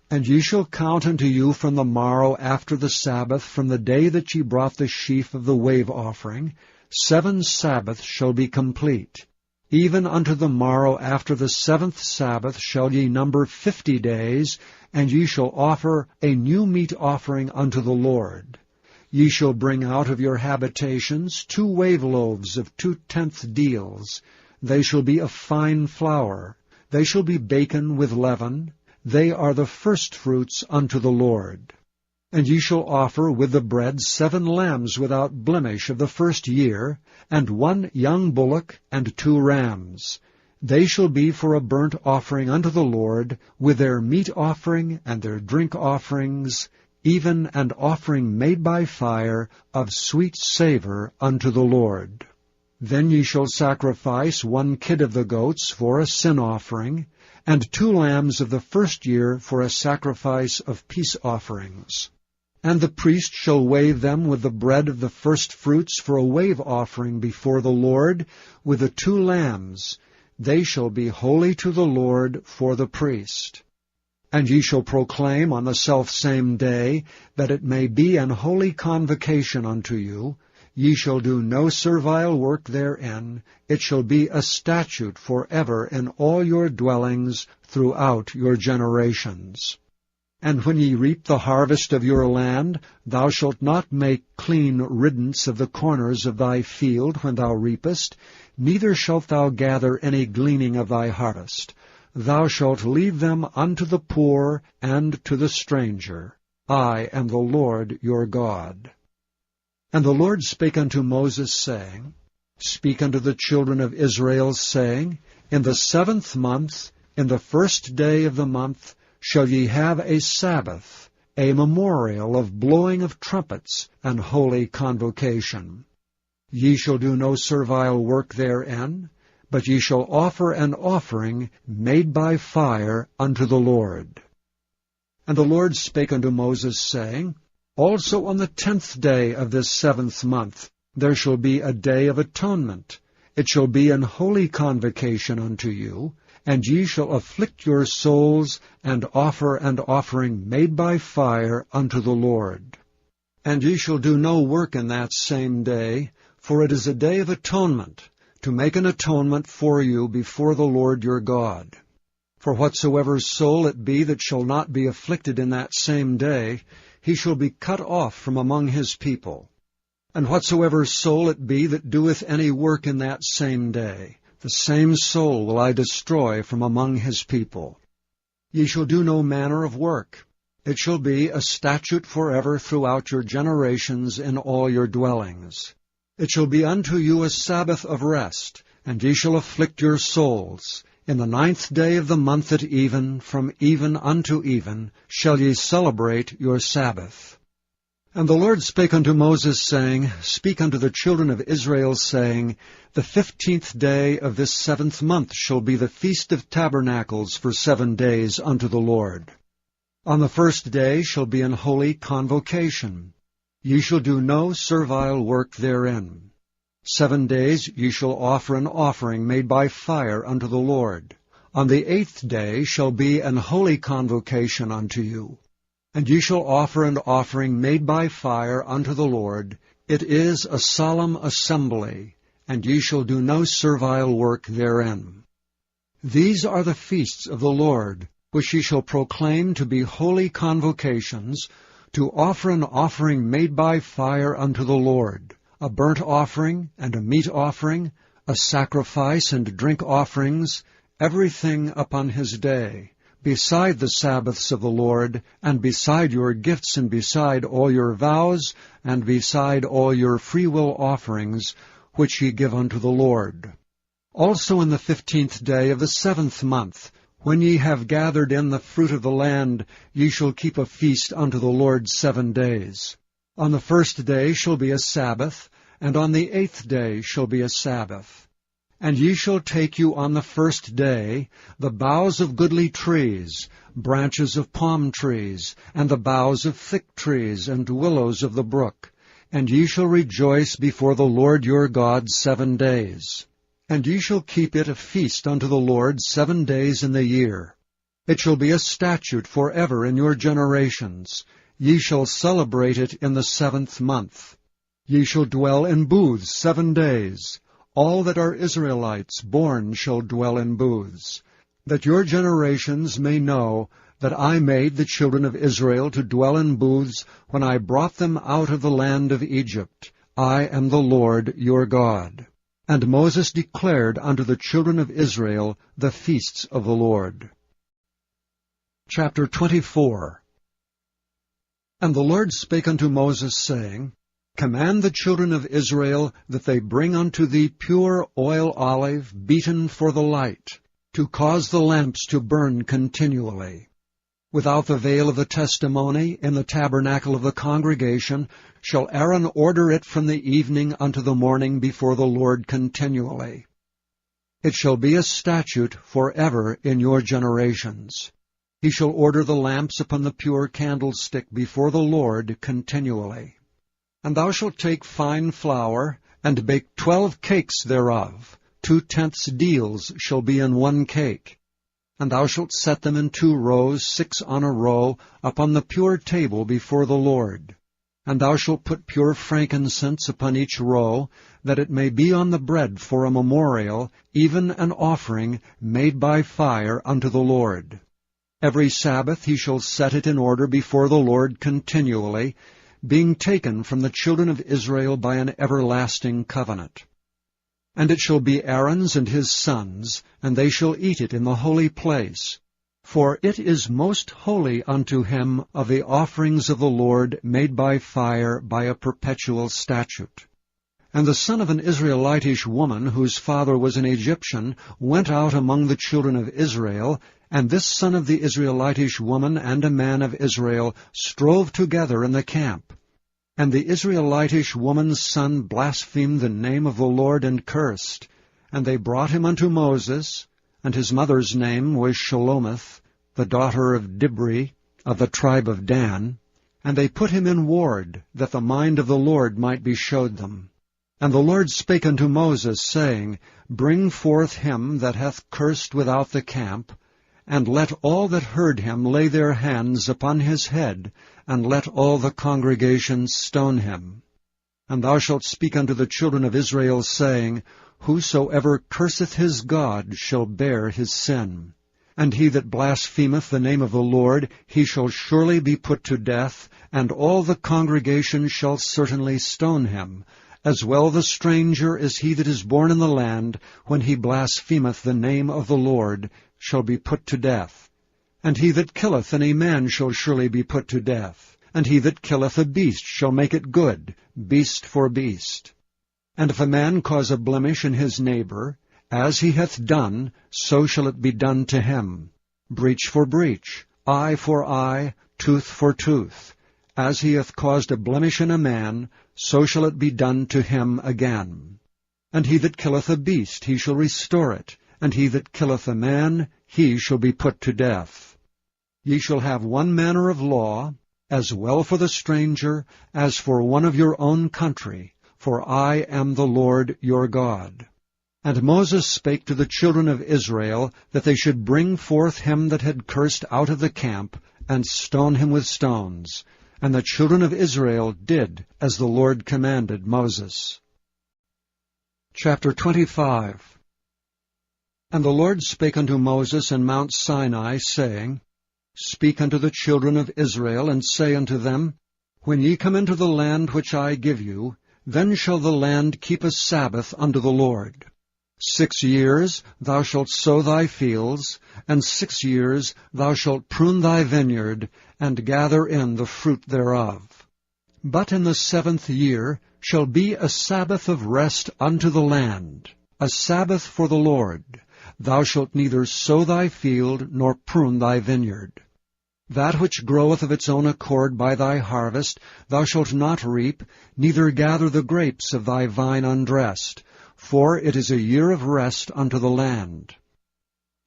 Speaker 1: And ye shall count unto you from the morrow after the Sabbath, from the day that ye brought the sheaf of the wave offering, 7 Sabbaths shall be complete. Even unto the morrow after the 7th Sabbath shall ye number 50 days, and ye shall offer a new meat offering unto the Lord. Ye shall bring out of your habitations 2 wave loaves of 2/10 deals. They shall be of fine flour. They shall be baken with leaven. They are the firstfruits unto the Lord. And ye shall offer with the bread 7 lambs without blemish of the first year, and 1 young bullock, and 2 rams. They shall be for a burnt offering unto the Lord, with their meat offering and their drink offerings, even an offering made by fire of sweet savour unto the Lord. Then ye shall sacrifice 1 kid of the goats for a sin offering, and 2 lambs of the first year for a sacrifice of peace offerings. And the priest shall wave them with the bread of the firstfruits for a wave offering before the Lord, with the 2 lambs. They shall be holy to the Lord for the priest. And ye shall proclaim on the selfsame day, that it may be an holy convocation unto you. Ye shall do no servile work therein. It shall be a statute forever in all your dwellings throughout your generations. And when ye reap the harvest of your land, thou shalt not make clean riddance of the corners of thy field when thou reapest, neither shalt thou gather any gleaning of thy harvest. Thou shalt leave them unto the poor and to the stranger. I am the Lord your God. And the Lord spake unto Moses, saying, Speak unto the children of Israel, saying, In the 7th month, in the 1st day of the month, shall ye have a Sabbath, a memorial of blowing of trumpets, and holy convocation. Ye shall do no servile work therein, but ye shall offer an offering made by fire unto the Lord. And the Lord spake unto Moses, saying, Also on the 10th day of this 7th month there shall be a day of atonement. It shall be an holy convocation unto you, and ye shall afflict your souls, and offer an offering made by fire unto the Lord. And ye shall do no work in that same day, for it is a day of atonement, to make an atonement for you before the Lord your God. For whatsoever soul it be that shall not be afflicted in that same day, he shall be cut off from among his people. And whatsoever soul it be that doeth any work in that same day, the same soul will I destroy from among his people. Ye shall do no manner of work. It shall be a statute forever throughout your generations in all your dwellings. It shall be unto you a Sabbath of rest, and ye shall afflict your souls. In the 9th day of the month at even, from even unto even, shall ye celebrate your Sabbath. And the Lord spake unto Moses, saying, Speak unto the children of Israel, saying, The 15th day of this 7th month shall be the Feast of Tabernacles for 7 days unto the Lord. On the 1st day shall be an holy convocation. Ye shall do no servile work therein. 7 days ye shall offer an offering made by fire unto the Lord. On the 8th day shall be an holy convocation unto you. And ye shall offer an offering made by fire unto the Lord. It is a solemn assembly, and ye shall do no servile work therein. These are the feasts of the Lord, which ye shall proclaim to be holy convocations, to offer an offering made by fire unto the Lord, a burnt offering and a meat offering, a sacrifice and drink offerings, everything upon his day, beside the Sabbaths of the Lord, and beside your gifts, and beside all your vows, and beside all your freewill offerings, which ye give unto the Lord. Also in the 15th day of the 7th month, when ye have gathered in the fruit of the land, ye shall keep a feast unto the Lord 7 days. On the 1st day shall be a Sabbath, and on the 8th day shall be a Sabbath. And ye shall take you on the 1st day the boughs of goodly trees, branches of palm trees, and the boughs of thick trees, and willows of the brook. And ye shall rejoice before the Lord your God 7 days. And ye shall keep it a feast unto the Lord 7 days in the year. It shall be a statute forever in your generations. Ye shall celebrate it in the 7th month. Ye shall dwell in booths 7 days. All that are Israelites born shall dwell in booths, that your generations may know that I made the children of Israel to dwell in booths when I brought them out of the land of Egypt. I am the Lord your God. And Moses declared unto the children of Israel the feasts of the Lord. Chapter 24. And the Lord spake unto Moses, saying, Command the children of Israel that they bring unto thee pure oil olive beaten for the light, to cause the lamps to burn continually. Without the veil of the testimony, in the tabernacle of the congregation, shall Aaron order it from the evening unto the morning before the Lord continually. It shall be a statute forever in your generations. He shall order the lamps upon the pure candlestick before the Lord continually. And thou shalt take fine flour, and bake 12 cakes thereof. 2/10 deals shall be in 1 cake. And thou shalt set them in 2 rows, 6 on a row, upon the pure table before the Lord. And thou shalt put pure frankincense upon each row, that it may be on the bread for a memorial, even an offering made by fire unto the Lord. Every Sabbath he shall set it in order before the Lord continually, being taken from the children of Israel by an everlasting covenant. And it shall be Aaron's and his sons, and they shall eat it in the holy place. For it is most holy unto him of the offerings of the Lord made by fire by a perpetual statute. And the son of an Israelitish woman, whose father was an Egyptian, went out among the children of Israel, and this son of the Israelitish woman and a man of Israel strove together in the camp. And the Israelitish woman's son blasphemed the name of the Lord and cursed. And they brought him unto Moses, and his mother's name was Shelomith, the daughter of Dibri, of the tribe of Dan. And they put him in ward, that the mind of the Lord might be showed them. And the Lord spake unto Moses, saying, Bring forth him that hath cursed without the camp, and let all that heard him lay their hands upon his head, and let all the congregation stone him. And thou shalt speak unto the children of Israel, saying, Whosoever curseth his God shall bear his sin. And he that blasphemeth the name of the Lord, he shall surely be put to death, and all the congregation shall certainly stone him, as well the stranger as he that is born in the land, when he blasphemeth the name of the Lord, shall be put to death. And he that killeth any man shall surely be put to death. And he that killeth a beast shall make it good, beast for beast. And if a man cause a blemish in his neighbor, as he hath done, so shall it be done to him. Breach for breach, eye for eye, tooth for tooth. As he hath caused a blemish in a man, so shall it be done to him again. And he that killeth a beast, he shall restore it. And he that killeth a man, he shall be put to death. Ye shall have one manner of law, as well for the stranger as for one of your own country, for I am the Lord your God. And Moses spake to the children of Israel, that they should bring forth him that had cursed out of the camp, and stone him with stones. And the children of Israel did as the Lord commanded Moses. Chapter 25. And the Lord spake unto Moses in Mount Sinai, saying, Speak unto the children of Israel, and say unto them, When ye come into the land which I give you, then shall the land keep a Sabbath unto the Lord. 6 years thou shalt sow thy fields, and 6 years thou shalt prune thy vineyard, and gather in the fruit thereof. But in the 7th year shall be a Sabbath of rest unto the land, a Sabbath for the Lord. Thou shalt neither sow thy field, nor prune thy vineyard. That which groweth of its own accord by thy harvest thou shalt not reap, neither gather the grapes of thy vine undressed, for it is a year of rest unto the land.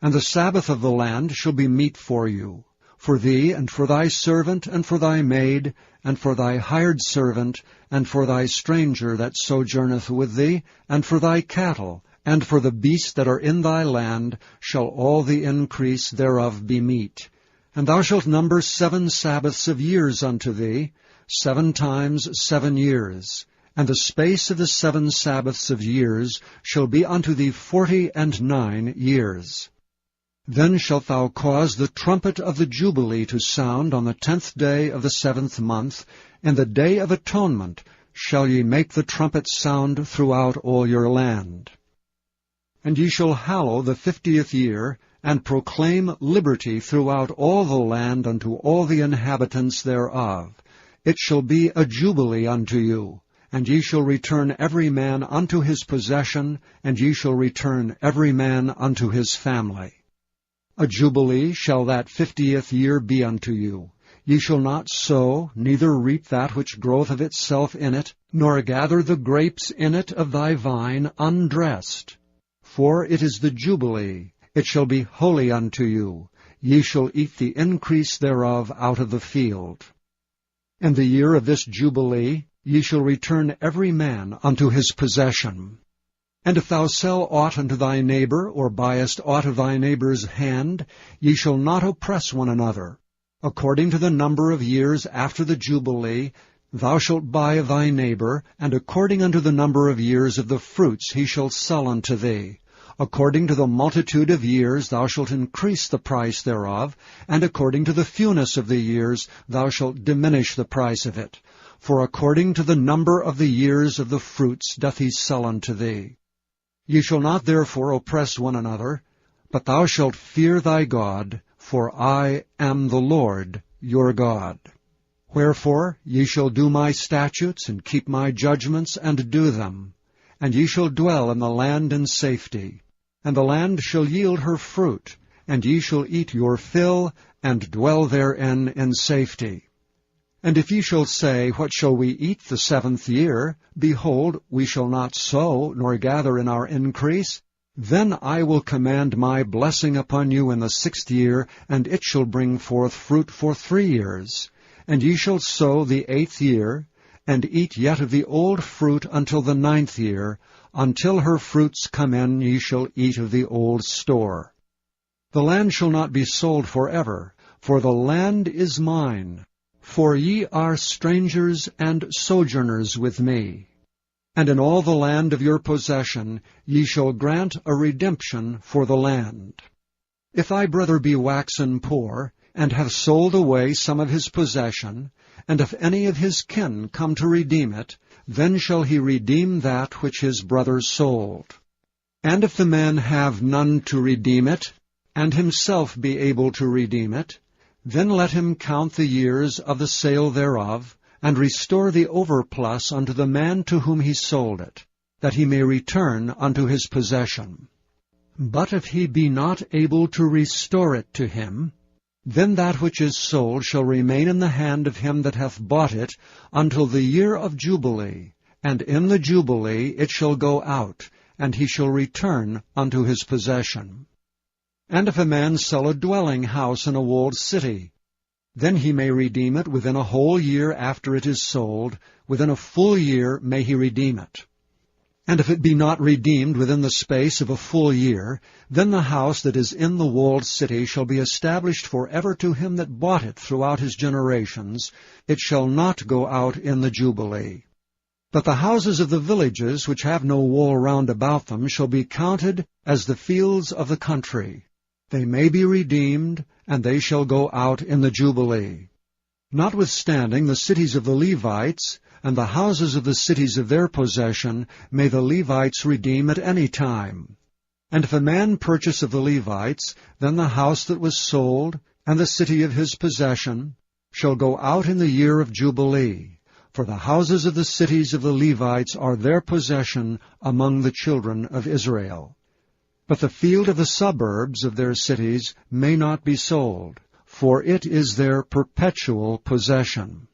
Speaker 1: And the Sabbath of the land shall be meat for you, for thee, and for thy servant, and for thy maid, and for thy hired servant, and for thy stranger that sojourneth with thee, and for thy cattle, and for the beasts that are in thy land, shall all the increase thereof be meat. And thou shalt number 7 Sabbaths of years unto thee, 7 times 7 years. And the space of the 7 Sabbaths of years shall be unto thee 49 years. Then shalt thou cause the trumpet of the Jubilee to sound on the 10th day of the 7th month. In the day of atonement shall ye make the trumpet sound throughout all your land. And ye shall hallow the 50th year, and proclaim liberty throughout all the land unto all the inhabitants thereof. It shall be a jubilee unto you, and ye shall return every man unto his possession, and ye shall return every man unto his family. A jubilee shall that 50th year be unto you. Ye shall not sow, neither reap that which groweth of itself in it, nor gather the grapes in it of thy vine undressed. For it is the jubilee. It shall be holy unto you. Ye shall eat the increase thereof out of the field. In the year of this jubilee ye shall return every man unto his possession. And if thou sell aught unto thy neighbor, or buyest aught of thy neighbor's hand, ye shall not oppress one another. According to the number of years after the jubilee thou shalt buy of thy neighbor, and according unto the number of years of the fruits he shall sell unto thee. According to the multitude of years thou shalt increase the price thereof, and according to the fewness of the years thou shalt diminish the price of it. For according to the number of the years of the fruits doth he sell unto thee. Ye shall not therefore oppress one another, but thou shalt fear thy God, for I am the Lord your God. Wherefore ye shall do my statutes, and keep my judgments, and do them. And ye shall dwell in the land in safety. And the land shall yield her fruit, and ye shall eat your fill, and dwell therein in safety. And if ye shall say, What shall we eat the 7th year? Behold, we shall not sow, nor gather in our increase. Then I will command my blessing upon you in the 6th year, and it shall bring forth fruit for 3 years. And ye shall sow the 8th year, and eat yet of the old fruit until the 9th year. Until her fruits come in ye shall eat of the old store. The land shall not be sold forever, for the land is mine. For ye are strangers and sojourners with me. And in all the land of your possession ye shall grant a redemption for the land. If thy brother be waxen poor, and hath sold away some of his possession, and if any of his kin come to redeem it, then shall he redeem that which his brother sold. And if the man have none to redeem it, and himself be able to redeem it, then let him count the years of the sale thereof, and restore the overplus unto the man to whom he sold it, that he may return unto his possession. But if he be not able to restore it to him, then that which is sold shall remain in the hand of him that hath bought it until the year of Jubilee, and in the Jubilee it shall go out, and he shall return unto his possession. And if a man sell a dwelling house in a walled city, then he may redeem it within a whole year after it is sold. Within a full year may he redeem it. And if it be not redeemed within the space of a full year, then the house that is in the walled city shall be established forever to him that bought it throughout his generations. It shall not go out in the Jubilee. But the houses of the villages which have no wall round about them shall be counted as the fields of the country. They may be redeemed, and they shall go out in the Jubilee. Notwithstanding the cities of the Levites, and the houses of the cities of their possession, may the Levites redeem at any time. And if a man purchase of the Levites, then the house that was sold, and the city of his possession, shall go out in the year of Jubilee. For the houses of the cities of the Levites are their possession among the children of Israel. But the field of the suburbs of their cities may not be sold, for it is their perpetual possession.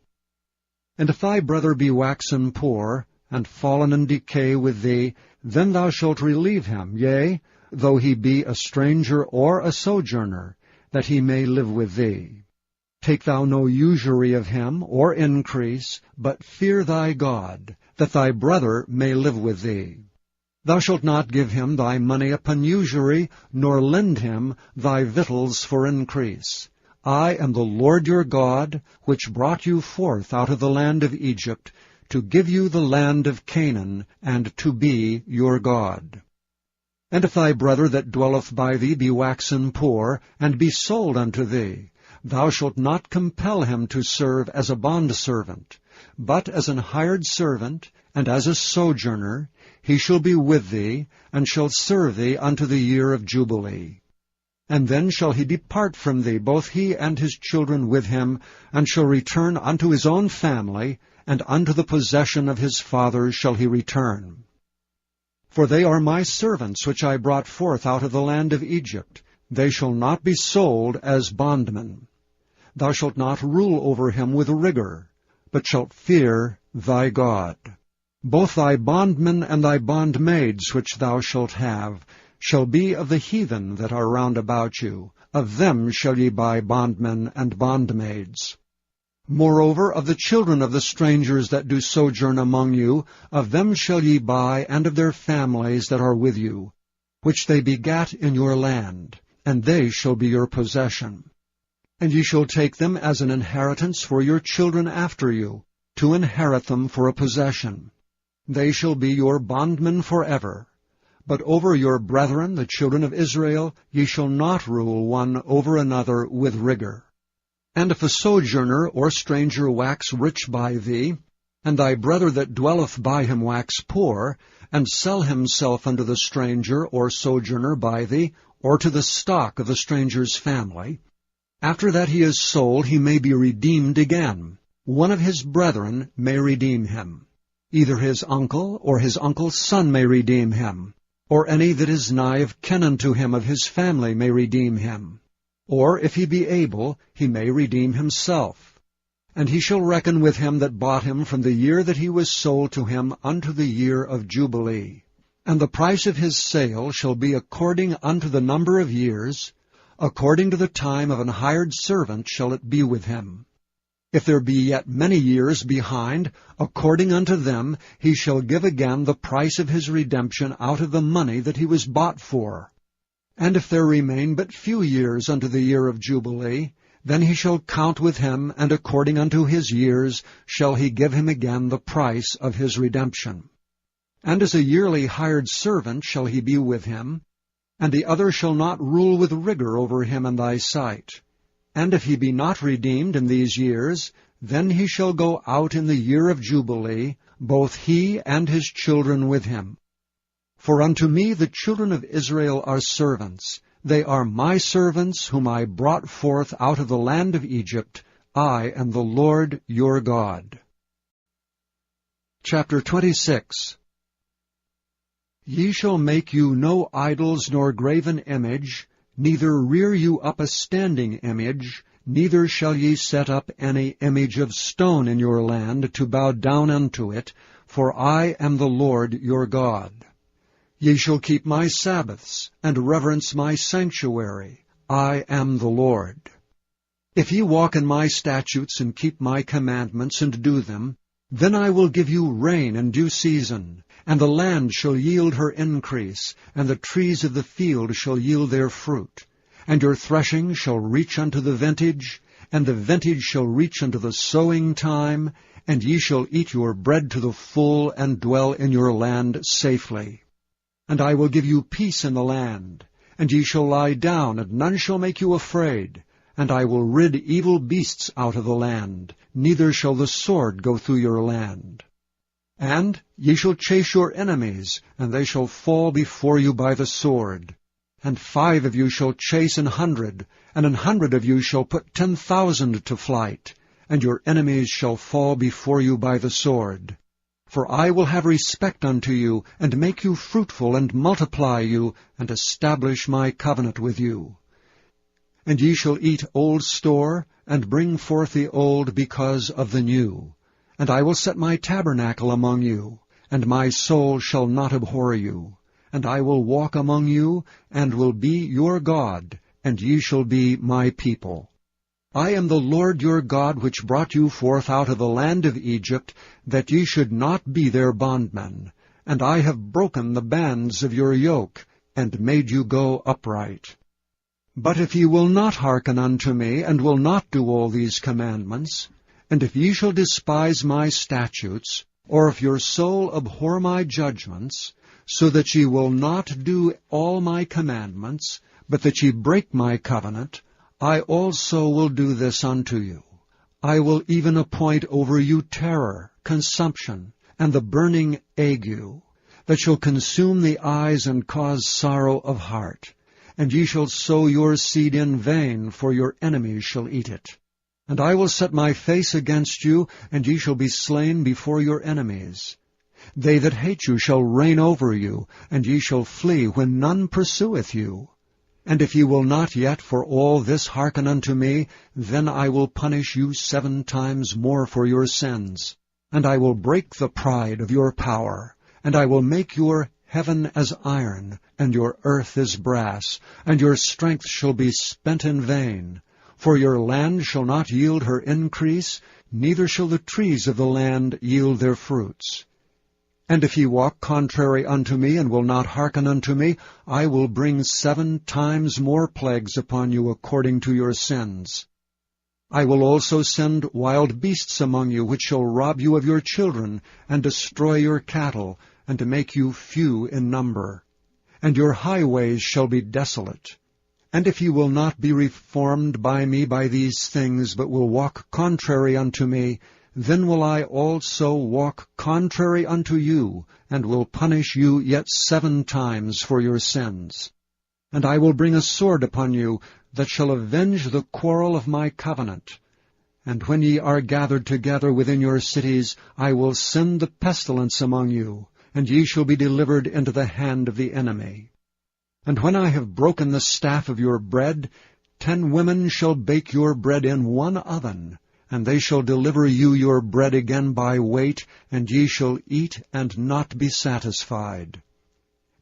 Speaker 1: And if thy brother be waxen poor, and fallen in decay with thee, then thou shalt relieve him, yea, though he be a stranger or a sojourner, that he may live with thee. Take thou no usury of him, or increase, but fear thy God, that thy brother may live with thee. Thou shalt not give him thy money upon usury, nor lend him thy victuals for increase. I am the Lord your God, which brought you forth out of the land of Egypt, to give you the land of Canaan, and to be your God. And if thy brother that dwelleth by thee be waxen poor, and be sold unto thee, thou shalt not compel him to serve as a bondservant, but as an hired servant, and as a sojourner, he shall be with thee, and shall serve thee unto the year of Jubilee. And then shall he depart from thee, both he and his children with him, and shall return unto his own family, and unto the possession of his fathers shall he return. For they are my servants which I brought forth out of the land of Egypt. They shall not be sold as bondmen. Thou shalt not rule over him with rigor, but shalt fear thy God. Both thy bondmen and thy bondmaids which thou shalt have shall be of the heathen that are round about you. Of them shall ye buy bondmen and bondmaids. Moreover, of the children of the strangers that do sojourn among you, of them shall ye buy, and of their families that are with you, which they begat in your land, and they shall be your possession. And ye shall take them as an inheritance for your children after you, to inherit them for a possession. They shall be your bondmen forever. But over your brethren, the children of Israel, ye shall not rule one over another with rigor. And if a sojourner or stranger wax rich by thee, and thy brother that dwelleth by him wax poor, and sell himself unto the stranger or sojourner by thee, or to the stock of the stranger's family, after that he is sold he may be redeemed again. One of his brethren may redeem him. Either his uncle or his uncle's son may redeem him, or any that is nigh of kin unto him of his family may redeem him. Or, if he be able, he may redeem himself. And he shall reckon with him that bought him from the year that he was sold to him unto the year of Jubilee. And the price of his sale shall be according unto the number of years, according to the time of an hired servant shall it be with him. If there be yet many years behind, according unto them he shall give again the price of his redemption out of the money that he was bought for. And if there remain but few years unto the year of Jubilee, then he shall count with him, and according unto his years shall he give him again the price of his redemption. And as a yearly hired servant shall he be with him, and the other shall not rule with rigor over him in thy sight. And if he be not redeemed in these years, then he shall go out in the year of Jubilee, both he and his children with him. For unto me the children of Israel are servants. They are my servants, whom I brought forth out of the land of Egypt. I am the Lord your God. Chapter 26. Ye shall make you no idols nor graven image, neither rear you up a standing image, neither shall ye set up any image of stone in your land to bow down unto it, for I am the Lord your God. Ye shall keep my Sabbaths, and reverence my sanctuary. I am the Lord. If ye walk in my statutes, and keep my commandments, and do them, then I will give you rain in due season, and the land shall yield her increase, and the trees of the field shall yield their fruit. And your threshing shall reach unto the vintage, and the vintage shall reach unto the sowing time, and ye shall eat your bread to the full, and dwell in your land safely. And I will give you peace in the land, and ye shall lie down, and none shall make you afraid. And I will rid evil beasts out of the land, neither shall the sword go through your land. And ye shall chase your enemies, and they shall fall before you by the sword. And 5 of you shall chase 100, and 100 of you shall put 10,000 to flight, and your enemies shall fall before you by the sword. For I will have respect unto you, and make you fruitful, and multiply you, and establish my covenant with you. And ye shall eat old store, and bring forth the old because of the new. And I will set my tabernacle among you, and my soul shall not abhor you. And I will walk among you, and will be your God, and ye shall be my people. I am the Lord your God, which brought you forth out of the land of Egypt, that ye should not be their bondmen. And I have broken the bands of your yoke, and made you go upright. But if ye will not hearken unto me, and will not do all these commandments, and if ye shall despise my statutes, or if your soul abhor my judgments, so that ye will not do all my commandments, but that ye break my covenant, I also will do this unto you. I will even appoint over you terror, consumption, and the burning ague, that shall consume the eyes and cause sorrow of heart. And ye shall sow your seed in vain, for your enemies shall eat it. And I will set my face against you, and ye shall be slain before your enemies. They that hate you shall reign over you, and ye shall flee when none pursueth you. And if ye will not yet for all this hearken unto me, then I will punish you 7 times more for your sins. And I will break the pride of your power, and I will make your heaven as iron, and your earth as brass, and your strength shall be spent in vain. For your land shall not yield her increase, neither shall the trees of the land yield their fruits. And if ye walk contrary unto me, and will not hearken unto me, I will bring 7 times more plagues upon you according to your sins. I will also send wild beasts among you, which shall rob you of your children, and destroy your cattle, and to make you few in number. And your highways shall be desolate. And if ye will not be reformed by me by these things, but will walk contrary unto me, then will I also walk contrary unto you, and will punish you yet 7 times for your sins. And I will bring a sword upon you, that shall avenge the quarrel of my covenant. And when ye are gathered together within your cities, I will send the pestilence among you, and ye shall be delivered into the hand of the enemy. And when I have broken the staff of your bread, 10 women shall bake your bread in one oven, and they shall deliver you your bread again by weight, and ye shall eat and not be satisfied.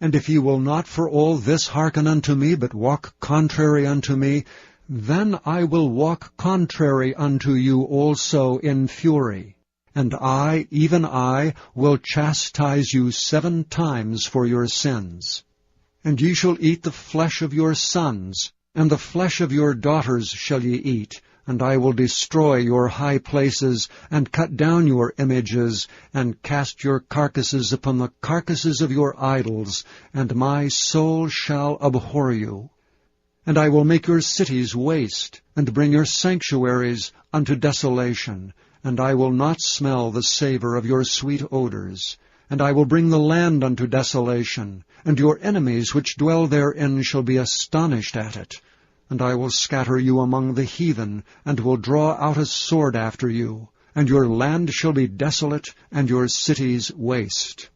Speaker 1: And if ye will not for all this hearken unto me, but walk contrary unto me, then I will walk contrary unto you also in fury. And I, even I, will chastise you 7 times for your sins. And ye shall eat the flesh of your sons, and the flesh of your daughters shall ye eat, and I will destroy your high places, and cut down your images, and cast your carcasses upon the carcasses of your idols, and my soul shall abhor you. And I will make your cities waste, and bring your sanctuaries unto desolation, and I will not smell the savor of your sweet odors. And I will bring the land unto desolation, and your enemies which dwell therein shall be astonished at it. And I will scatter you among the heathen, and will draw out a sword after you, and your land shall be desolate, and your cities waste.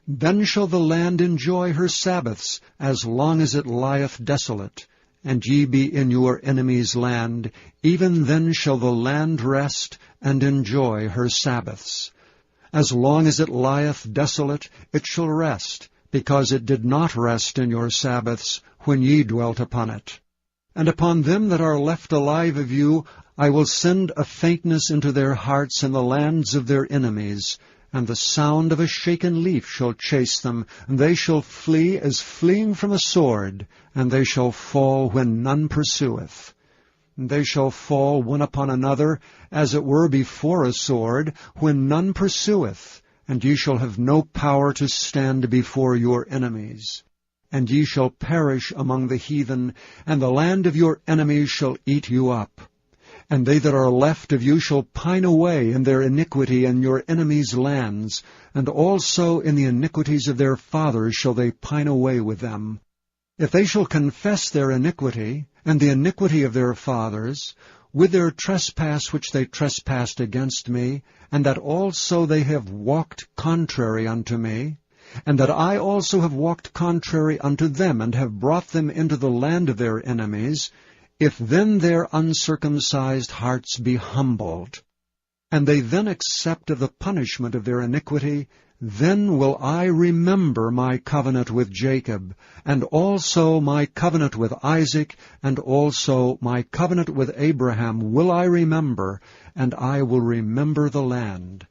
Speaker 1: Then shall the land enjoy her Sabbaths, as long as it lieth desolate, and ye be in your enemy's land, even then shall the land rest, and enjoy her Sabbaths. As long as it lieth desolate, it shall rest, because it did not rest in your Sabbaths, when ye dwelt upon it. And upon them that are left alive of you, I will send a faintness into their hearts in the lands of their enemies, and the sound of a shaken leaf shall chase them, and they shall flee as fleeing from a sword, and they shall fall when none pursueth. And they shall fall one upon another, as it were before a sword, when none pursueth, and ye shall have no power to stand before your enemies. And ye shall perish among the heathen, and the land of your enemies shall eat you up. And they that are left of you shall pine away in their iniquity in your enemies' lands, and also in the iniquities of their fathers shall they pine away with them. If they shall confess their iniquity, and the iniquity of their fathers, with their trespass which they trespassed against me, and that also they have walked contrary unto me, and that I also have walked contrary unto them, and have brought them into the land of their enemies, if then their uncircumcised hearts be humbled, and they then accept of the punishment of their iniquity, then will I remember my covenant with Jacob, and also my covenant with Isaac, and also my covenant with Abraham will I remember, and I will remember the land.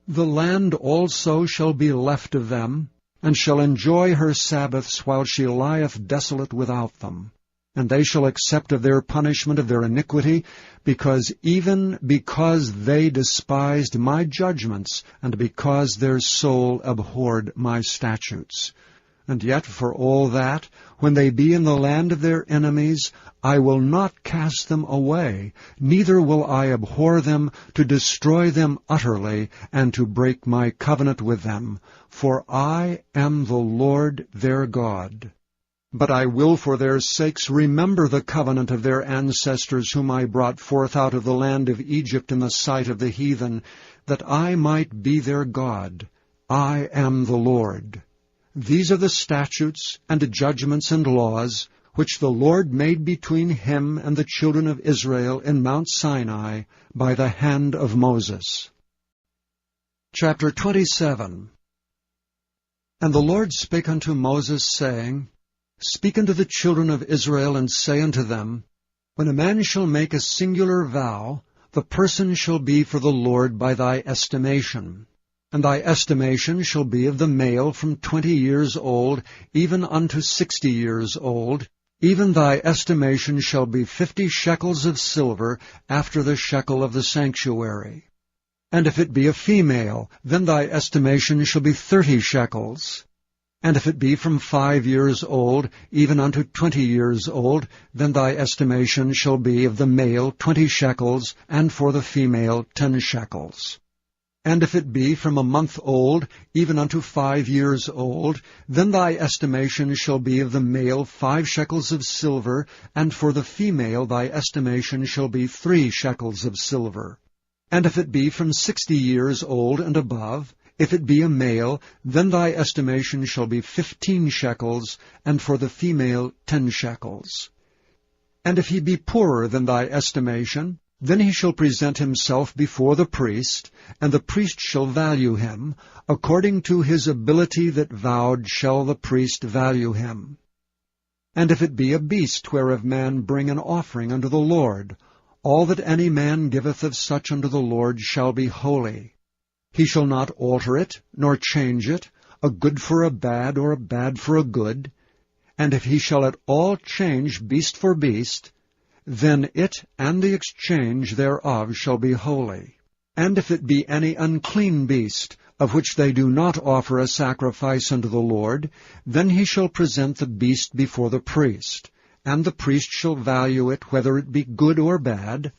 Speaker 1: The land also shall be left of them, and shall enjoy her Sabbaths while she lieth desolate without them. And they shall accept of their punishment of their iniquity, because they despised my judgments, and because their soul abhorred my statutes. And yet for all that, when they be in the land of their enemies, I will not cast them away, neither will I abhor them, to destroy them utterly, and to break my covenant with them. For I am the Lord their God. But I will for their sakes remember the covenant of their ancestors, whom I brought forth out of the land of Egypt in the sight of the heathen, that I might be their God. I am the Lord. These are the statutes and judgments and laws, which the Lord made between him and the children of Israel in Mount Sinai by the hand of Moses. Chapter 27. And the Lord spake unto Moses, saying, Speak unto the children of Israel, and say unto them, When a man shall make a singular vow, the person shall be for the Lord by thy estimation. And thy estimation shall be of the male from 20 years old, even unto 60 years old. Even thy estimation shall be 50 shekels of silver, after the shekel of the sanctuary. And if it be a female, then thy estimation shall be 30 shekels. And if it be from 5 years old, even unto 20 years old, then thy estimation shall be of the male 20 shekels, and for the female 10 shekels. And if it be from a month old, even unto 5 years old, then thy estimation shall be of the male 5 shekels of silver, and for the female thy estimation shall be 3 shekels of silver. And if it be from 60 years old and above, if it be a male, then thy estimation shall be 15 shekels, and for the female 10 shekels. And if he be poorer than thy estimation, then he shall present himself before the priest, and the priest shall value him. According to his ability that vowed shall the priest value him. And if it be a beast whereof man bring an offering unto the Lord, all that any man giveth of such unto the Lord shall be holy. He shall not alter it, nor change it, a good for a bad, or a bad for a good. And if he shall at all change beast for beast, then it and the exchange thereof shall be holy. And if it be any unclean beast, of which they do not offer a sacrifice unto the Lord, then he shall present the beast before the priest, and the priest shall value it, whether it be good or bad.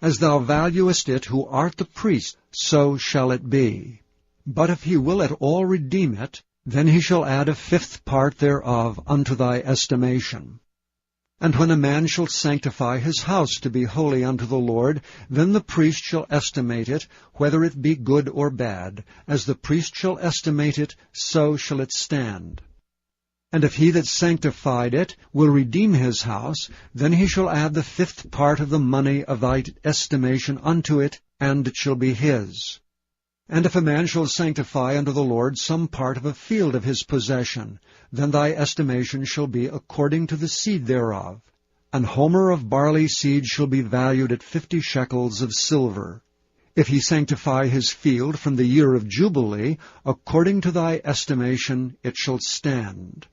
Speaker 1: As thou valuest it who art the priest, so shall it be. But if he will at all redeem it, then he shall add a 5th part thereof unto thy estimation. And when a man shall sanctify his house to be holy unto the Lord, then the priest shall estimate it, whether it be good or bad. As the priest shall estimate it, so shall it stand. And if he that sanctified it will redeem his house, then he shall add the 5th part of the money of thy estimation unto it, and it shall be his. And if a man shall sanctify unto the Lord some part of a field of his possession, then thy estimation shall be according to the seed thereof. An homer of barley seed shall be valued at 50 shekels of silver. If he sanctify his field from the year of Jubilee, according to thy estimation it shall stand.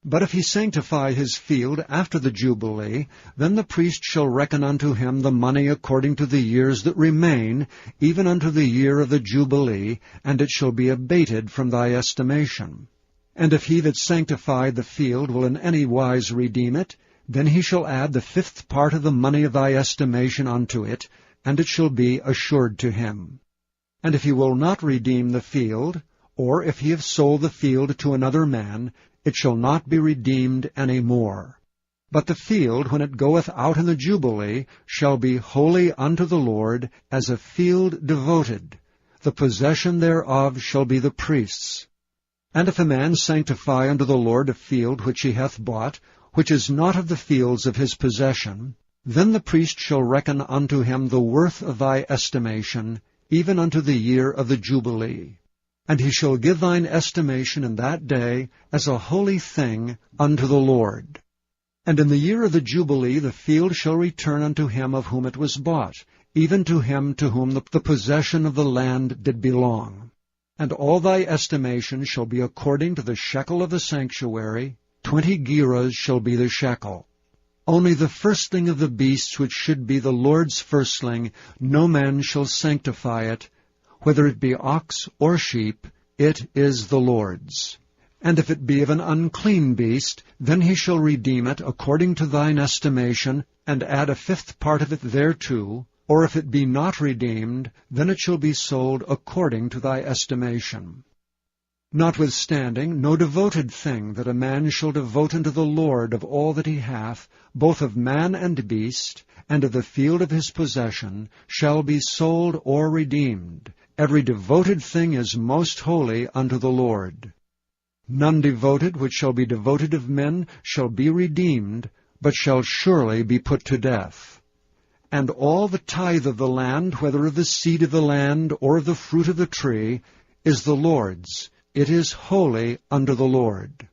Speaker 1: But if he sanctify his field after the Jubilee, then the priest shall reckon unto him the money according to the years that remain, even unto the year of the Jubilee, and it shall be abated from thy estimation. And if he that sanctified the field will in any wise redeem it, then he shall add the 5th part of the money of thy estimation unto it, and it shall be assured to him. And if he will not redeem the field, or if he have sold the field to another man, it shall not be redeemed any more. But the field, when it goeth out in the Jubilee, shall be holy unto the Lord, as a field devoted. The possession thereof shall be the priest's. And if a man sanctify unto the Lord a field which he hath bought, which is not of the fields of his possession, then the priest shall reckon unto him the worth of thy estimation, even unto the year of the Jubilee. And he shall give thine estimation in that day as a holy thing unto the Lord. And in the year of the Jubilee the field shall return unto him of whom it was bought, even to him to whom the possession of the land did belong. And all thy estimation shall be according to the shekel of the sanctuary, 20 gerahs shall be the shekel. Only the firstling of the beasts which should be the Lord's firstling, no man shall sanctify it, whether it be ox or sheep, it is the Lord's. And if it be of an unclean beast, then he shall redeem it according to thine estimation, and add a 5th part of it thereto, or if it be not redeemed, then it shall be sold according to thy estimation. Notwithstanding, no devoted thing that a man shall devote unto the Lord of all that he hath, both of man and beast, and of the field of his possession, shall be sold or redeemed. Every devoted thing is most holy unto the Lord. None devoted which shall be devoted of men shall be redeemed, but shall surely be put to death. And all the tithe of the land, whether of the seed of the land or of the fruit of the tree, is the Lord's. It is holy unto the Lord.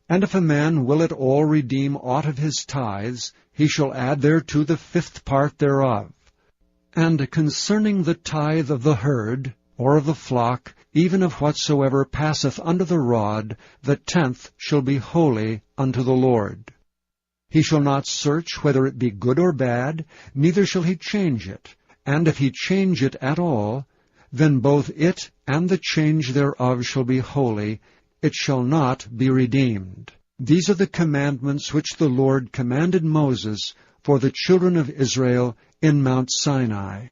Speaker 1: And if a man will at all redeem aught of his tithes, he shall add thereto the 5th part thereof. And concerning the tithe of the herd, or of the flock, even of whatsoever passeth under the rod, the 10th shall be holy unto the Lord. He shall not search whether it be good or bad, neither shall he change it. And if he change it at all, then both it and the change thereof shall be holy, it shall not be redeemed. These are the commandments which the Lord commanded Moses for the children of Israel in Mount Sinai.